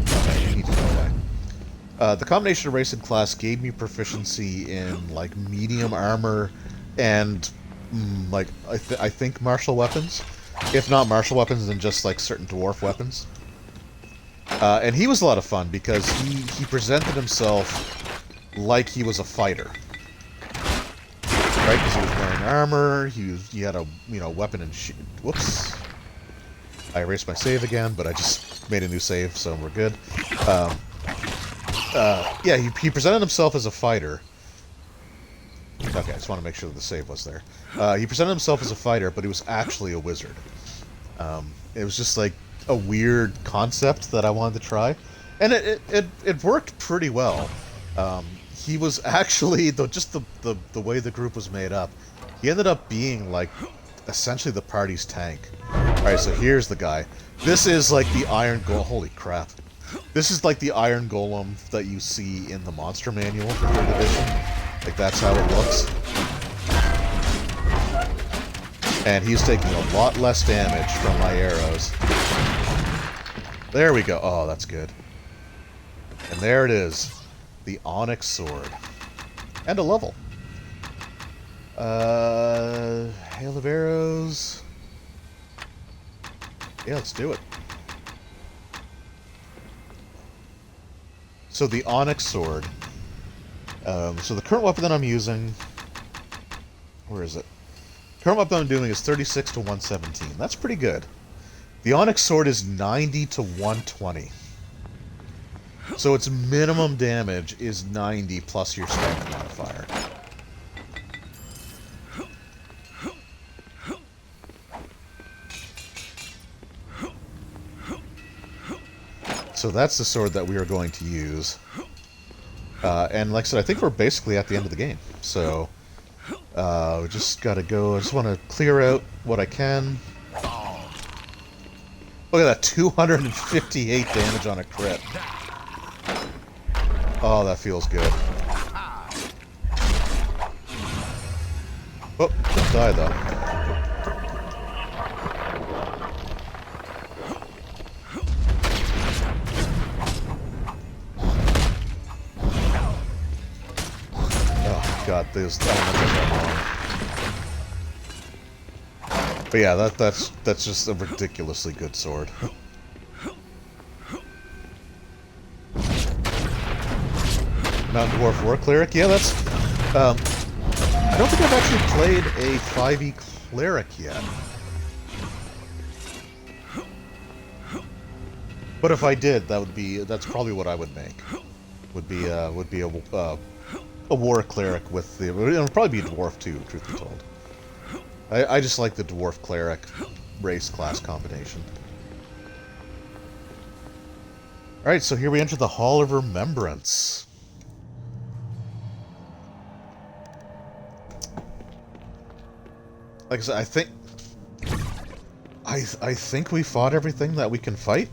B: Okay, you need to go away. The combination of race and class gave me proficiency in like medium armor and like I think martial weapons. If not martial weapons, then just like certain dwarf weapons. And he was a lot of fun because he presented himself like he was a fighter, right? Because he was wearing armor. He had a weapon and whoops! I erased my save again, but I just made a new save, so we're good. Yeah, he presented himself as a fighter. Okay, I just want to make sure that the save was there. He presented himself as a fighter, but he was actually a wizard. It was just like a weird concept that I wanted to try, and it worked pretty well. He was actually the way the group was made up. He ended up being like essentially the party's tank. All right, so here's the guy. This is like the Iron Golem. Holy crap! This is like the Iron Golem that you see in the Monster Manual for 3rd edition. Like that's how it looks. And he's taking a lot less damage from my arrows. There we go. Oh, that's good. And there it is. The Onyx Sword. And a level. Hail of Arrows. Yeah, let's do it. So the Onyx Sword. So the current weapon that I'm using... Where is it? Current weapon I'm doing is 36 to 117. That's pretty good. The Onyx Sword is 90 to 120. So its minimum damage is 90 plus your strength modifier. So that's the sword that we are going to use. And like I said, I think we're basically at the end of the game. So we just gotta go. I just want to clear out what I can. Look at that, 258 damage on a crit. Oh, that feels good. Oh, don't die though. Oh god, those elements are so long. But yeah, that's just a ridiculously good sword. Mountain Dwarf War Cleric, yeah, that's... I don't think I've actually played a 5e Cleric yet. But if I did, that's probably what I would make. Would be a War Cleric with the... It would probably be a Dwarf too, truth be told. I just like the Dwarf Cleric race class combination. Alright, so here we enter the Hall of Remembrance. Like I said, I think we fought everything that we can fight.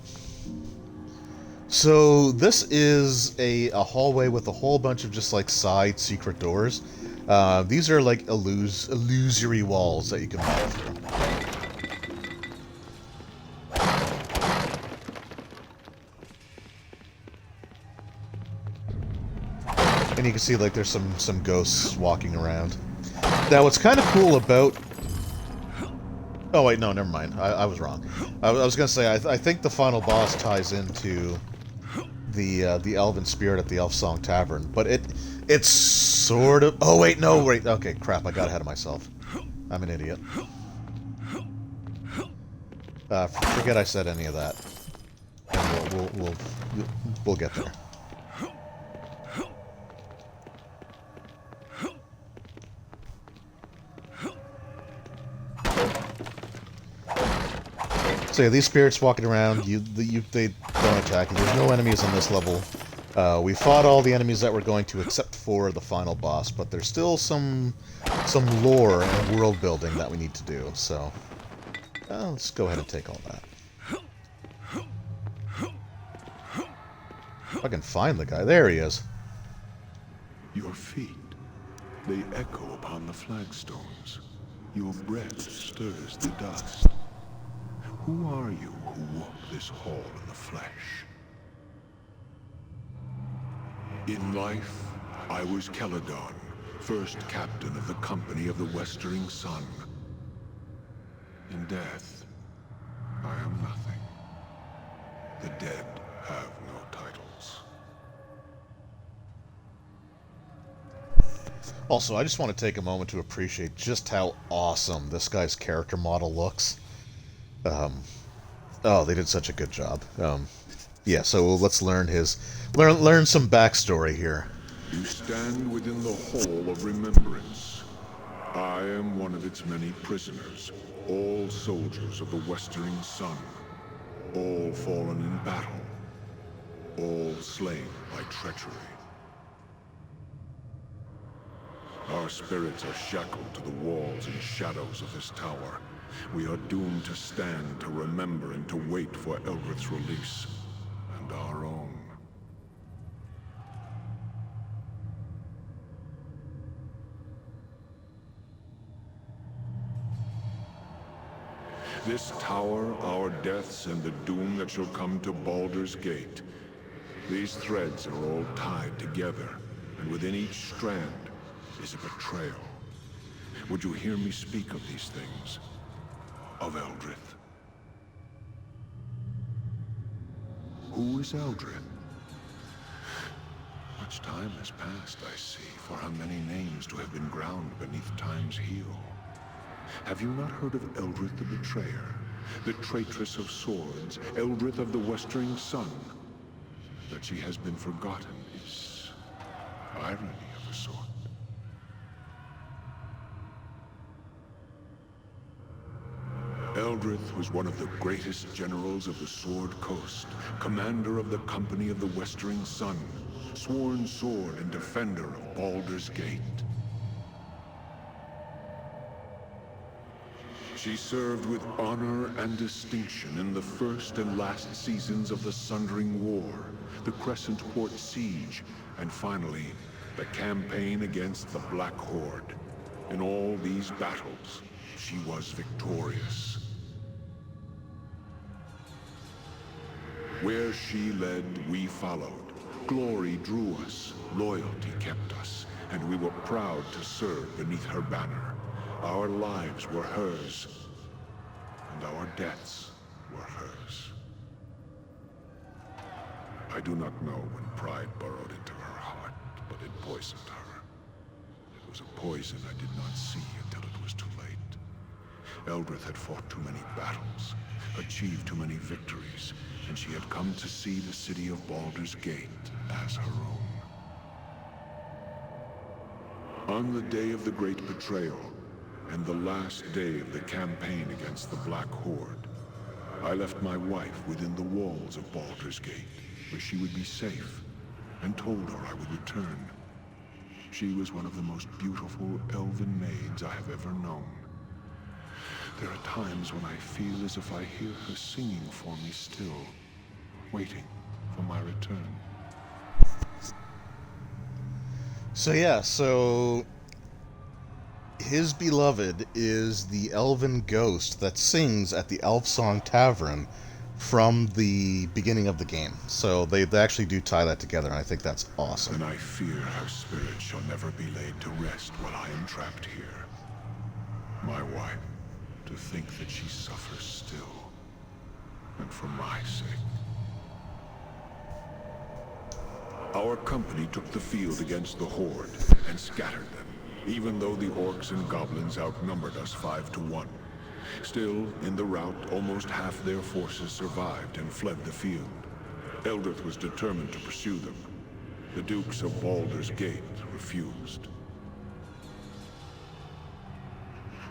B: So this is a hallway with a whole bunch of just like side secret doors. These are like illusory walls that you can walk through. And you can see, like, there's some ghosts walking around. Now, what's kind of cool about... Oh, wait, no, never mind. I was wrong. I was going to say, I think the final boss ties into the Elven Spirit at the Elf Song Tavern, but it's sort of... Oh, wait, no, wait. Okay, crap, I got ahead of myself. I'm an idiot. Forget I said any of that. And we'll get there. So yeah, these spirits walking around, they don't attack you. There's no enemies on this level. We fought all the enemies that we're going to, except for the final boss, but there's still some lore and world building that we need to do. So let's go ahead and take all that. If I can find the guy, there he is.
C: Your feet, they echo upon the flagstones. Your breath stirs the dust. Who are you who walk this hall in the flesh? In life, I was Celadon, first captain of the Company of the Westering Sun. In death, I am nothing. The dead have no titles.
B: Also, I just want to take a moment to appreciate just how awesome this guy's character model looks. Oh, they did such a good job. Yeah, so let's learn learn some backstory here.
C: You stand within the Hall of Remembrance. I am one of its many prisoners, all soldiers of the Westering Sun, all fallen in battle, all slain by treachery. Our spirits are shackled to the walls and shadows of this tower. We are doomed to stand, to remember, and to wait for Eldrith's release, and our own. This tower, our deaths, and the doom that shall come to Baldur's Gate. These threads are all tied together, and within each strand is a betrayal. Would you hear me speak of these things? Of Eldrith. Who is Eldrith? Much time has passed, I see, for how many names to have been ground beneath time's heel. Have you not heard of Eldrith the Betrayer, the traitress of swords, Eldrith of the Westering Sun? That she has been forgotten is irony of a sort. Eldrith was one of the greatest generals of the Sword Coast, commander of the Company of the Westering Sun, sworn sword and defender of Baldur's Gate. She served with honor and distinction in the first and last seasons of the Sundering War, the Crescent Port Siege, and finally, the campaign against the Black Horde. In all these battles, she was victorious. Where she led, we followed. Glory drew us, loyalty kept us, and we were proud to serve beneath her banner. Our lives were hers, and our deaths were hers. I do not know when pride burrowed into her heart, but it poisoned her. It was a poison I did not see until it was too late. Eldrith had fought too many battles, achieved too many victories, and she had come to see the city of Baldur's Gate as her own. On the day of the Great Betrayal, and the last day of the campaign against the Black Horde, I left my wife within the walls of Baldur's Gate, where she would be safe, and told her I would return. She was one of the most beautiful elven maids I have ever known. There are times when I feel as if I hear her singing for me still, waiting for my return.
B: So yeah, his beloved is the elven ghost that sings at the Elf Song Tavern from the beginning of the game. So they actually do tie that together, and I think that's awesome.
C: And I fear her spirit shall never be laid to rest while I am trapped here. My wife, to think that she suffers still, and for my sake. Our company took the field against the Horde and scattered them, even though the orcs and goblins outnumbered us 5 to 1. Still, in the rout, almost half their forces survived and fled the field. Eldrith was determined to pursue them. The Dukes of Baldur's Gate refused.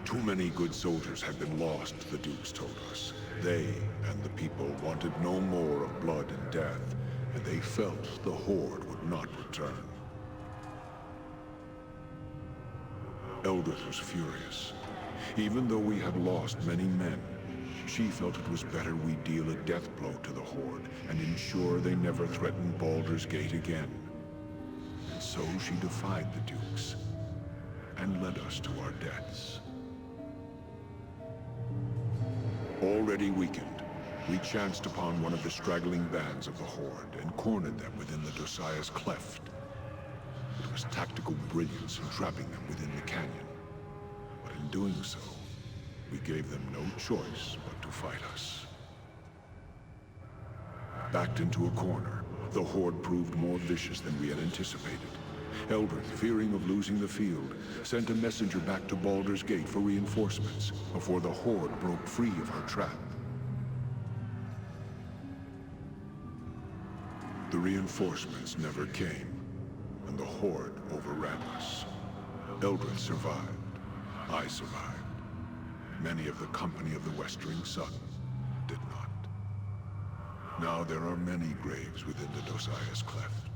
C: Too many good soldiers had been lost, the Dukes told us. They and the people wanted no more of blood and death, and they felt the Horde would not return. Eldrith was furious. Even though we had lost many men, she felt it was better we deal a death blow to the Horde and ensure they never threatened Baldur's Gate again. And so she defied the Dukes and led us to our deaths. Already weakened, we chanced upon one of the straggling bands of the Horde and cornered them within the Dosiah's cleft. It was tactical brilliance in trapping them within the canyon. But in doing so, we gave them no choice but to fight us. Backed into a corner, the Horde proved more vicious than we had anticipated. Eldrith, fearing of losing the field, sent a messenger back to Baldur's Gate for reinforcements before the Horde broke free of her trap. The reinforcements never came, and the Horde overran us. Eldrith survived. I survived. Many of the company of the Westering Sun did not. Now there are many graves within the Dosiah's cleft,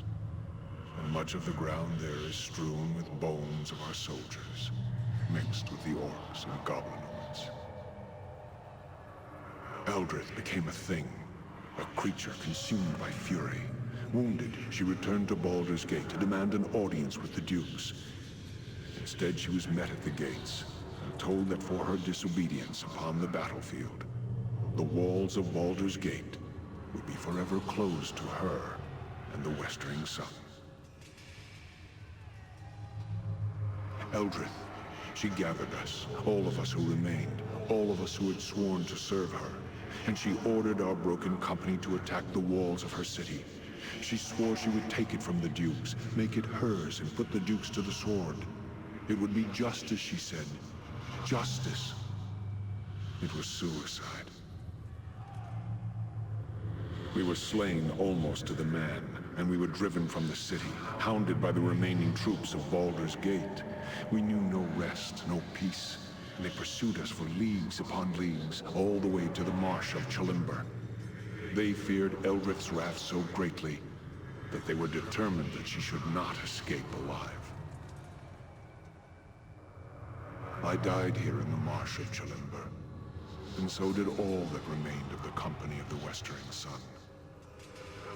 C: and much of the ground there is strewn with bones of our soldiers, mixed with the orcs and goblinoids. Eldrith became a thing, a creature consumed by fury. Wounded, she returned to Baldur's Gate to demand an audience with the Dukes. Instead, she was met at the gates and told that for her disobedience upon the battlefield, the walls of Baldur's Gate would be forever closed to her and the Westering Sun. Eldrith, she gathered us, all of us who remained, all of us who had sworn to serve her, and she ordered our broken company to attack the walls of her city. She swore she would take it from the Dukes, make it hers, and put the Dukes to the sword. It would be justice, she said. Justice. It was suicide. We were slain almost to the man, and we were driven from the city, hounded by the remaining troops of Baldur's Gate. We knew no rest, no peace, and they pursued us for leagues upon leagues, all the way to the marsh of Chalimber. They feared Eldrith's wrath so greatly that they were determined that she should not escape alive. I died here in the marsh of Chalimber, and so did all that remained of the company of the Westering Sun.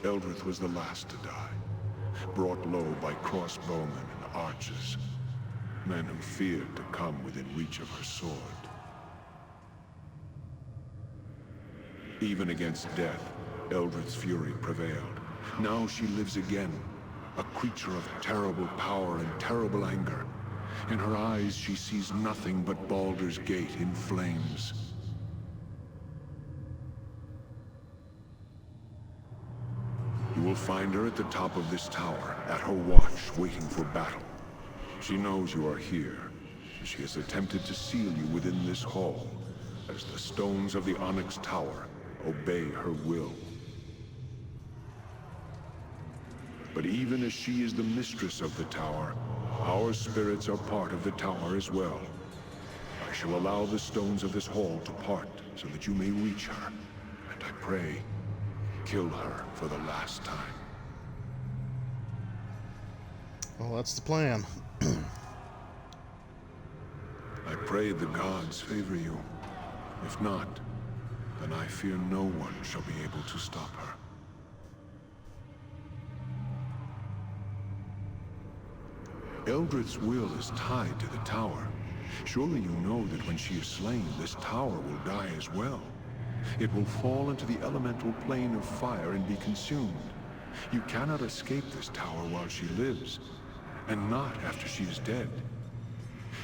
C: Eldrith was the last to die, brought low by crossbowmen and archers, men who feared to come within reach of her sword. Even against death, Eldrith's fury prevailed. Now she lives again, a creature of terrible power and terrible anger. In her eyes, she sees nothing but Baldur's Gate in flames. You will find her at the top of this tower, at her watch, waiting for battle. She knows you are here. She has attempted to seal you within this hall, as the stones of the Onyx Tower obey her will. But even as she is the mistress of the tower, our spirits are part of the tower as well. I shall allow the stones of this hall to part so that you may reach her, and I pray, kill her for the last time.
B: Well, that's the plan.
C: I pray the gods favor you. If not, then I fear no one shall be able to stop her. Eldrith's will is tied to the tower. Surely you know that when she is slain, this tower will die as well.
E: It will fall into the elemental plane of fire and be consumed. You cannot escape this tower while she lives, and not after she is dead.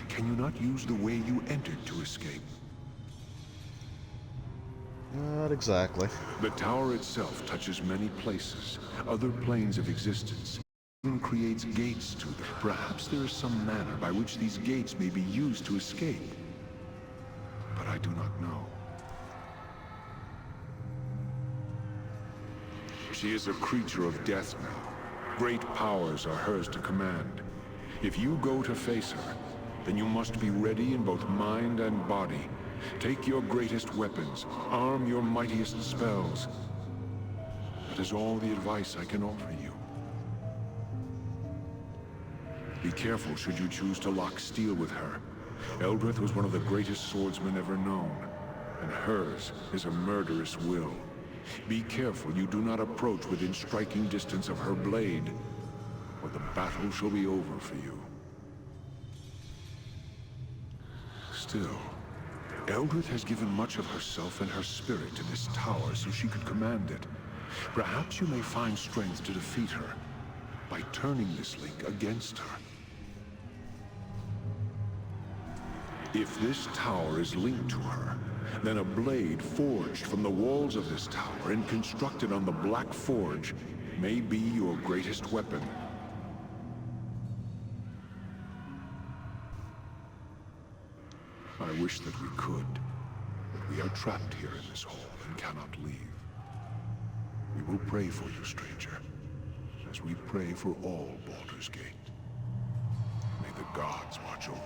E: Can you not use the way you entered to escape?
B: Not exactly.
E: The tower itself touches many places, other planes of existence. It even creates gates to them. Perhaps there is some manner by which these gates may be used to escape. But I do not know. She is a creature of death now. Great powers are hers to command. If you go to face her, then you must be ready in both mind and body. Take your greatest weapons, arm your mightiest spells. That is all the advice I can offer you. Be careful should you choose to lock steel with her. Eldrith was one of the greatest swordsmen ever known, and hers is a murderous will. Be careful you do not approach within striking distance of her blade, or the battle shall be over for you. Still, Eldrith has given much of herself and her spirit to this tower so she could command it. Perhaps you may find strength to defeat her by turning this link against her. If this tower is linked to her, then a blade forged from the walls of this tower and constructed on the Black Forge may be your greatest weapon. I wish that we could, but we are trapped here in this hall and cannot leave. We will pray for you, stranger, as we pray for all Baldur's Gate. May the gods watch over you.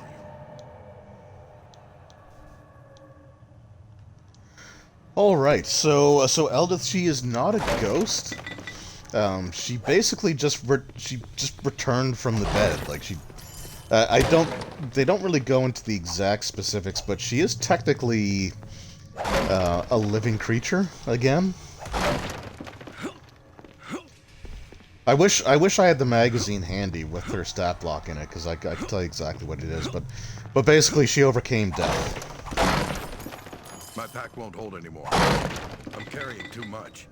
B: All right, so Eldrith, she is not a ghost. She basically just returned from the dead. Like they don't really go into the exact specifics, but she is technically a living creature again. I wish I had the magazine handy with her stat block in it, because I could tell you exactly what it is. But basically, she overcame death.
A: My pack won't hold anymore. I'm carrying too much.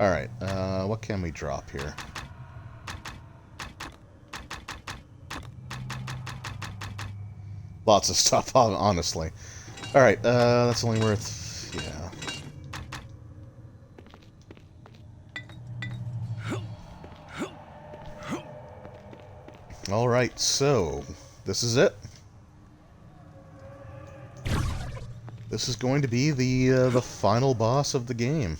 B: Alright, what can we drop here? Lots of stuff, honestly. Alright, that's only worth... yeah. Alright, so... this is it. This is going to be the final boss of the game.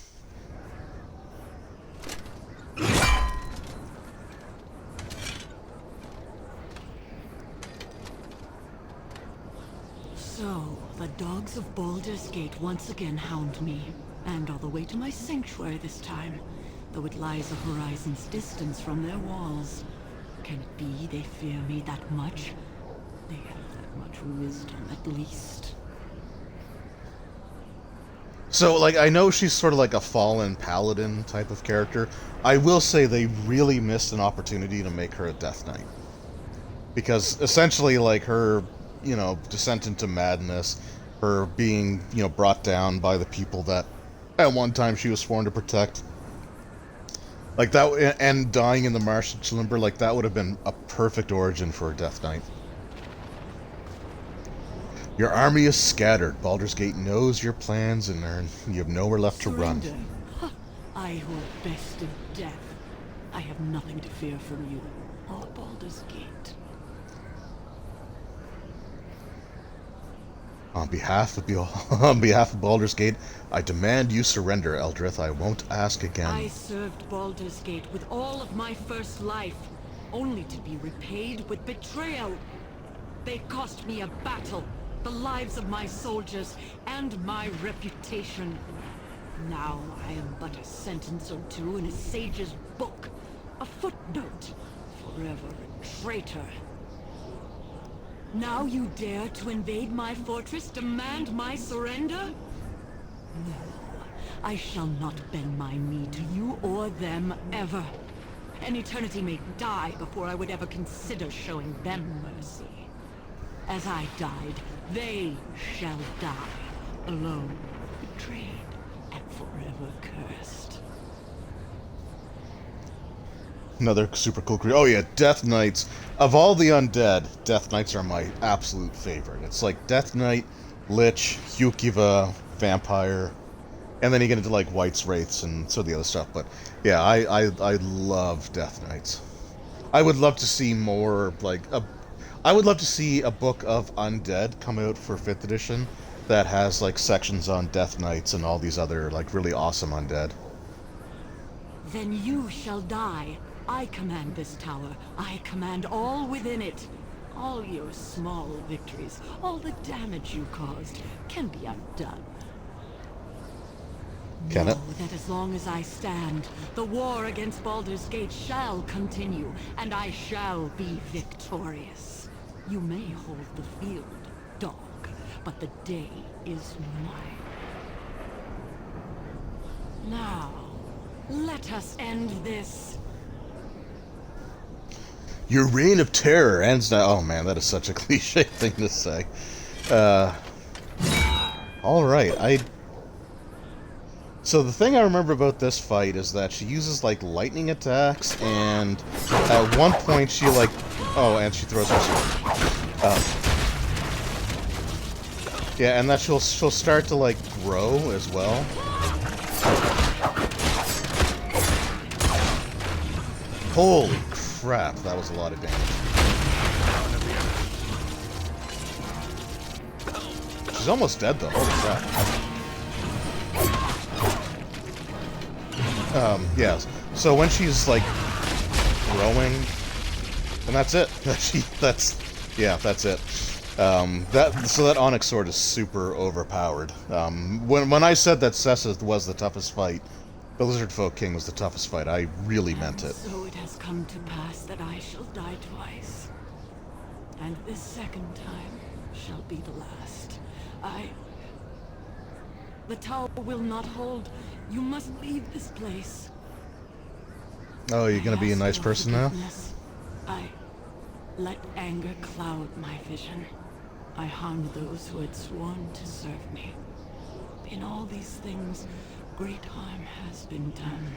F: So, the dogs of Baldur's Gate once again hound me, and all the way to my sanctuary this time, though it lies a horizon's distance from their walls. Can it be they fear me that much? They have that much wisdom, at least.
B: So, like, I know she's sort of like a fallen paladin type of character. I will say they really missed an opportunity to make her a Death Knight. Because, essentially, like, her, you know, descent into madness, her being, you know, brought down by the people that, at one time, she was sworn to protect. Like, that, and dying in the Marsh Limber, like, that would have been a perfect origin for a Death Knight. Your army is scattered. Baldur's Gate knows your plans, and you have nowhere left to run.
F: Surrender. Huh. I hold best of death. I have nothing to fear from you, or Baldur's Gate.
B: On behalf of Baldur's Gate, I demand you surrender, Eldrith. I won't ask again.
F: I served Baldur's Gate with all of my first life, only to be repaid with betrayal. They cost me a battle, the lives of my soldiers, and my reputation. Now I am but a sentence or two in a sage's book, a footnote, forever a traitor. Now you dare to invade my fortress, demand my surrender? No, I shall not bend my knee to you or them ever. An eternity may die before I would ever consider showing them mercy. As I died, they shall die, alone. betrayed and forever cursed.
B: Another super cool creature. Oh yeah, Death Knights. Of all the undead, Death Knights are my absolute favorite. It's like Death Knight, Lich, Yukiva, Vampire, and then you get into like White's Wraiths and some of the other stuff. But yeah, I love Death Knights. I would love to see more I would love to see a book of undead come out for 5th edition that has like sections on Death Knights and all these other like really awesome undead.
F: Then you shall die. I command this tower. I command all within it. All your small victories, all the damage you caused, can be undone.
B: Can it?
F: Know that as long as I stand, the war against Baldur's Gate shall continue, and I shall be victorious. You may hold the field, dog, but the day is mine. Now, let us end this.
B: Your reign of terror ends now. Oh man, that is such a cliche thing to say. Alright, So the thing I remember about this fight is that she uses like lightning attacks, and at one point she like... Oh, and she throws her sword. Yeah, and that she'll start to like grow as well. Holy crap, that was a lot of damage. She's almost dead though, holy crap. Yes. So when she's like growing, and that's it. That's it. So that Onyx sword is super overpowered. When I said that Sessith was the toughest fight, the Lizard Folk King was the toughest fight, I really meant it.
F: So it has come to pass that I shall die twice. And this second time shall be the last. The tower will not hold. You must leave this place.
B: Oh, you're gonna be a nice person now?
F: I let anger cloud my vision. I harmed those who had sworn to serve me. In all these things, great harm has been done.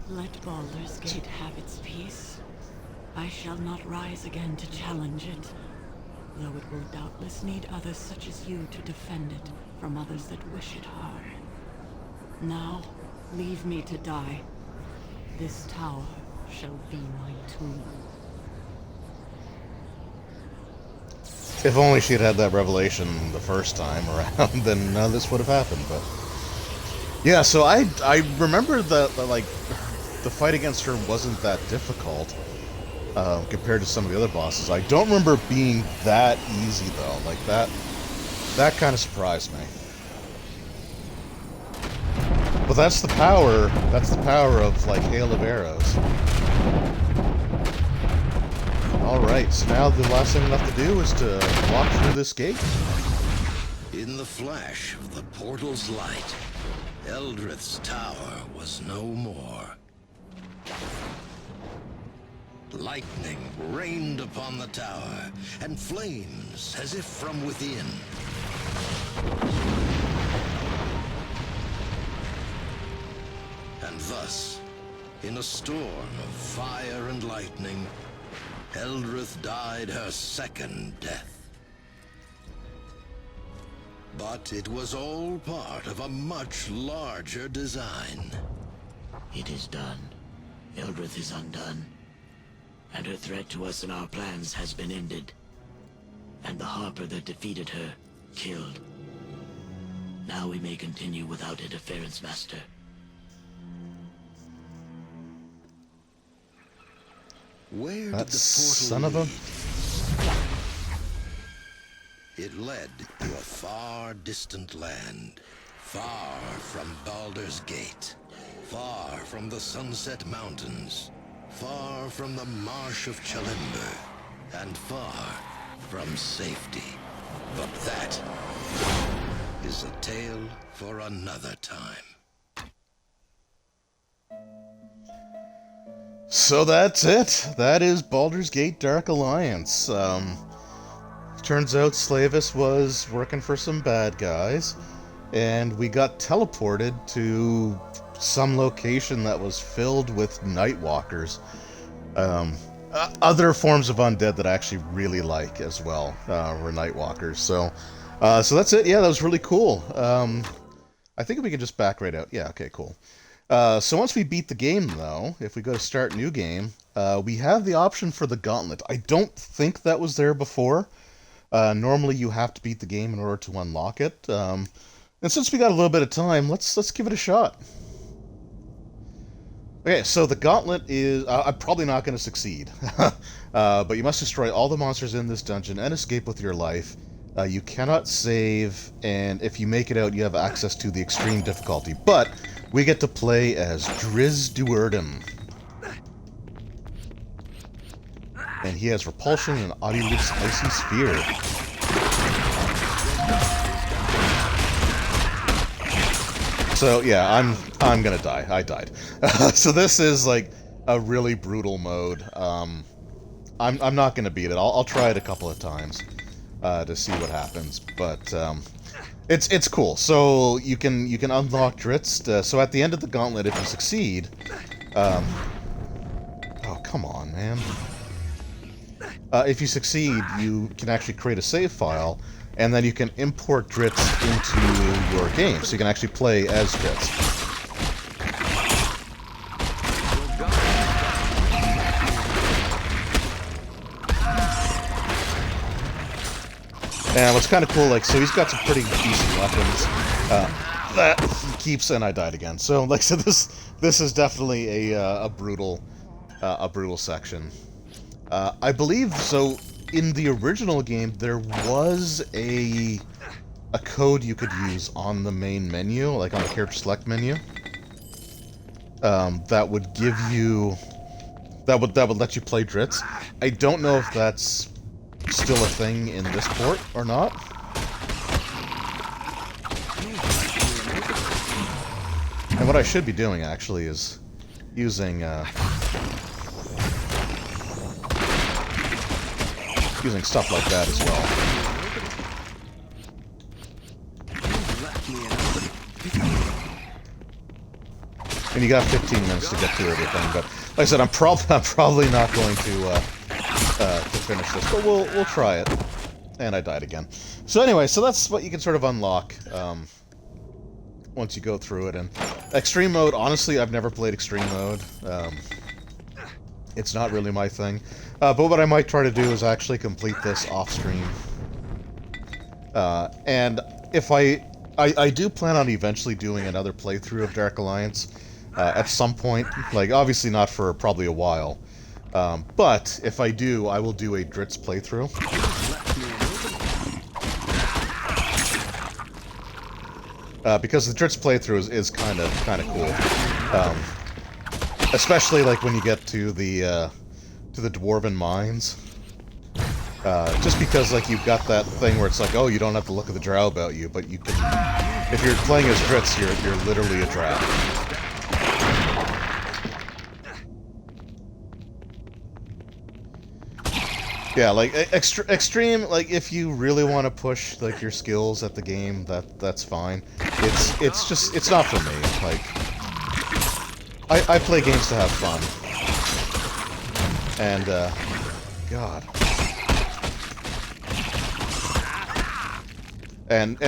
F: Let Baldur's Gate have its peace. I shall not rise again to challenge it, though it will doubtless need others such as you to defend it from others that wish it hard. Now, leave me to die. This tower shall be my tomb.
B: If only she'd had that revelation the first time around, then none of this would have happened, but... Yeah, so I remember that, like, the fight against her wasn't that difficult, compared to some of the other bosses. I don't remember it being that easy, though. Like, that kind of surprised me. But that's the power of, like, Hail of Arrows. Alright, so now the last thing left to do is to walk through this gate.
C: In the flash of the portal's light, Eldrith's tower was no more. Lightning rained upon the tower, and flames as if from within. And thus, in a storm of fire and lightning, Eldrith died her second death. But it was all part of a much larger design.
G: It is done. Eldrith is undone. And her threat to us and our plans has been ended. And the Harper that defeated her, killed. Now we may continue without interference, Master.
C: Where
B: That
C: did the portal
B: son of a...
C: lead? It led to a far distant land, far from Baldur's Gate, far from the Sunset Mountains, far from the Marsh of Chalimber, and far from safety. But that is a tale for another time.
B: So that's it. That is Baldur's Gate Dark Alliance. Turns out Slavis was working for some bad guys. and we got teleported to some location that was filled with Nightwalkers. Other forms of undead that I actually really like as well were Nightwalkers. So that's it. Yeah, that was really cool. I think we can just back right out. Yeah, okay, cool. So once we beat the game, though, if we go to start new game, we have the option for the gauntlet. I don't think that was there before. Normally you have to beat the game in order to unlock it. And since we got a little bit of time, let's give it a shot. Okay, so the gauntlet is... I'm probably not going to succeed. But you must destroy all the monsters in this dungeon and escape with your life. You cannot save, and if you make it out, you have access to the extreme difficulty. But we get to play as Driz Duerden. And he has repulsion and Audilith's icy sphere. So yeah, I'm gonna die. I died. So this is like a really brutal mode. I'm not gonna beat it. I'll try it a couple of times to see what happens. But it's cool. So you can unlock Dritz. So at the end of the gauntlet, if you succeed, oh come on, man. If you succeed, you can actually create a save file, and then you can import Dritz into your game, so you can actually play as Dritz. And what's kind of cool, like, so he's got some pretty decent weapons that he keeps, and I died again. So, like, so this is definitely a brutal section. I believe so. In the original game, there was a code you could use on the main menu, like on the character select menu, that would give you that would let you play Dritz. I don't know if that's still a thing in this port or not. And what I should be doing actually is using stuff like that as well. And you got 15 minutes to get through everything, but like I said, I'm probably not going to finish this, but we'll try it. And I died again. So anyway, so that's what you can sort of unlock once you go through it. And extreme mode, honestly, I've never played extreme mode. It's not really my thing. But what I might try to do is actually complete this off-stream. And if I do plan on eventually doing another playthrough of Dark Alliance at some point. Like, obviously not for probably a while. But if I do, I will do a Dritz playthrough. Because the Dritz playthrough is kind of cool. Especially like when you get to the Dwarven Mines. Just because like you've got that thing where it's like, oh, you don't have to look at the drow about you, but you can. If you're playing as Dritz, you're literally a drow. Yeah, like extreme. Like if you really want to push like your skills at the game, that's fine. It's not for me. Like I play games to have fun, and God, and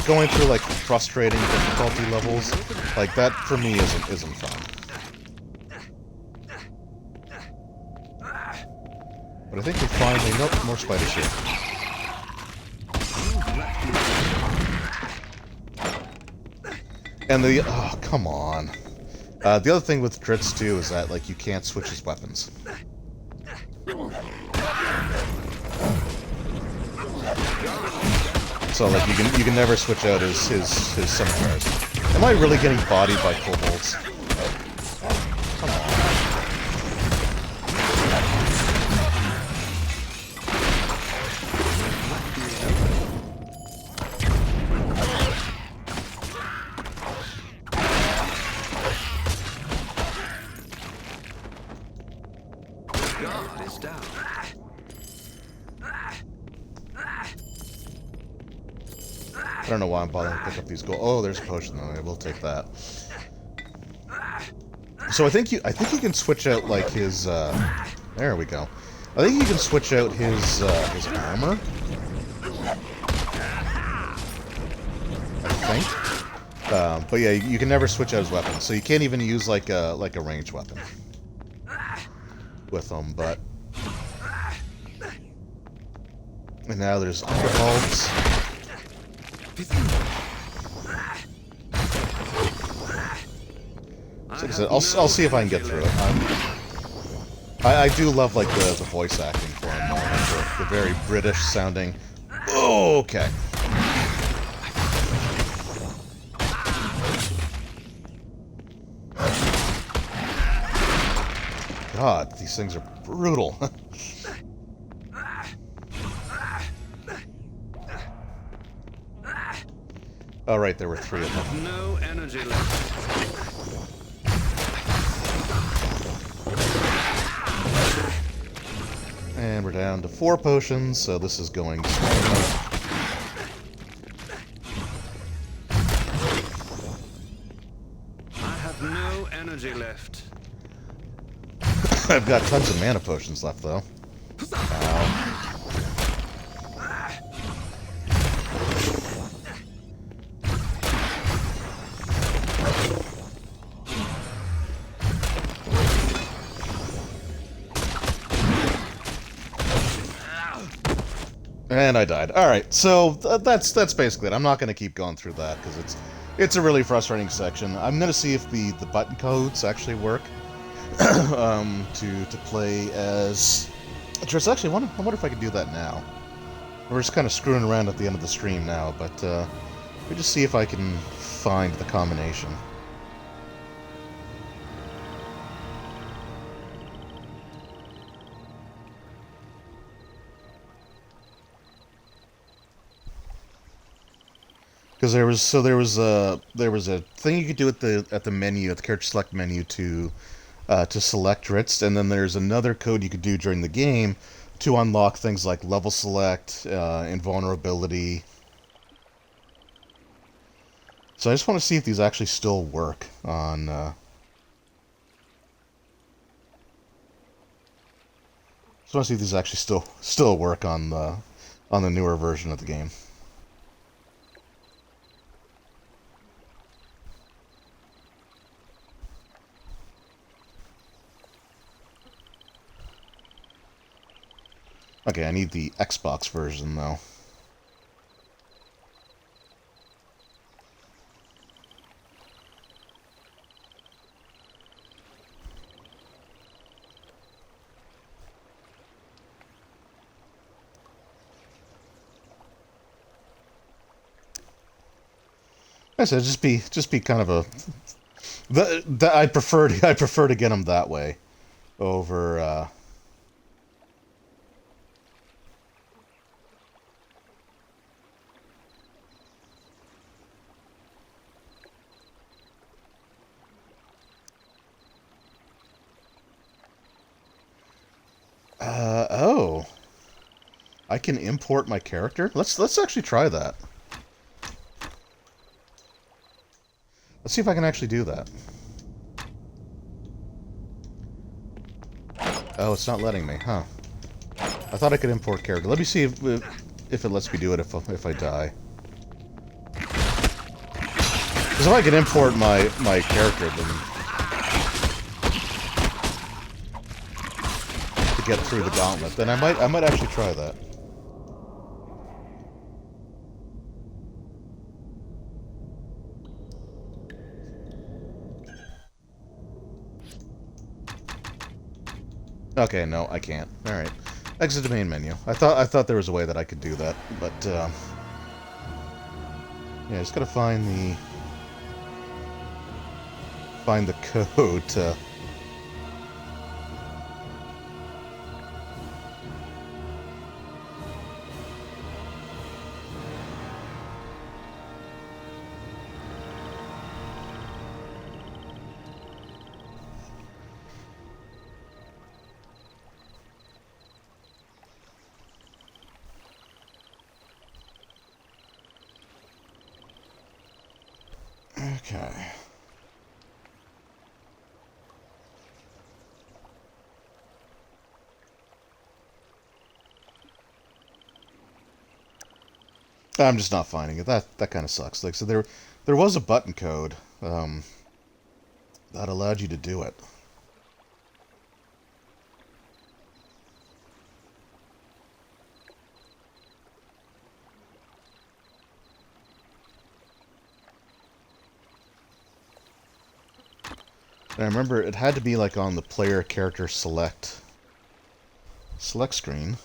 B: going through like frustrating difficulty levels like that for me isn't fun. But I think we finally... Nope, more spiders here. And the... Oh, come on. The other thing with Dritz, too, is that, like, you can't switch his weapons. So, like, you can never switch out his scimitars. Am I really getting bodied by kobolds? Come on. I don't know why I'm bothering to pick up these gold. Oh, there's a potion though. I will take that. So I think you can switch out like his. There we go. I think you can switch out his armor. I think. But yeah, you can never switch out his weapon, so you can't even use like a ranged weapon with him. But and now there's underbolts. Like I said, I'll see if I can get through it. I do love like the voice acting for him, like the very British sounding. Oh, okay. God, these things are brutal. Oh, right, there were 3 of them.
H: No energy left.
B: And we're down to 4 potions, so this is going smoothly.
H: I have no energy left.
B: I've got tons of mana potions left, though. Ow. And I died. Alright, so that's basically it. I'm not going to keep going through that, because it's a really frustrating section. I'm going to see if the button codes actually work to play as... Triss, actually, I wonder if I can do that now. We're just kind of screwing around at the end of the stream now, but let me just see if I can find the combination. Because there was a thing you could do at the menu, at the character select menu to select Ritz, and then there's another code you could do during the game to unlock things like level select, invulnerability. So I just want to see if these actually still work on. Just want to see if these actually still work on the newer version of the game. Okay, I need the Xbox version, though. I said just be kind of a. I prefer to get them that way, over. Oh. I can import my character? Let's actually try that. Let's see if I can actually do that. Oh, it's not letting me, huh? I thought I could import character. Let me see if it lets me do it if I die. Because if I can import my character, then get through the gauntlet, then I might actually try that. Okay, no, I can't. All right, exit the main menu. I thought there was a way that I could do that, but yeah, I just gotta find the code to. Okay. I'm just not finding it. That kind of sucks. Like, so there was a button code that allowed you to do it. And I remember it had to be like on the player character select screen.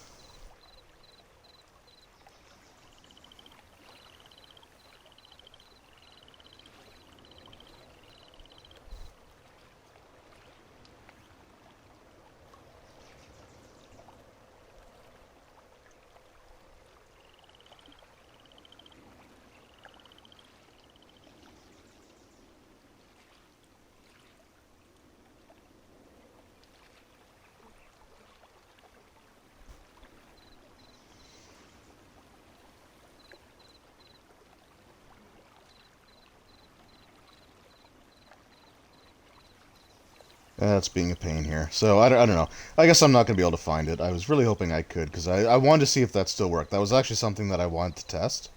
B: That's being a pain here. So, I don't know. I guess I'm not going to be able to find it. I was really hoping I could, because I wanted to see if that still worked. That was actually something that I wanted to test.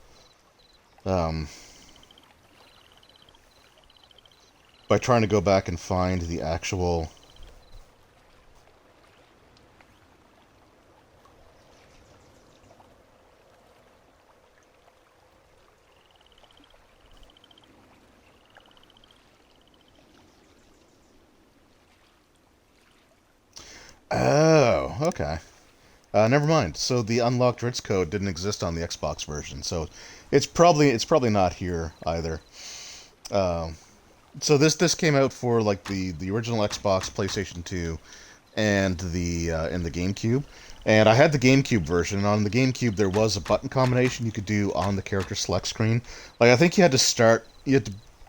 B: By trying to go back and find the actual... Oh, okay. Never mind. So the unlocked Ritz code didn't exist on the Xbox version, so it's probably not here either. So this came out for like the original Xbox, PlayStation 2, and the GameCube. And I had the GameCube version, and on the GameCube there was a button combination you could do on the character select screen. Like, I think you had to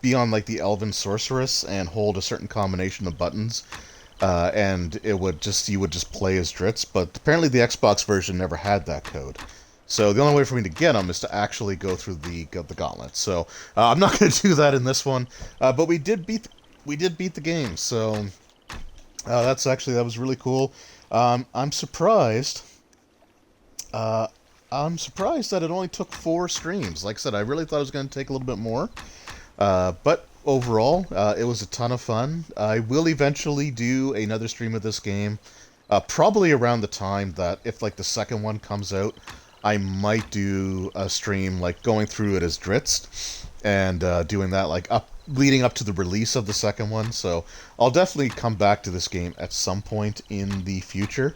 B: be on like the Elven Sorceress and hold a certain combination of buttons. And you would just play as Dritz, but apparently the Xbox version never had that code. So the only way for me to get them is to actually go through the gauntlet. So I'm not going to do that in this one, but we did beat the game. So that was really cool. I'm surprised. That it only took 4 streams. Like I said, I really thought it was going to take a little bit more, but. Overall, it was a ton of fun. I will eventually do another stream of this game, probably around the time that, if like the second one comes out, I might do a stream like going through it as Dritz, and doing that like leading up to the release of the second one. So I'll definitely come back to this game at some point in the future.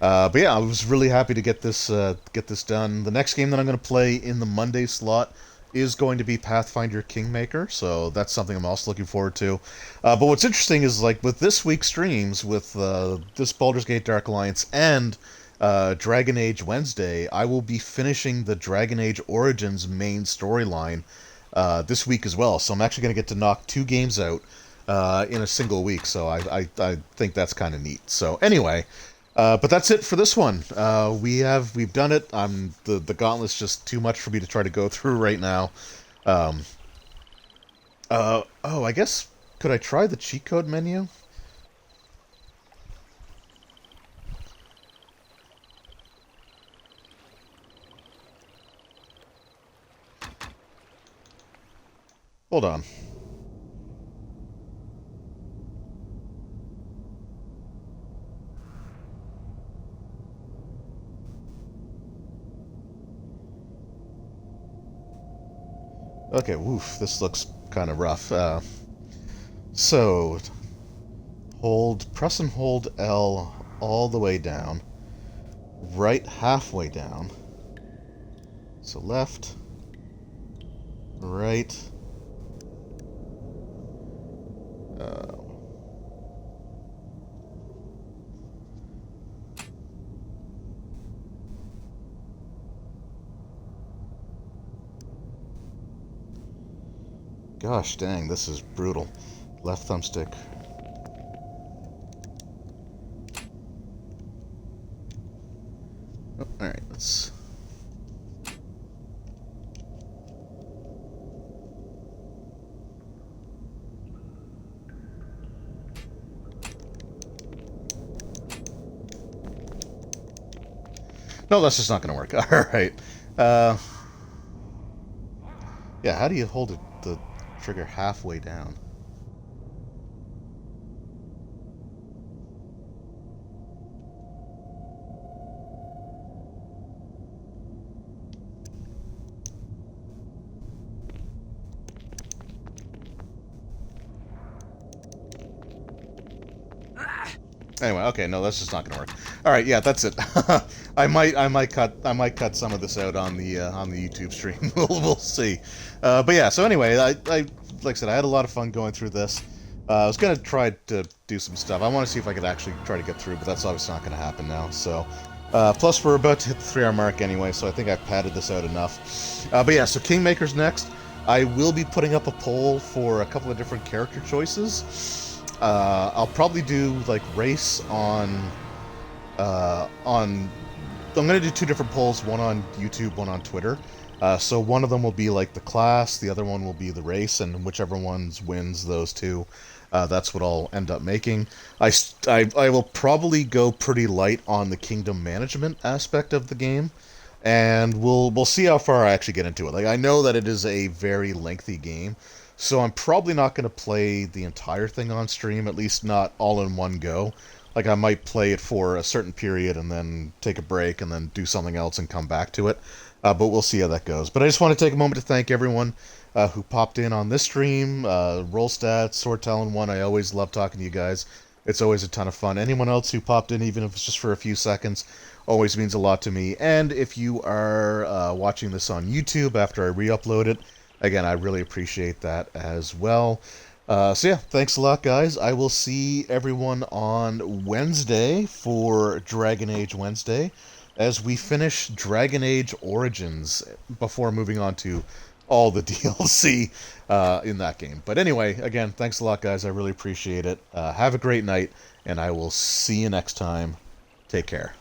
B: But yeah, I was really happy to get this done. The next game that I'm going to play in the Monday slot is going to be Pathfinder Kingmaker, so that's something I'm also looking forward to. But what's interesting is, like, with this week's streams, with this Baldur's Gate Dark Alliance and Dragon Age Wednesday, I will be finishing the Dragon Age Origins main storyline this week as well. So I'm actually going to get to knock 2 games out in a single week, so I think that's kind of neat. So anyway... but that's it for this one. We've done it. The gauntlet's just too much for me to try to go through right now. I guess, could I try the cheat code menu? Hold on. Okay, woof, this looks kind of rough. So, press and hold L all the way down, right halfway down, so left, right, gosh dang, this is brutal. Left thumbstick. Oh, alright, let's... No, that's just not going to work. Alright. Yeah, how do you hold the trigger halfway down? Anyway, okay, no, that's just not gonna work. All right, yeah, that's it. I might cut some of this out on the YouTube stream. we'll see. But yeah, so anyway, I like I said, I had a lot of fun going through this. I was gonna try to do some stuff. I want to see if I could actually try to get through, but that's obviously not gonna happen now. So, plus we're about to hit the 3-hour mark anyway, so I think I've padded this out enough. But yeah, so Kingmaker's next. I will be putting up a poll for a couple of different character choices. I'll probably do like race on. I'm gonna do 2 different polls, one on YouTube, one on Twitter. So one of them will be like the class, the other one will be the race, and whichever ones wins those 2, that's what I'll end up making. I will probably go pretty light on the kingdom management aspect of the game, and we'll see how far I actually get into it. Like, I know that it is a very lengthy game. So I'm probably not going to play the entire thing on stream, at least not all in one go. Like, I might play it for a certain period and then take a break and then do something else and come back to it. But we'll see how that goes. But I just want to take a moment to thank everyone who popped in on this stream. Rollstat, Sword Talon 1, I always love talking to you guys. It's always a ton of fun. Anyone else who popped in, even if it's just for a few seconds, always means a lot to me. And if you are watching this on YouTube after I re-upload it, again, I really appreciate that as well. So yeah, thanks a lot, guys. I will see everyone on Wednesday for Dragon Age Wednesday as we finish Dragon Age Origins before moving on to all the DLC in that game. But anyway, again, thanks a lot, guys. I really appreciate it. Have a great night, and I will see you next time. Take care.